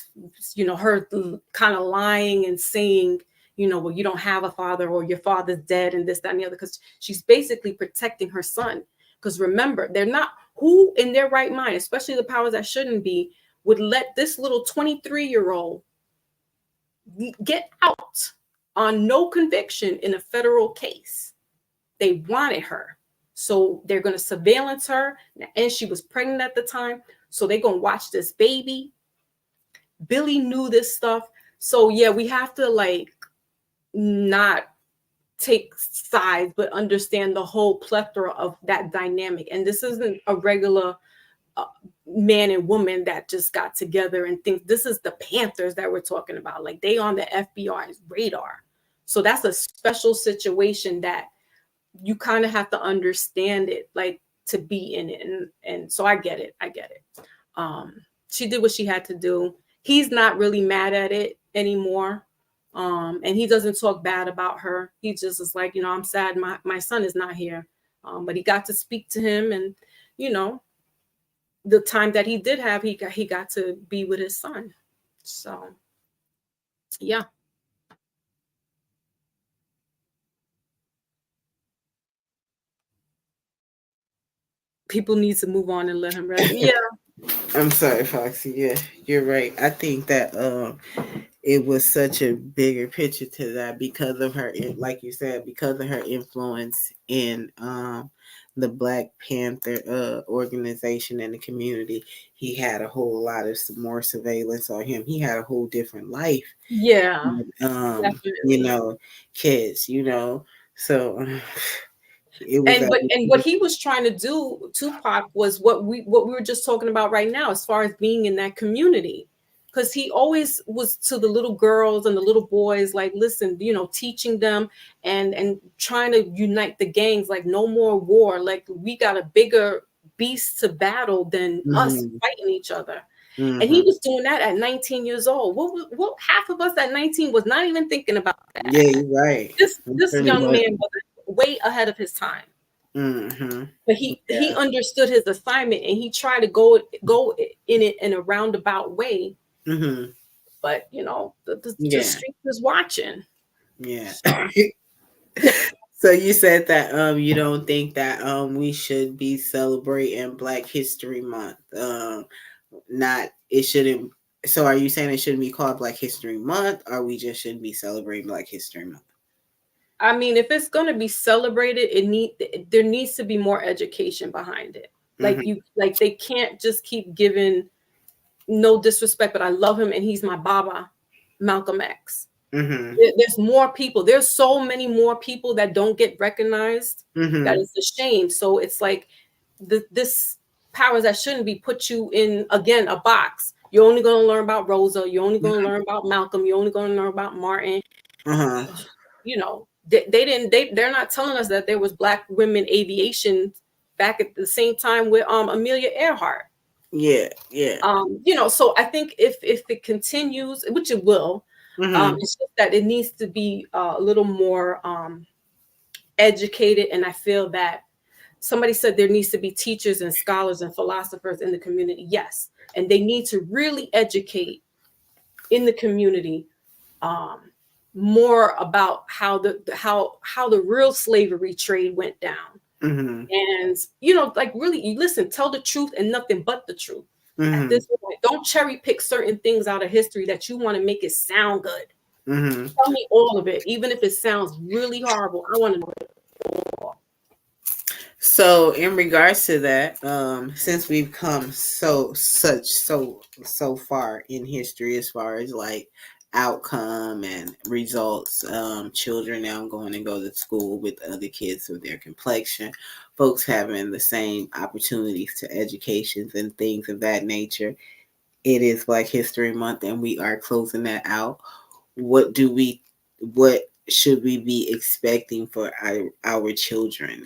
you know, her kind of lying and saying, you know, well, you don't have a father or your father's dead and this, that, and the other, because she's basically protecting her son. Because remember, they're not, who in their right mind, especially the powers that shouldn't be, would let this little 23-year-old get out on no conviction in a federal case. They wanted her. So they're going to surveillance her. And she was pregnant at the time. So they're going to watch this baby. Billy knew this stuff. So yeah, we have to like not take sides, but understand the whole plethora of that dynamic. And this isn't a regular man and woman that just got together and think. This is the Panthers that we're talking about. Like they on the FBI's radar. So that's a special situation that you kind of have to understand it, like to be in it. And so I get it. She did what she had to do. He's not really mad at it anymore. And he doesn't talk bad about her. He just is like, you know, I'm sad my son is not here. But he got to speak to him, and, you know, the time that he did have, he got to be with his son. So, yeah. People need to move on and let him rest. Yeah. I'm sorry, Foxy. Yeah, you're right. I think that it was such a bigger picture to that because of her, like you said, because of her influence in the Black Panther organization and the community. He had a whole lot of more surveillance on him. He had a whole different life. Yeah. You know, kids, you know, so. And what he was trying to do, Tupac, was what we were just talking about right now, as far as being in that community, because he always was to the little girls and the little boys, like, listen, you know, teaching them and trying to unite the gangs, like no more war, like we got a bigger beast to battle than us fighting each other. And he was doing that at 19 years old. What half of us at 19 was not even thinking about that. Yeah, you're right. This young man was way ahead of his time. But he understood his assignment, and he tried to go in it in a roundabout way. But you know, the street is watching. Yeah. So you said that you don't think that we should be celebrating Black History Month. It shouldn't. So are you saying it shouldn't be called Black History Month, or we just shouldn't be celebrating Black History Month? I mean, if it's going to be celebrated, there needs to be more education behind it. Like they can't just keep giving, no disrespect, but I love him and he's my Baba, Malcolm X. There's more people. There's so many more people that don't get recognized. That is a shame. So it's like this powers that shouldn't be put you in, again, a box. You're only going to learn about Rosa. You're only going to learn about Malcolm. You're only going to learn about Martin. You know, they're not telling us that there was Black women aviation back at the same time with Amelia Earhart. You know, so I think if it continues, which it will, it's just that it needs to be a little more educated. And I feel that somebody said there needs to be teachers and scholars and philosophers in the community. Yes, and they need to really educate in the community more about how the real slavery trade went down. Mm-hmm. And you know, like really, you listen, tell the truth and nothing but the truth. At this point, don't cherry pick certain things out of history that you want to make it sound good. Mm-hmm. Tell me all of it, even if it sounds really horrible. I want to know it all. So in regards to that, since we've come so far in history as far as like outcome and results, children now going to go to school with other kids with their complexion, folks having the same opportunities to educations and things of that nature. It is Black History Month and we are closing that out. What should we be expecting for our children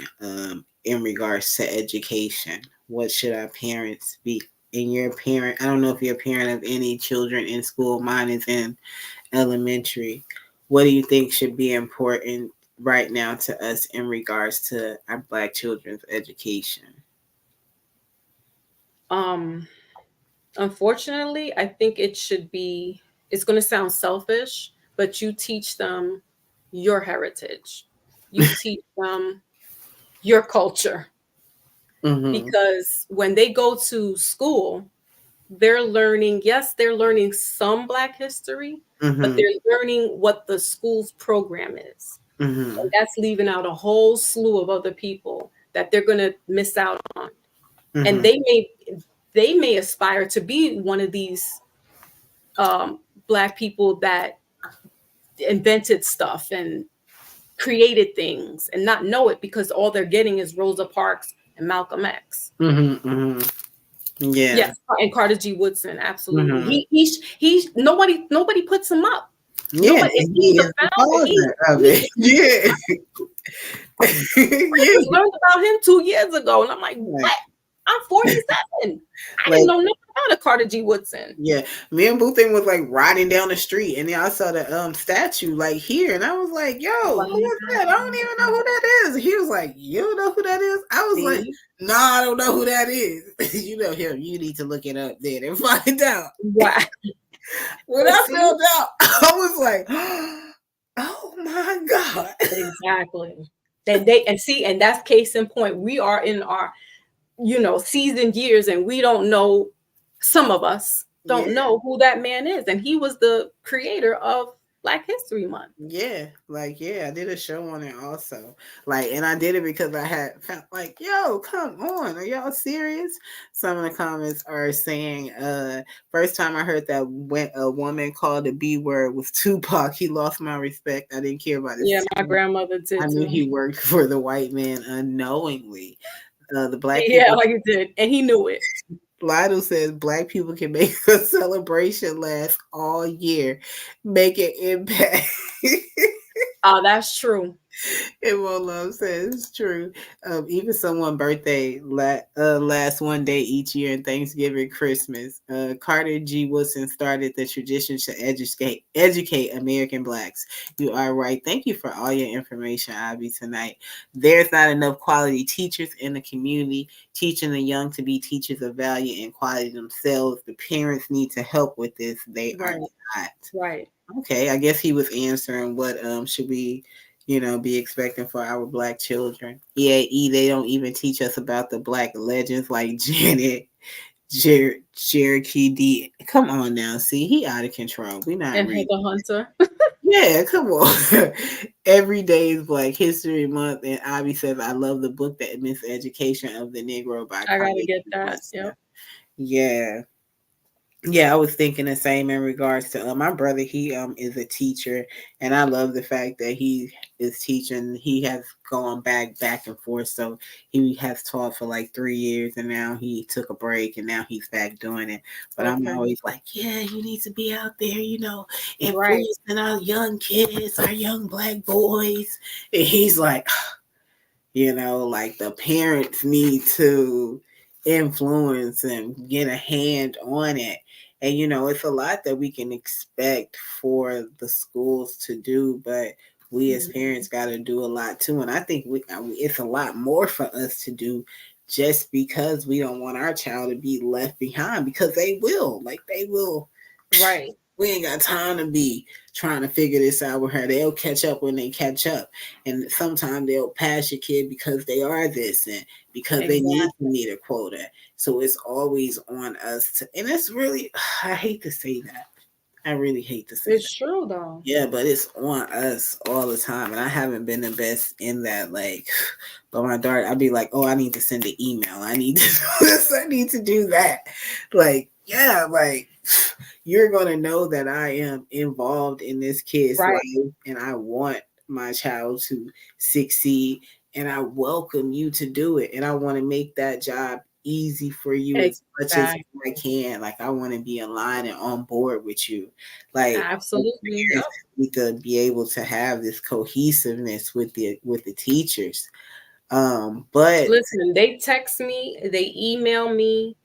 in regards to education? What should our parents be? And your parent, I don't know if you're a parent of any children in school. Mine is in elementary. What do you think should be important right now to us in regards to our Black children's education? Unfortunately, I think it should be, it's going to sound selfish, but you teach them your heritage. You teach them your culture. Mm-hmm. Because when they go to school, they're learning some Black history, Mm-hmm. but they're learning what the school's program is. Mm-hmm. And that's leaving out a whole slew of other people that they're going to miss out on. Mm-hmm. And they may aspire to be one of these Black people that invented stuff and created things and not know it, because all they're getting is Rosa Parks and Malcolm X. Mm-hmm. Mm-hmm. Yeah. Yes, and Carter G. Woodson, absolutely. Mm-hmm. He's nobody puts him up. Yeah, Nobody, he's the founder. of it. Yeah. I learned about him 2 years ago, and I'm like, what? I'm 47. I didn't know nothing about a Carter G. Woodson. Yeah, me and Boothing was like riding down the street, and then I saw the statue like here, and I was like, "Yo, who is that? I don't even know who that is." He was like, "You don't know who that is?" I was like, "No, I don't know who that is." You know him. You need to look it up then and find out. Wow. When I found out, I was like, "Oh my God!" Exactly. And that's case in point. We are in our, seasoned years, and we don't know. Some of us don't know who that man is, and he was the creator of Black History Month. Yeah, I did a show on it also. And I did it because I had felt like, yo, come on, are y'all serious? Some of the comments are saying, first time I heard that when a woman called the B word was Tupac, he lost my respect. I didn't care about it. Yeah, my grandmother did. I knew he worked for the white man unknowingly. The Black people, like he did, and he knew it. Lido says Black people can make a celebration last all year, make an impact. Oh, that's true. And Love says it's true. Even someone's birthday lasts one day each year, and Thanksgiving, Christmas. Carter G. Woodson started the tradition to educate American Blacks. You are right. Thank you for all your information, Abby, tonight. There's not enough quality teachers in the community, teaching the young to be teachers of value and quality themselves. The parents need to help with this. They are not. Right. Okay, I guess he was answering what should we be expecting for our Black children. EAE, they don't even teach us about the Black legends like Janet, Cherokee D. Come on now, see, he out of control. We not and Heather Hunter. Yeah, come on. Every day is Black History Month, and Abby says, "I love the book that Miseducation of the Negro by." I gotta get that. Yeah. Yeah, I was thinking the same in regards to my brother. He is a teacher, and I love the fact that he is teaching. He has gone back and forth, so he has taught for like 3 years, and now he took a break, and now he's back doing it. But I'm always like, yeah, you need to be out there, influencing our young kids, our young Black boys. And he's like, like the parents need to influence and get a hand on it. And it's a lot that we can expect for the schools to do, but we as parents got to do a lot too. And I think it's a lot more for us to do, just because we don't want our child to be left behind, because they will. Right. We ain't got time to be trying to figure this out with her. They'll catch up when they catch up. And sometimes they'll pass your kid because they are this and because they need to meet a quota. So it's always on us to, and it's really, I hate to say that. I really hate to say It's true though. Yeah, but it's on us all the time. And I haven't been the best in that. Like, but my daughter, I'd be like, oh, I need to send an email. I need to do this. I need to do that. Like, yeah, like you're going to know that I am involved in this kid's life and I want my child to succeed and I welcome you to do it. And I want to make that job easy for you as much as I can. Like I want to be in line and on board with you. Like absolutely, we could be able to have this cohesiveness with the teachers. But listen, they text me, they email me.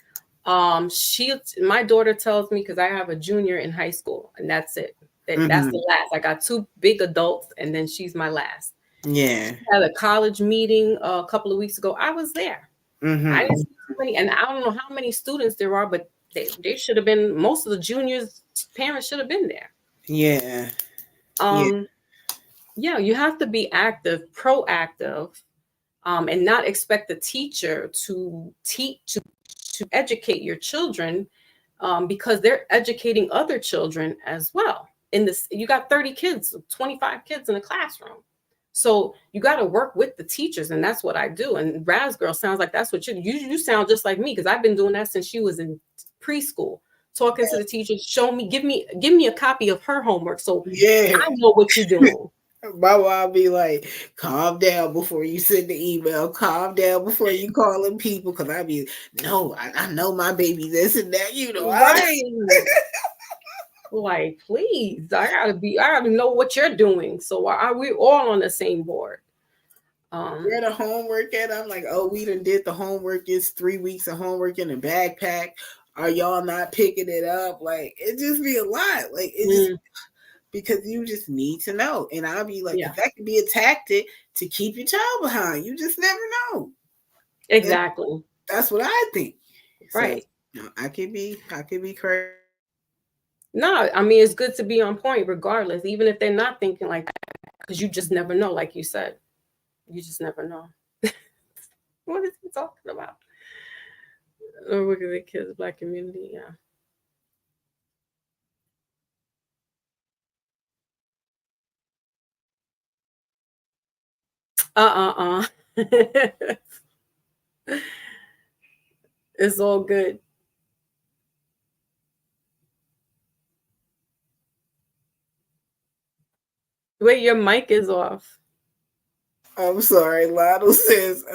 My daughter tells me because I have a junior in high school, and that's it. That's the last. I got 2 big adults, and then she's my last. Yeah, I had a college meeting a couple of weeks ago. I was there. I didn't see too many, and I don't know how many students there are, but they should have been. Most of the juniors' parents should have been there. Yeah. Yeah, you have to be active, proactive, and not expect the teacher to teach to educate your children, because they're educating other children as well. In this, you got 30 kids, 25 kids in a classroom. So you got to work with the teachers, and that's what I do. And Raz Girl sounds like that's what you sound just like me, because I've been doing that since she was in preschool, talking to the teachers, show me, give me a copy of her homework, so I know what you're doing. My mom be like, calm down before you send the email, calm down before you calling people, because I be, no, I know my baby this and that, you know. Right. Like, please, I gotta know what you're doing. So we're all on the same board. Where the homework at? I'm like, oh, we done did the homework. It's 3 weeks of homework in a backpack. Are y'all not picking it up? Like, it just be a lot. Like, it just, because you just need to know. And I'll be like, that could be a tactic to keep your child behind. You just never know. Exactly. That's what I think. Right. So, I could be correct. No, I mean, it's good to be on point regardless, even if they're not thinking like that, because you just never know, like you said. You just never know. What is he talking about? Oh, look at the kids, Black community, yeah. It's all good. Wait, your mic is off. I'm sorry. Lionel says,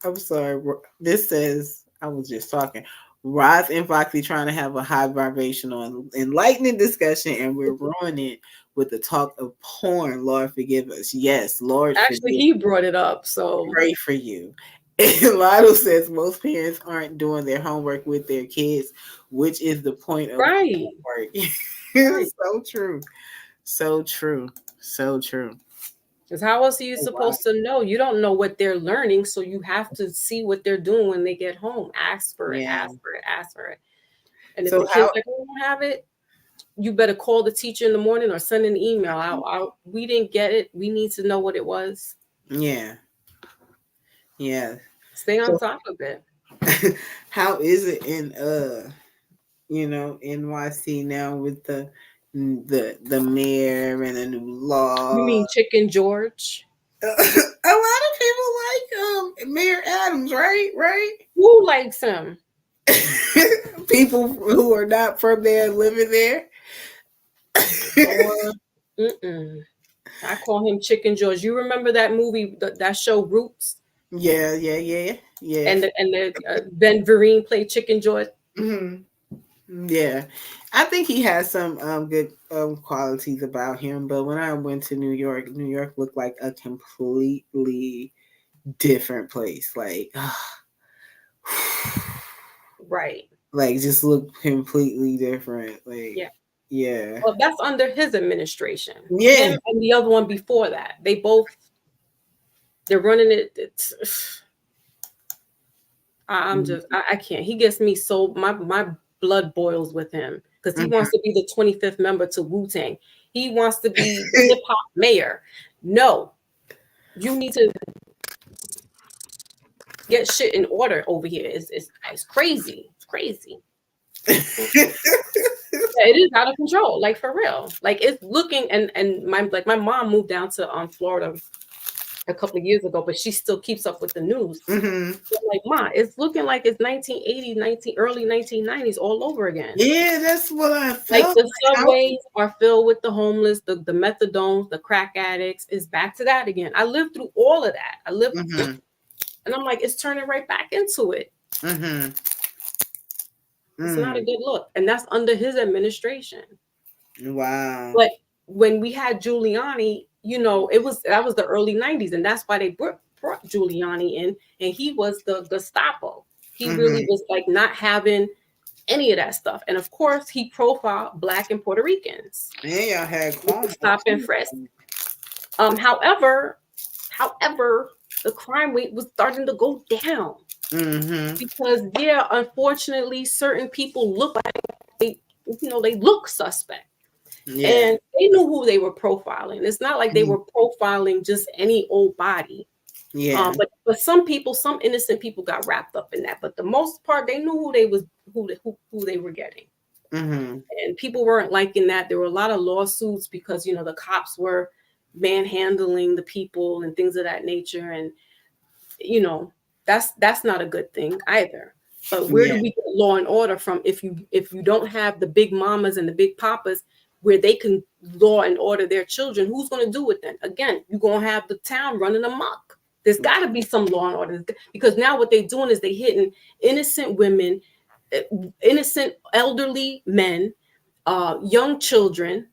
I'm sorry. This says, I was just talking. Roz and Foxy trying to have a high vibrational, enlightening discussion, and we're ruining it with the talk of porn. Lord forgive us. Yes, Lord. Actually, he brought it up, so pray for you. And Lionel says most parents aren't doing their homework with their kids, which is the point of homework. So true. So true. So true. Because how else are you supposed to know? You don't know what they're learning, so you have to see what they're doing when they get home. Ask for it, ask for it, ask for it. And if the kids like, we don't have it, you better call the teacher in the morning or send an email out. We didn't get it. We need to know what it was. Yeah. Yeah. Stay on top of it. How is it in NYC now with the mayor and the new law? You mean Chicken George? A lot of people like Mayor Adams, right? Who likes him? People who are not from there living there. I call him Chicken George. You remember that movie, that show Roots? Yeah. And Ben Vereen played Chicken George. Mm-hmm. Yeah, I think he has some good qualities about him. But when I went to New York looked like a completely different place. Like, right. Like, just looked completely different. Like, yeah. Well, that's under his administration. Yeah. Him and the other one before that. They're running it. I can't. He gets me so, my blood boils with him because he wants to be the 25th member to Wu-Tang. He wants to be hip hop mayor. No, you need to get shit in order over here. It's crazy. It's crazy. Yeah, it is out of control, like for real. Like it's looking and my mom moved down to Florida a couple of years ago, but she still keeps up with the news. Like, Ma, it's looking like it's 1980, early 1990s all over again. Yeah, that's what I Like felt. the subways are filled with the homeless, the methadones, the crack addicts. Is back to that again. I lived through all of that. And I'm like, it's turning right back into it. It's not a good look. And that's under his administration. Wow. But when we had Giuliani, you know, that was the early 90s. And that's why they brought Giuliani in. And he was the Gestapo. He really was like not having any of that stuff. And of course, he profiled Black and Puerto Ricans. Yeah, y'all had stop and frisk. However, the crime rate was starting to go down. Because unfortunately, certain people look like they look suspect. Yeah. And they knew who they were profiling. It's not like they were profiling just any old body. Yeah. But some innocent people got wrapped up in that. But the most part, they knew who they were getting. And people weren't liking that. There were a lot of lawsuits because the cops were manhandling the people and things of that nature. And that's not a good thing either. But where do we get law and order from if you don't have the big mamas and the big papas where they can law and order their children? Who's going to do it then? Again, you're going to have the town running amok. There's got to be some law and order, because now what they're doing is they're hitting innocent women, innocent elderly men, young children.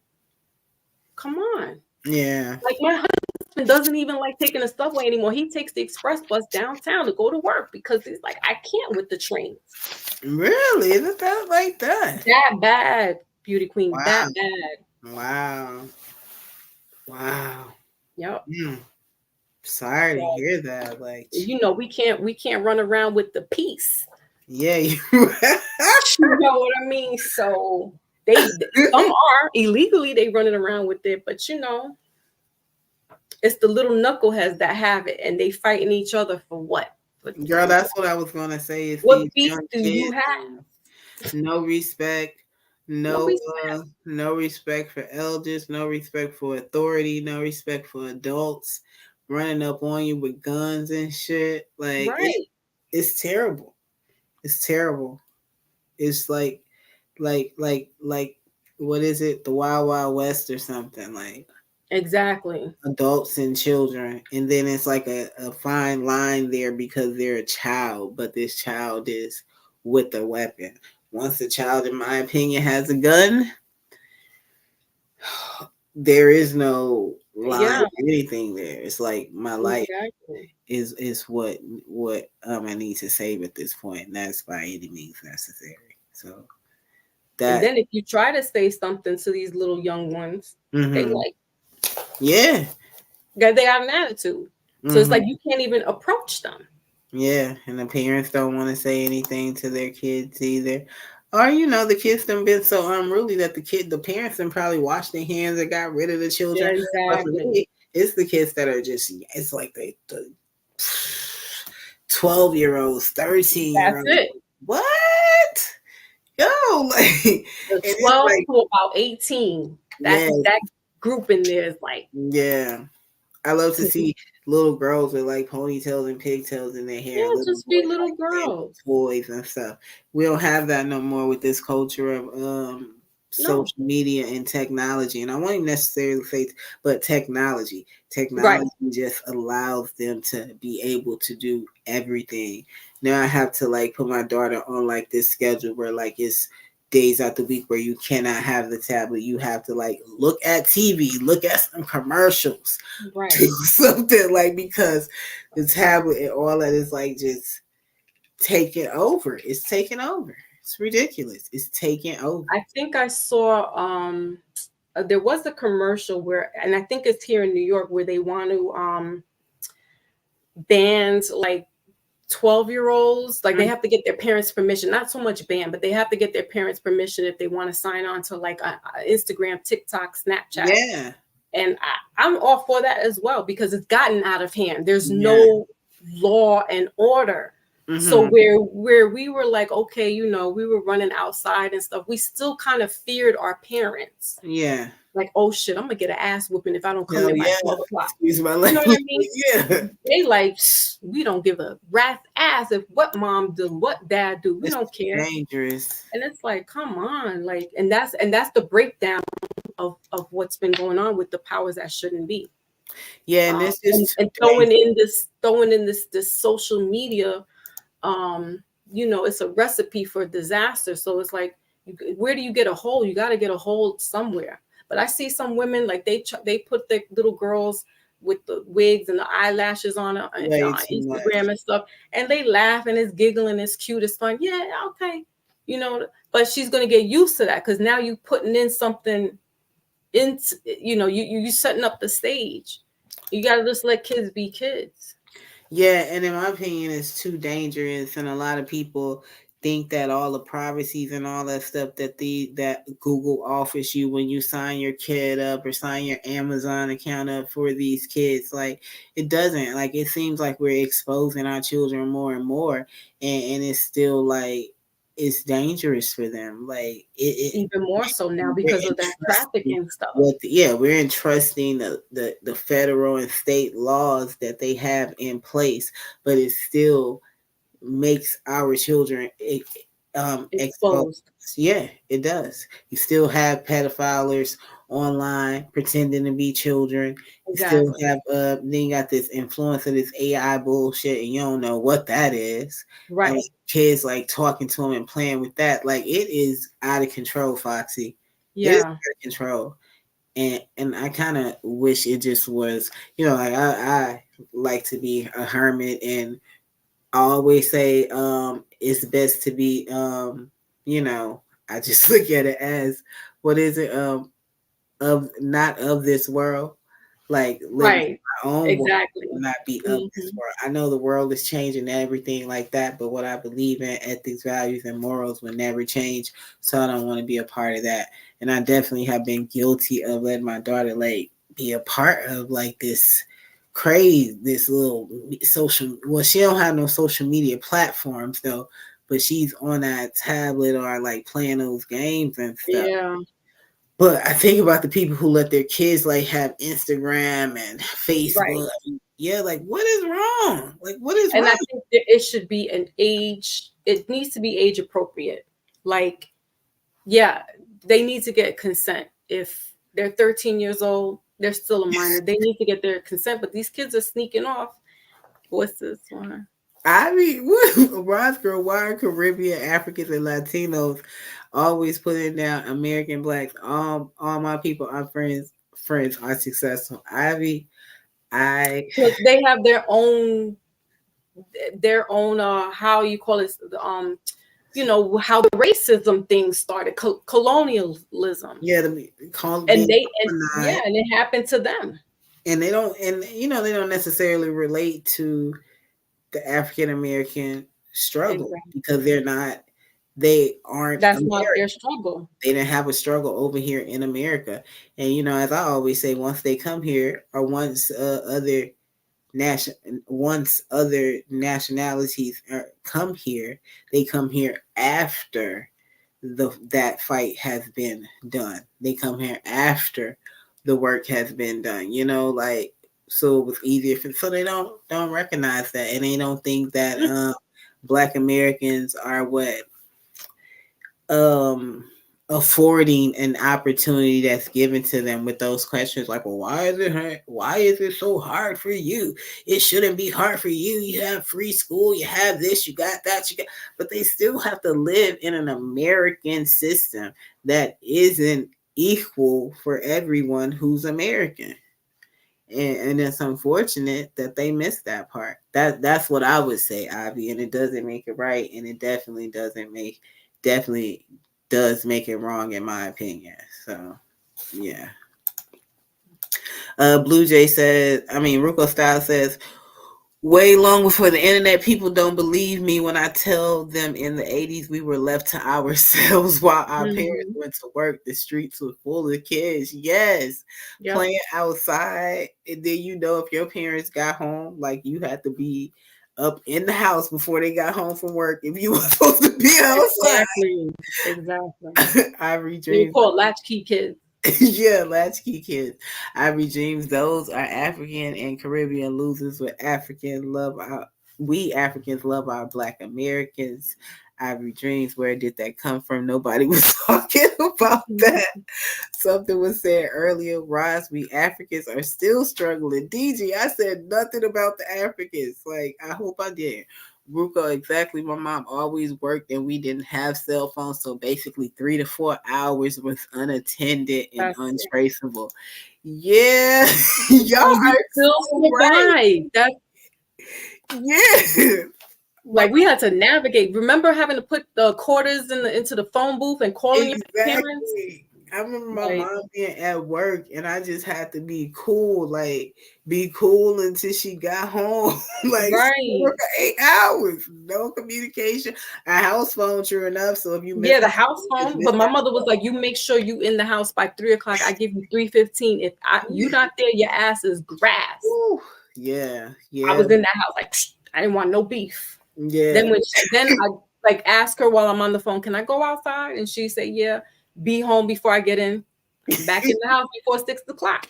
Come on. Yeah. Like my husband doesn't even like taking the subway anymore. He takes the express bus downtown to go to work because he's like, I can't with the trains. Really? Is that like that? That bad, beauty queen. Wow. That bad. Wow. Yep. Sorry to hear that. Like, we can't run around with the peace. Yeah. You know what I mean? So some are illegally they running around with it, but it's the little knuckleheads that have it, and they fighting each other for what? Girl, that's what I was gonna say. Is what beef do you have? No respect. No respect for elders. No respect for authority. No respect for adults. Running up on you with guns and shit. Like, it's terrible. It's terrible. It's like what is it? The Wild Wild West or something, like. Exactly. Adults and children. And then it's like a fine line there because they're a child, but this child is with a weapon. Once a child, in my opinion, has a gun, there is no line or anything there. It's like my life is what I need to save at this point, and that's by any means necessary. So that. And then if you try to say something to these little young ones, they like. Yeah. They got an attitude. So it's like you can't even approach them. Yeah. And the parents don't want to say anything to their kids either. Or, the kids done been so unruly that the parents done probably washed their hands and got rid of the children. Yeah, exactly. It's the kids that are just, it's like the 12-year-olds, 13-year-olds. That's it. What? Yo, like 12 to about 18. That group in there is like. Yeah. I love to see little girls with like ponytails and pigtails in their hair. Yeah, just be little girls. Toys and stuff. We don't have that no more with this culture of social media and technology. And I won't necessarily say, but technology. Technology just allows them to be able to do everything. Now I have to like put my daughter on like this schedule where like it's days out the week where you cannot have the tablet. You have to like look at TV, look at some commercials, do something like, because the tablet and all that is like just taking over. It's taking over. It's ridiculous. It's taking over. I think I saw there was a commercial where, and I think it's here in New York, where they want to ban like 12-year-olds, like they have to get their parents' permission, not so much ban, but they have to get their parents' permission if they want to sign on to like Instagram, TikTok, Snapchat. Yeah. And I'm all for that as well, because it's gotten out of hand. There's no law and order. So where we were like, okay, you know, we were running outside and stuff, we still kind of feared our parents. Yeah. Like, oh shit, I'm gonna get an ass whooping if I don't come Hell in by yeah. 12 o'clock. Excuse my You know language. what I mean? Yeah. They like, we don't give a rat's ass if what mom do, what dad do. We don't care. Dangerous. And it's like, come on, like, and that's the breakdown of what's been going on with the powers that shouldn't be. Yeah, and this is and throwing in this social media, you know, it's a recipe for disaster. So it's like, where do you get a hold? You got to get a hold somewhere. But I see some women, like they put their little girls with the wigs and the eyelashes on Instagram and stuff, and they laugh and it's giggling, it's cute, it's fun. Yeah, okay, you know. But she's gonna get used to that, because now you putting in something, into, you know, you setting up the stage. You gotta just let kids be kids. Yeah, and in my opinion, it's too dangerous, and a lot of people think that all the privacies and all that stuff that Google offers you when you sign your kid up or sign your Amazon account up for these kids, like it doesn't. Like it seems like we're exposing our children more and more, and it's still like it's dangerous for them. Like it even more so now because of that trafficking stuff. We're entrusting the federal and state laws that they have in place, but it still makes our children exposed. Yeah, it does. You still have pedophiles online pretending to be children. Exactly. You still have then you got this influence of this AI bullshit, and you don't know what that is. Right. And kids like talking to them and playing with that. Like it is out of control, Foxy. Yeah. It is out of control. And I kind of wish it just was, you know, like I like to be a hermit, and I always say it's best to be you know, I just look at it as what is it of not of this world, like living my own exactly world, not be of this world. I know the world is changing and everything like that, but what I believe in, ethics, values, and morals will never change. So I don't want to be a part of that. And I definitely have been guilty of letting my daughter like be a part of like this craze, this little social. Well, she don't have no social media platforms though, but she's on that tablet or like playing those games and stuff. Yeah. But I think about the people who let their kids like have Instagram and Facebook. Right. Yeah, like what is wrong? Like what is wrong? And I think that it should be an age. It needs to be age appropriate. Like, yeah, they need to get consent. If they're 13 years old, they're still a minor. They need to get their consent. But these kids are sneaking off. What's this one? I mean, what Rod's girl, why are Caribbean, Africans, and Latinos always putting down American blacks? All my people, I'm friends are successful. They have their own how you call it, you know, how the racism thing started, colonialism. Yeah, and it happened to them. And they don't necessarily relate to the African American struggle because they aren't. That's American. Not their struggle. They didn't have a struggle over here in America. And you know, as I always say, once they come here, or once other nationalities come here, they come here after that fight has been done. They come here after the work has been done. You know, like. So it was easier so they don't recognize that, and they don't think that Black Americans are affording an opportunity that's given to them with those questions like, well, why is it so hard for you? It shouldn't be hard for you. You have free school, you have this, you got that, but they still have to live in an American system that isn't equal for everyone who's American. And it's unfortunate that they missed that part. That's what I would say, Ivy, and it doesn't make it right, and it definitely does make it wrong in my opinion. So, yeah. Blue Jay says, Ruko Style says, way long before the internet. People don't believe me when I tell them in the 80s we were left to ourselves while our parents went to work. The streets were full of kids. Yes. Yep. Playing outside. And then if your parents got home, like you had to be up in the house before they got home from work if you were supposed to be outside. Exactly. Ivory They dreams. call latchkey kids. Yeah, latchkey kids. Ivory dreams. Those are African and Caribbean losers. With we Africans love our Black Americans. Ivory dreams. Where did that come from? Nobody was talking about that. Something was said earlier. Roz, we Africans are still struggling. DG, I said nothing about the Africans. Like, I hope I did. Ruko, exactly. My mom always worked and we didn't have cell phones. So basically 3 to 4 hours was unattended and That's untraceable. Yeah. Y'all are still right. That's Yeah. like we had to navigate. Remember having to put the quarters into the phone booth and calling your parents? I remember my mom being at work and I just had to be cool until she got home. She worked for 8 hours, no communication. A house phone, sure enough. So if you the house phone, but my mother was like, "You make sure you in the house by 3 o'clock. I give you 3:15. If you not there, your ass is grass." Ooh, yeah. I was in that house like I didn't want no beef. Yeah. Then I ask her while I'm on the phone, "Can I go outside?" And she said, "Yeah." Be home before I get in, back in the house before 6 o'clock.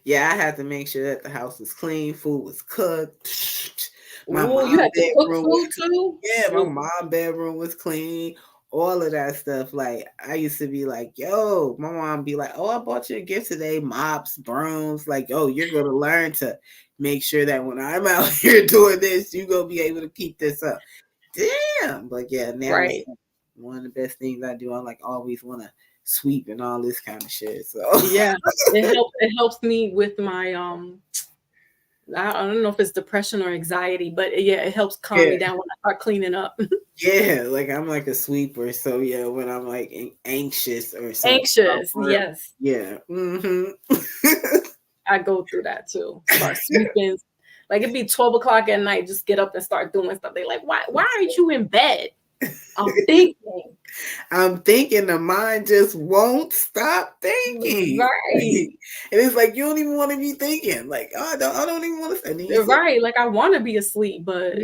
Yeah, I had to make sure that the house was clean, food was cooked. You had to cook food too? Yeah, my mom's bedroom was clean. All of that stuff. Like, I used to be like, yo, my mom be like, oh, I bought you a gift today. Mops, brooms. Like, oh, you're going to learn to make sure that when I'm out here doing this, you're going to be able to keep this up. Damn. But yeah, now it's one of the best things I do. I like always want to sweep and all this kind of shit. So yeah, it helps me with my I don't know if it's depression or anxiety, but yeah, it helps calm me down when I start cleaning up. Yeah, like I'm like a sweeper. So yeah, when I'm like anxious or something. Yes. Yeah. I go through that too. Start sweeping. Like it'd be 12 o'clock at night, just get up and start doing stuff. They like, why aren't you in bed? I'm thinking the mind just won't stop thinking. Right. And it's like you don't even want to be thinking. Like, oh, I don't even want to say. Right. Like I want to be asleep, but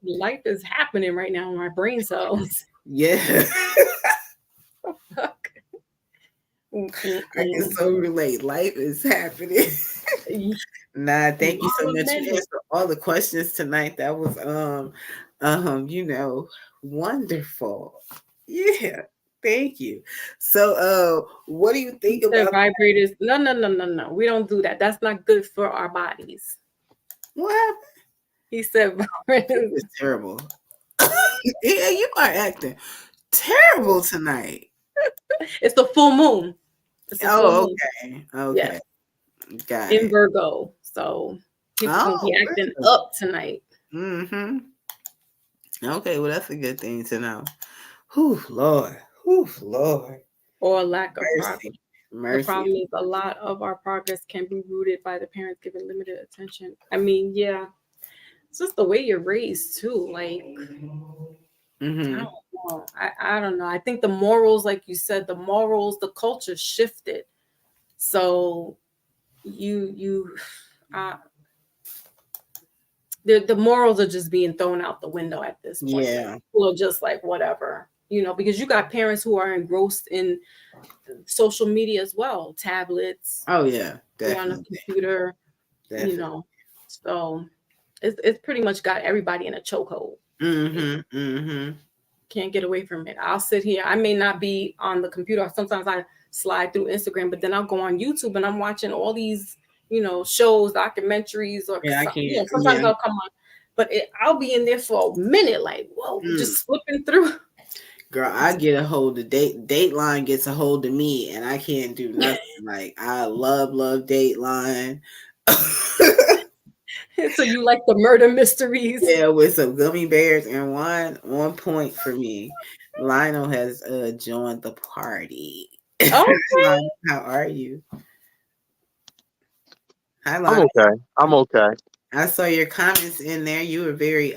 life is happening right now in my brain cells. Yeah. I can so relate. Life is happening. Nah, thank you so much for answering all the questions tonight. That was wonderful. Yeah, thank you. So what do you think about vibrators? No. We don't do that. That's not good for our bodies. What happened? He said vibrators. It's terrible. Yeah, you are acting terrible tonight. It's the full moon. Okay. Yes. Got it. In Virgo. So people gonna be acting up tonight. Okay, well that's a good thing to know. Whew, Lord. Or lack of progress. Mercy. The problem is a lot of our progress can be rooted by the parents giving limited attention. I mean, yeah, it's just the way you're raised too. Like, I don't know. I don't know. I think the morals, like you said, the culture shifted. So the morals are just being thrown out the window at this point. Yeah. People are just like, whatever, because you got parents who are engrossed in social media as well, tablets. Oh yeah, definitely. On a computer, so it's pretty much got everybody in a chokehold. Can't get away from it. I'll sit here. I may not be on the computer. Sometimes I slide through Instagram, but then I'll go on YouTube and I'm watching all these, shows, documentaries, or sometimes I'll come on, but I'll be in there for a minute, like, whoa, just flipping through. Girl, I get a hold of Dateline gets a hold of me and I can't do nothing. Like, I love Dateline. So you like the murder mysteries? Yeah, with some gummy bears and wine on point for me. Lionel has joined the party. Okay. How are you? Hi, Lionel. I'm okay. I saw your comments in there. You were very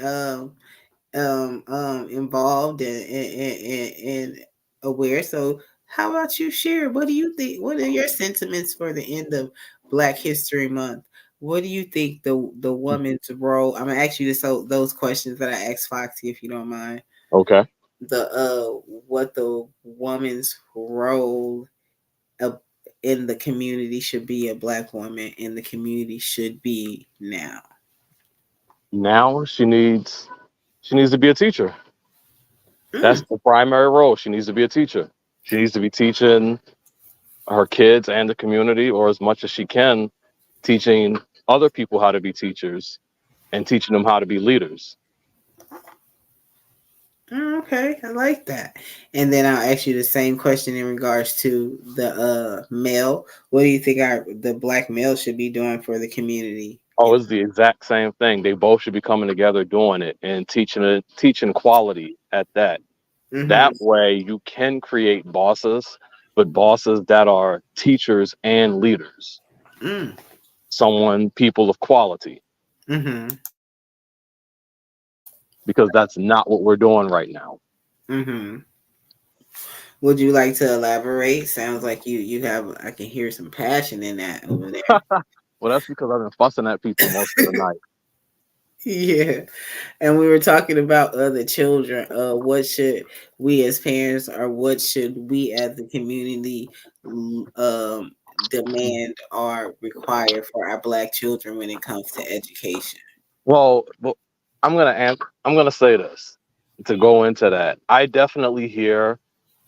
involved and aware. So how about you share? What do you think? What are your sentiments for the end of Black History Month? What do you think the woman's role? I'm gonna ask you those questions that I asked Foxy, if you don't mind. Okay. The what the woman's role in the community should be, a Black woman in the community should be now. Now she needs to be a teacher. That's the primary role. She needs to be a teacher. She needs to be teaching her kids and the community, or as much as she can, teaching other people how to be teachers and teaching them how to be leaders. Okay, I like that. And then I'll ask you the same question in regards to the male. What do you think the Black male should be doing for the community? Oh, it's the exact same thing. They both should be coming together doing it and teaching quality at that. Mm-hmm. That way you can create bosses, but bosses that are teachers and leaders. People of quality. Mm-hmm. Because that's not what we're doing right now. Mm-hmm. Would you like to elaborate? Sounds like you have, I can hear some passion in that over there. Well, that's because I've been fussing at people most of the night. Yeah. And we were talking about other children. What should we as parents, or what should we as the community demand or require for our Black children when it comes to education? Well, I'm gonna say this to go into that. I definitely hear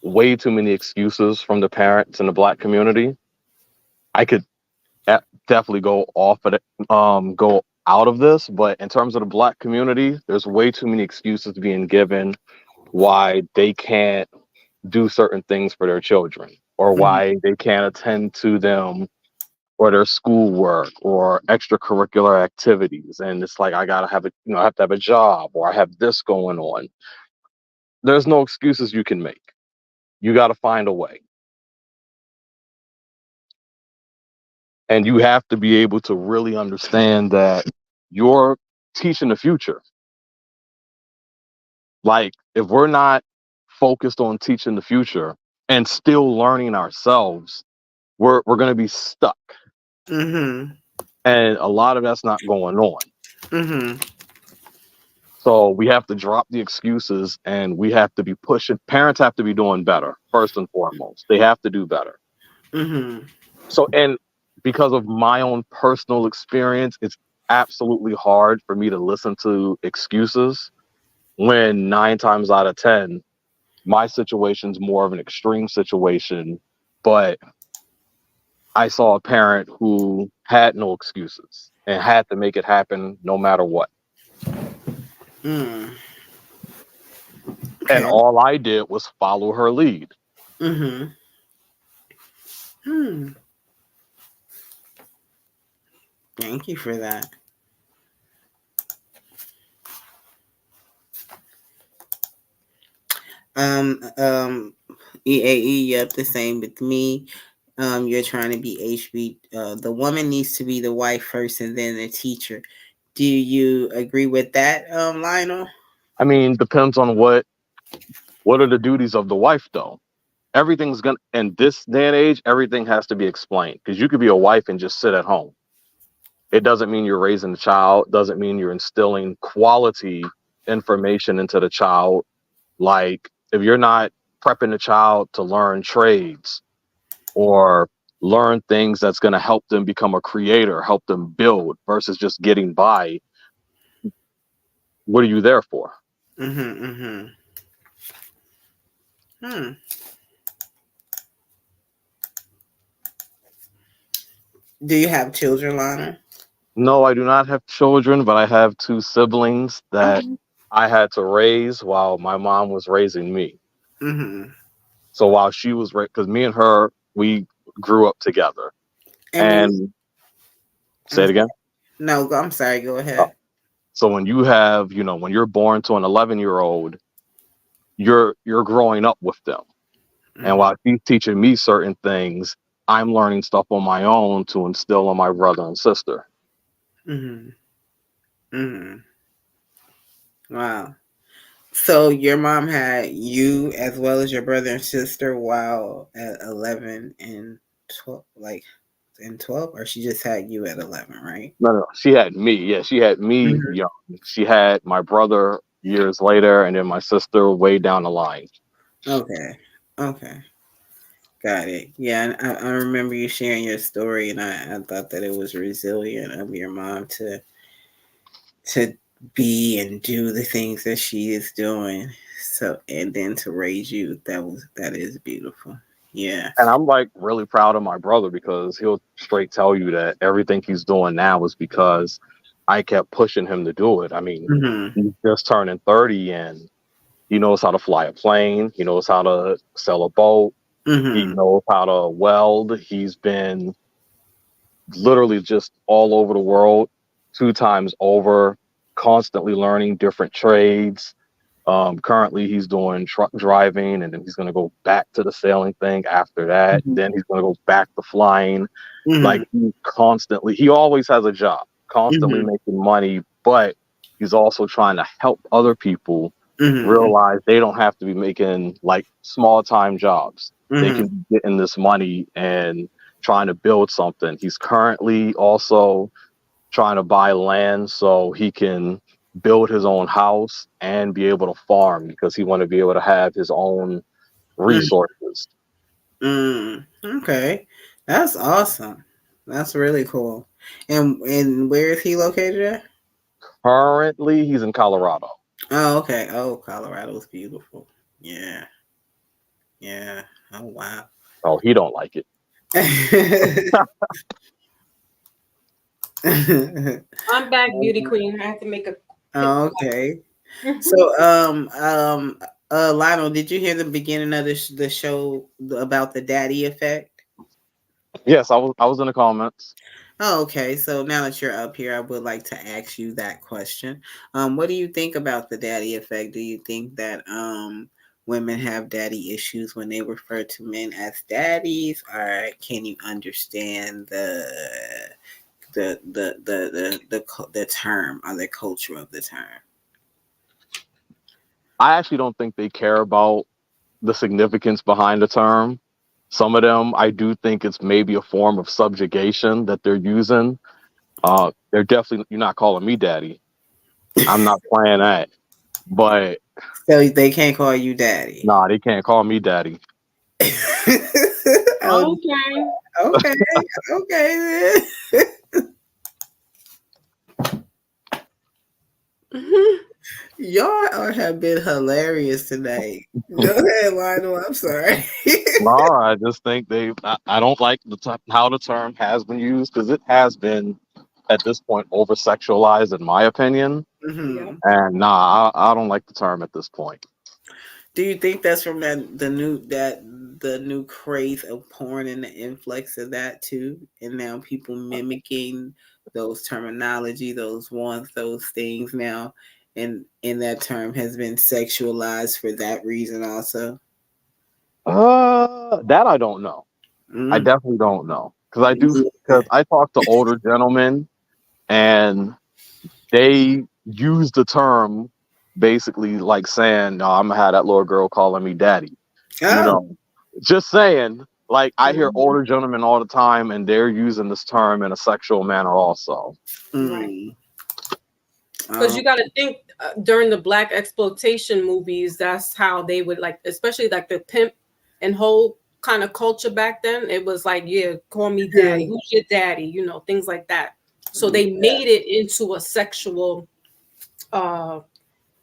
way too many excuses from the parents in the Black community. I could definitely go out of this, but in terms of the Black community, there's way too many excuses being given why they can't do certain things for their children, or why they can't attend to them or their schoolwork or extracurricular activities. And it's like, I have to have a job, or I have this going on. There's no excuses you can make. You got to find a way. And you have to be able to really understand that you're teaching the future. Like, if we're not focused on teaching the future and still learning ourselves, we're going to be stuck. Mm-hmm. And a lot of that's not going on. Mm-hmm. So we have to drop the excuses, and we have to be pushing. Parents have to be doing better, first and foremost. They have to do better. Mm-hmm. So, and because of my own personal experience, it's absolutely hard for me to listen to excuses when 9 times out of 10, my situation's more of an extreme situation, but I saw a parent who had no excuses and had to make it happen no matter what. Okay. And all I did was follow her lead. Mm-hmm. Thank you for that. EAE, yep, the same with me. You're trying to be HB. The woman needs to be the wife first and then the teacher. Do you agree with that, Lionel? I mean, depends on what are the duties of the wife, though. Everything's gonna, in this day and age, everything has to be explained, because you could be a wife and just sit at home. It doesn't mean you're raising the child, doesn't mean you're instilling quality information into the child. Like, if you're not prepping the child to learn trades or learn things that's going to help them become a creator, help them build versus just getting by, what are you there for? Mm-hmm. Do you have children, Lana? No, I do not have children, but I have 2 siblings that I had to raise while my mom was raising me. Mm-hmm. So while she was because me and her, we grew up together. And say it again? No, I'm sorry. Go ahead. So when you have, when you're born to an 11-year-old, you're growing up with them. Mm-hmm. And while she's teaching me certain things, I'm learning stuff on my own to instill on my brother and sister. Mm-hmm. Mm. Wow. So your mom had you as well as your brother and sister while at 11 and 12, like in 12, or she just had you at 11, right? No, she had me. Yeah, she had me Mhm. young. She had my brother years later, and then my sister way down the line. Okay. Okay. Got it. Yeah, and I remember you sharing your story, and I thought that it was resilient of your mom to be and do the things that she is doing. So, and then to raise you, that is beautiful. Yeah. And I'm like really proud of my brother because he'll straight tell you that everything he's doing now is because I kept pushing him to do it. I mean, Mm-hmm. he's just turning 30 and he knows how to fly a plane. He knows how to sail a boat. He Mm-hmm. knows how to weld. He's been literally just all over the world 2 times over, constantly learning different trades. Currently, he's doing truck driving, and then he's going to go back to the sailing thing after that. Mm-hmm. Then he's going to go back to flying. Mm-hmm. Like he always has a job, constantly Mm-hmm. making money, but he's also trying to help other people Mm-hmm. realize they don't have to be making like small time jobs. They Mm-hmm. can be getting this money and trying to build something. He's currently also trying to buy land so he can build his own house and be able to farm because he want to be able to have his own resources. Mm-hmm. Okay, that's awesome. That's really cool. And where is he located at? Currently, he's in Colorado. Oh, okay. Oh, Colorado's beautiful. Yeah. Yeah. Oh, wow. Oh, he don't like it. I'm back, beauty queen. I have to make a. Okay. So, Lionel, did you hear the beginning of the show about the daddy effect? Yes, I was in the comments. Oh, okay. So now that you're up here, I would like to ask you that question. What do you think about the daddy effect? Do you think that women have daddy issues when they refer to men as daddies, or can you understand the term or the culture of the term? I actually don't think they care about the significance behind the term. Some of them, I do think it's maybe a form of subjugation that they're using. They're definitely, you're not calling me daddy. I'm not playing that. But So they can't call you daddy. nah, they can't call me daddy. Oh, Okay. okay, then. Y'all have been hilarious tonight. Go ahead, Lionel. I'm sorry. No, I just think I don't like how the term has been used because it has been at this point over sexualized, in my opinion. Mhm. And nah, I don't like the term at this point. Do you think that's from the new craze of porn and the influx of that too? And now people mimicking those terminology, those wants, those things now, and that term has been sexualized for that reason also. That I don't know. I Mm. definitely don't know because I talk to older gentlemen and they use the term basically like saying, "No, I'm gonna have that little girl calling me daddy." You Oh. know, just saying. Like I hear older gentlemen all the time, and they're using this term in a sexual manner also. Mm. Because you got to think during the black exploitation movies, that's how they would like, especially like the pimp and whole kind of culture back then. It was like, yeah, call me daddy. Who's your daddy? You know, things like that. So they made it into a sexual, more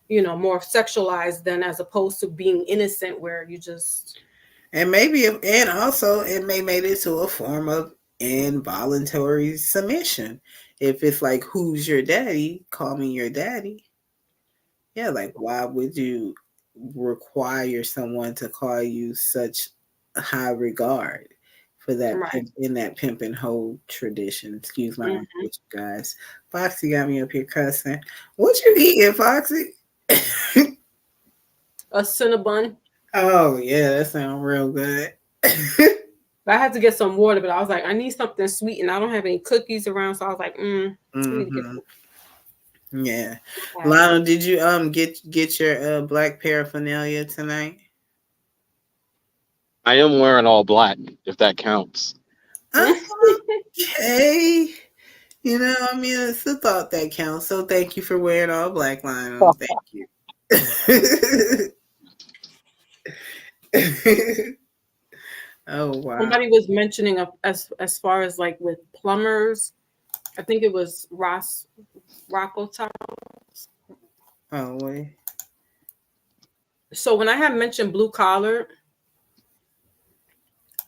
sexualized than as opposed to being innocent, where you just. And also it may make it to a form of involuntary submission. If it's like, who's your daddy? Call me your daddy. Yeah, like why would you require someone to call you such high regard for that in that pimp and hoe tradition? Excuse my language, guys. Foxy got me up here cussing. What you eating, Foxy? A Cinnabon. Oh yeah, that sounds real good. I had to get some water, but I was like, I need something sweet, and I don't have any cookies around, so I was like, I need to get some. Yeah. Yeah. Lionel, did you get your black paraphernalia tonight? I am wearing all black, if that counts. Okay. You know, I mean, it's the thought that counts. So thank you for wearing all black, Lionel. Thank you. Oh wow. Somebody was mentioning as far as like with plumbers, I think it was Rocco Tiles. Oh wait. So when I had mentioned blue collar,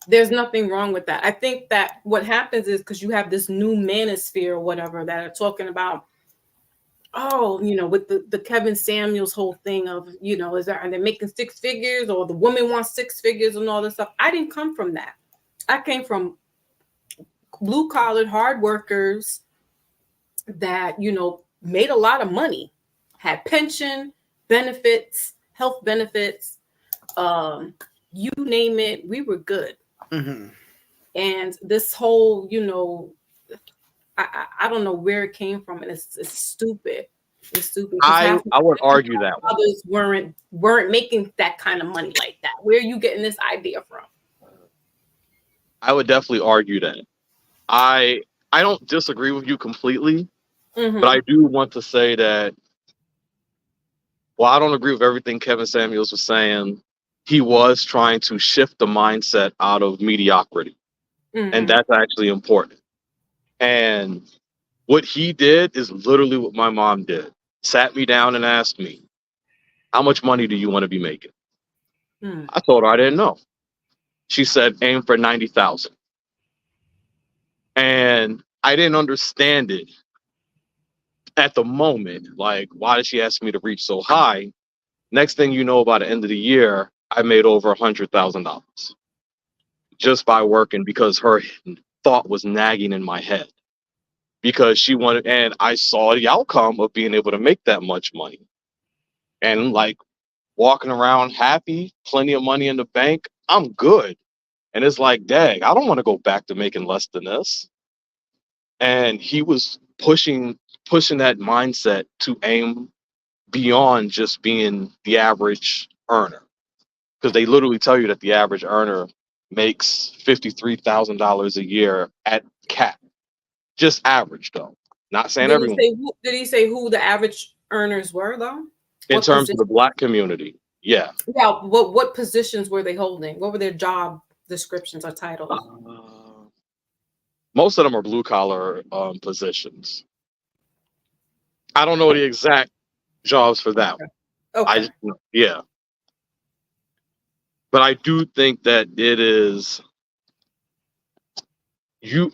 there's nothing wrong with that. I think that what happens is because you have this new manosphere or whatever that are talking about, oh, you know, with the Kevin Samuels whole thing of, you know, are they making six figures or the woman wants six figures and all this stuff. I didn't come from that. I came from blue collared hard workers that, you know, made a lot of money, had pension benefits, health benefits, you name it, we were good. Mm-hmm. And this whole, you know, I don't know where it came from, and it's stupid. It's stupid. I would argue that others weren't making that kind of money like that. Where are you getting this idea from? I would definitely argue that. I don't disagree with you completely, Mm-hmm. but I do want to say that while I don't agree with everything Kevin Samuels was saying, he was trying to shift the mindset out of mediocrity. Mm-hmm. And that's actually important. And what he did is literally what my mom did. Sat me down and asked me, how much money do you want to be making? Mm. I told her I didn't know. She said, aim for 90,000. And I didn't understand it at the moment. Like, why did she ask me to reach so high? Next thing you know, by the end of the year, I made over $100,000 just by working because her thought was nagging in my head. Because she wanted, and I saw the outcome of being able to make that much money. And like walking around happy, plenty of money in the bank, I'm good. And it's like, dang, I don't want to go back to making less than this. And he was pushing that mindset to aim beyond just being the average earner. Because they literally tell you that the average earner makes $53,000 a year at cap. Just average though. Not saying everyone. Did he say who the average earners were though? In terms of the black community, yeah. Yeah. What positions were they holding? What were their job descriptions or titles? Most of them are blue collar positions. I don't know the exact jobs for that. Okay. Yeah. But I do think that it is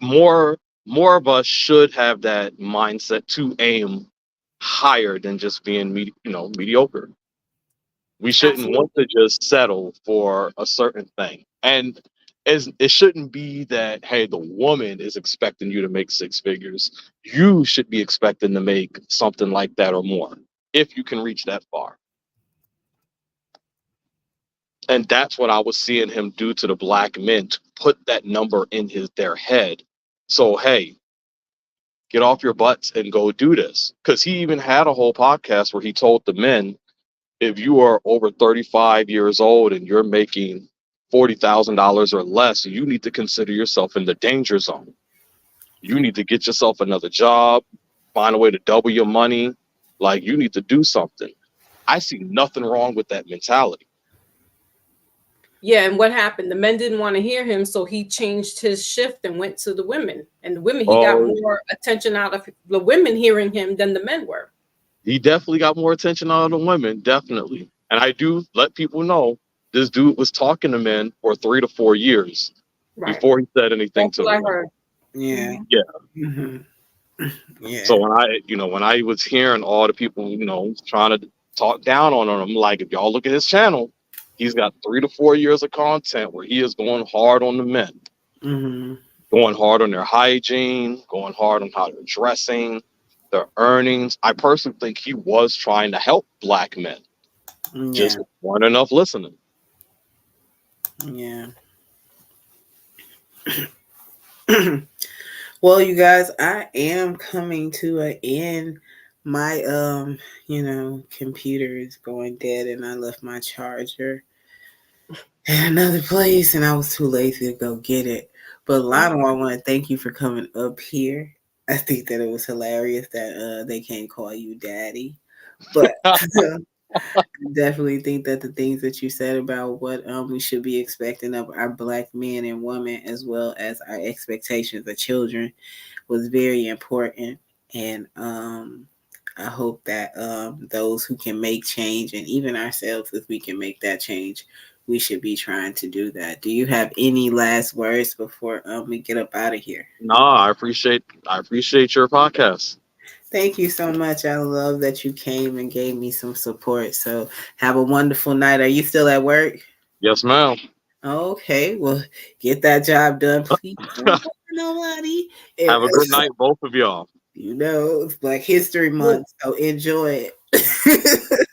more of us should have that mindset to aim higher than just being mediocre. We shouldn't want to just settle for a certain thing. And it shouldn't be that, hey, the woman is expecting you to make six figures. You should be expecting to make something like that or more if you can reach that far. And that's what I was seeing him do to the black men, to put that number in their head. So, hey, get off your butts and go do this. Because he even had a whole podcast where he told the men, if you are over 35 years old and you're making $40,000 or less, you need to consider yourself in the danger zone. You need to get yourself another job, find a way to double your money. Like, you need to do something. I see nothing wrong with that mentality. Yeah, and what happened? The men didn't want to hear him, so he changed his shift and went to the women. And the women, he got more attention out of the women hearing him than the men were. He definitely got more attention out of the women, definitely. And I do let people know this dude was talking to men for 3 to 4 years before he said anything to them. Yeah. Yeah. Mm-hmm. Yeah. So when I was hearing all the people, trying to talk down on him, I'm like, if y'all look at his channel, he's got 3 to 4 years of content where he is going hard on the men, going hard on their hygiene, going hard on how they're dressing, their earnings. I personally think he was trying to help black men. Just weren't enough listening. Yeah. Well, you guys, I am coming to an end My computer is going dead, and I left my charger in another place, and I was too lazy to go get it. But Lionel, I want to thank you for coming up here. I think that it was hilarious that they can't call you daddy, but I definitely think that the things that you said about what we should be expecting of our black men and women, as well as our expectations of children, was very important. And I hope that those who can make change, and even ourselves, if we can make that change, we should be trying to do that. Do you have any last words before we get up out of here? No, I appreciate your podcast. Thank you so much. I love that you came and gave me some support. So have a wonderful night. Are you still at work? Yes, ma'am. Okay, well, get that job done, please. Don't bother nobody. Have a good night, both of y'all. It's Black History Month, so enjoy it.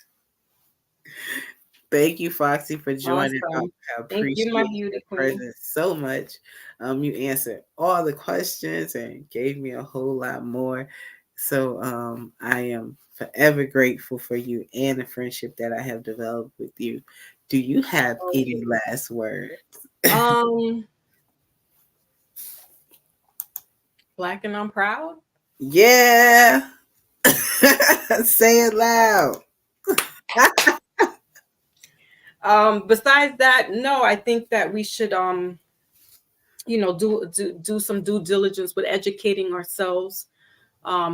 Thank you, Foxy, for joining. Awesome. I Thank you, my appreciate beauty your queen. presence so much. You answered all the questions and gave me a whole lot more. So I am forever grateful for you and the friendship that I have developed with you. Do you have any last words? Black and I'm proud. Yeah. Say it loud. Besides that, no, I think that we should do some due diligence with educating ourselves.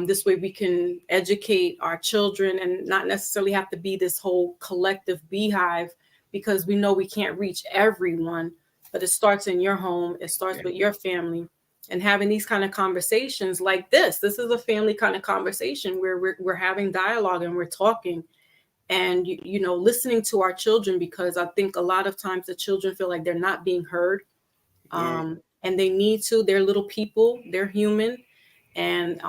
This way we can educate our children and not necessarily have to be this whole collective beehive, because we know we can't reach everyone, but it starts in your home. It starts with your family, and having these kind of conversations like this. This is a family kind of conversation where we're having dialogue and we're talking, and listening to our children, because I think a lot of times the children feel like they're not being heard. And they need to. They're little people, they're human, and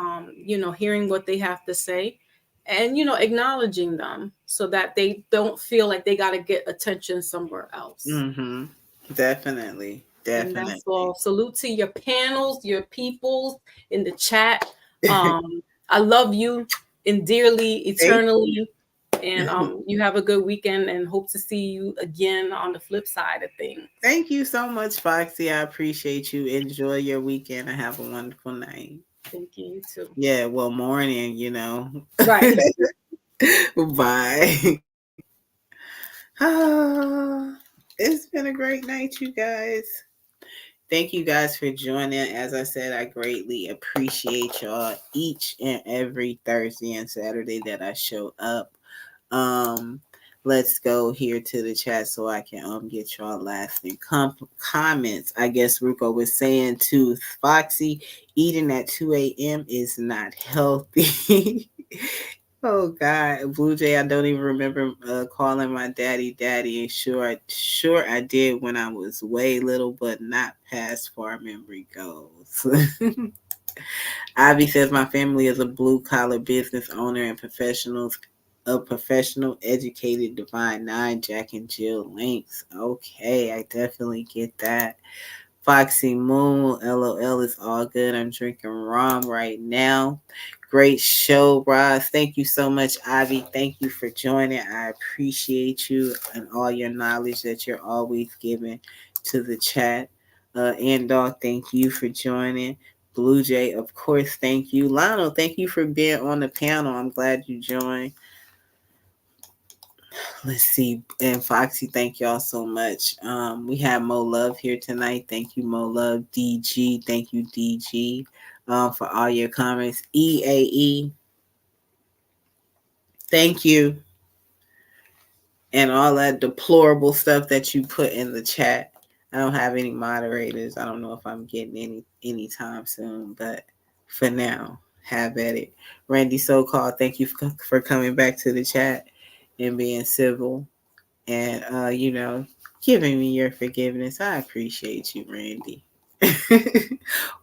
hearing what they have to say, and acknowledging them so that they don't feel like they got to get attention somewhere else. Mm-hmm. Definitely. And that's all. Salute to your panels, your peoples in the chat. I love you dearly, eternally. And you have a good weekend, and hope to see you again on the flip side of things. Thank you so much, Foxy. I appreciate you. Enjoy your weekend and have a wonderful night. Thank you, you too. Yeah, well, morning, Right. Bye. It's been a great night, you guys. Thank you guys for joining. As I said, I greatly appreciate y'all each and every Thursday and Saturday that I show up. Let's go here to the chat so I can get y'all lasting comments. I guess Ruko was saying to Foxy, eating at 2 a.m. is not healthy. Oh God, Blue Jay, I don't even remember calling my daddy. And sure I did when I was way little, but not past far memory goes. Ivy says my family is a blue collar business owner and a professional, educated, divine nine, Jack and Jill Links. Okay, I definitely get that. Foxy Moon, LOL, is all good. I'm drinking rum right now. Great show, Roz. Thank you so much, Ivy. Thank you for joining. I appreciate you and all your knowledge that you're always giving to the chat. And Dog, thank you for joining. Blue Jay, of course, thank you. Lionel, thank you for being on the panel. I'm glad you joined. Let's see. And Foxy, thank y'all so much. We have Mo Love here tonight. Thank you, Mo Love. DG, thank you, DG, for all your comments. EAE, thank you. And all that deplorable stuff that you put in the chat. I don't have any moderators. I don't know if I'm getting anytime soon, but for now, have at it. Randy So-Called, thank you for coming back to the chat and being civil and giving me your forgiveness. I appreciate you, Randy.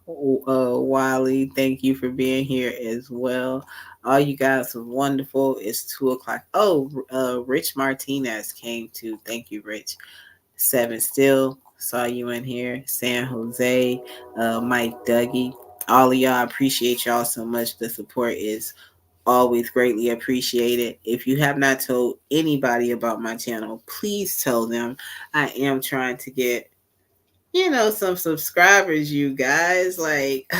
Wally, thank you for being here as well. All you guys are wonderful. It's 2:00. Oh, Rich Martinez came too. Thank you, Rich. 7 Still saw you in here. San Jose, Mike Dougie. All of y'all, appreciate y'all so much. The support is Always greatly appreciated. If you have not told anybody about my channel, please tell them. I am trying to get, some subscribers, you guys. Like,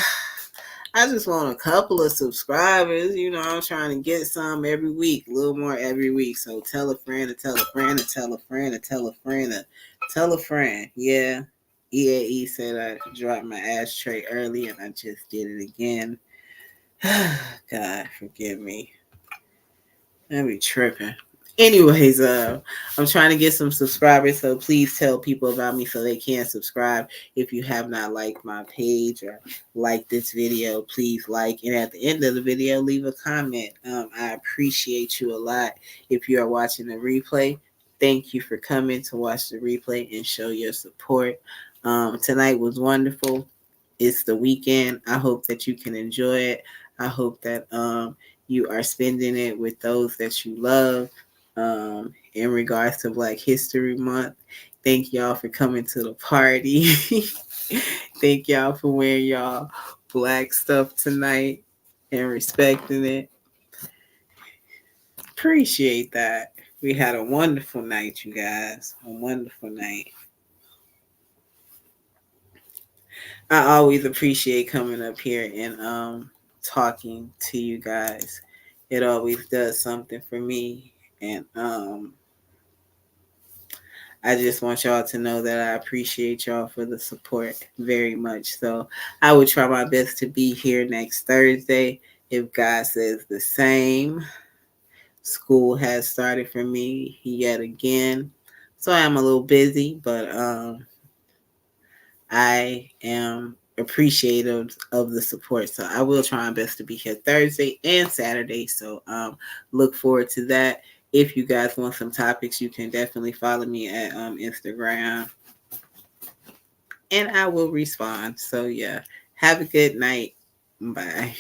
I just want a couple of subscribers. I'm trying to get some every week, a little more every week. So tell a friend to tell a friend to tell a friend to tell a friend to tell a friend. Yeah. EAE said I dropped my ashtray early and I just did it again. God, forgive me. I be tripping. Anyways, I'm trying to get some subscribers, so please tell people about me so they can subscribe. If you have not liked my page or liked this video, please like, and at the end of the video, leave a comment. I appreciate you a lot. If you are watching the replay, thank you for coming to watch the replay and show your support. Tonight was wonderful. It's the weekend. I hope that you can enjoy it. I hope that you are spending it with those that you love. In regards to Black History Month, thank y'all for coming to the party. Thank y'all for wearing y'all black stuff tonight and respecting it. Appreciate that. We had a wonderful night, you guys. A wonderful night. I always appreciate coming up here and talking to you guys. It always does something for me. And I just want y'all to know that I appreciate y'all for the support very much. So I will try my best to be here next Thursday if God says the same. School has started for me yet again. So I am a little busy, but I am appreciative of the support. So I will try my best to be here Thursday and Saturday. So look forward to that. If you guys want some topics, you can definitely follow me at Instagram. And I will respond. So yeah. Have a good night. Bye.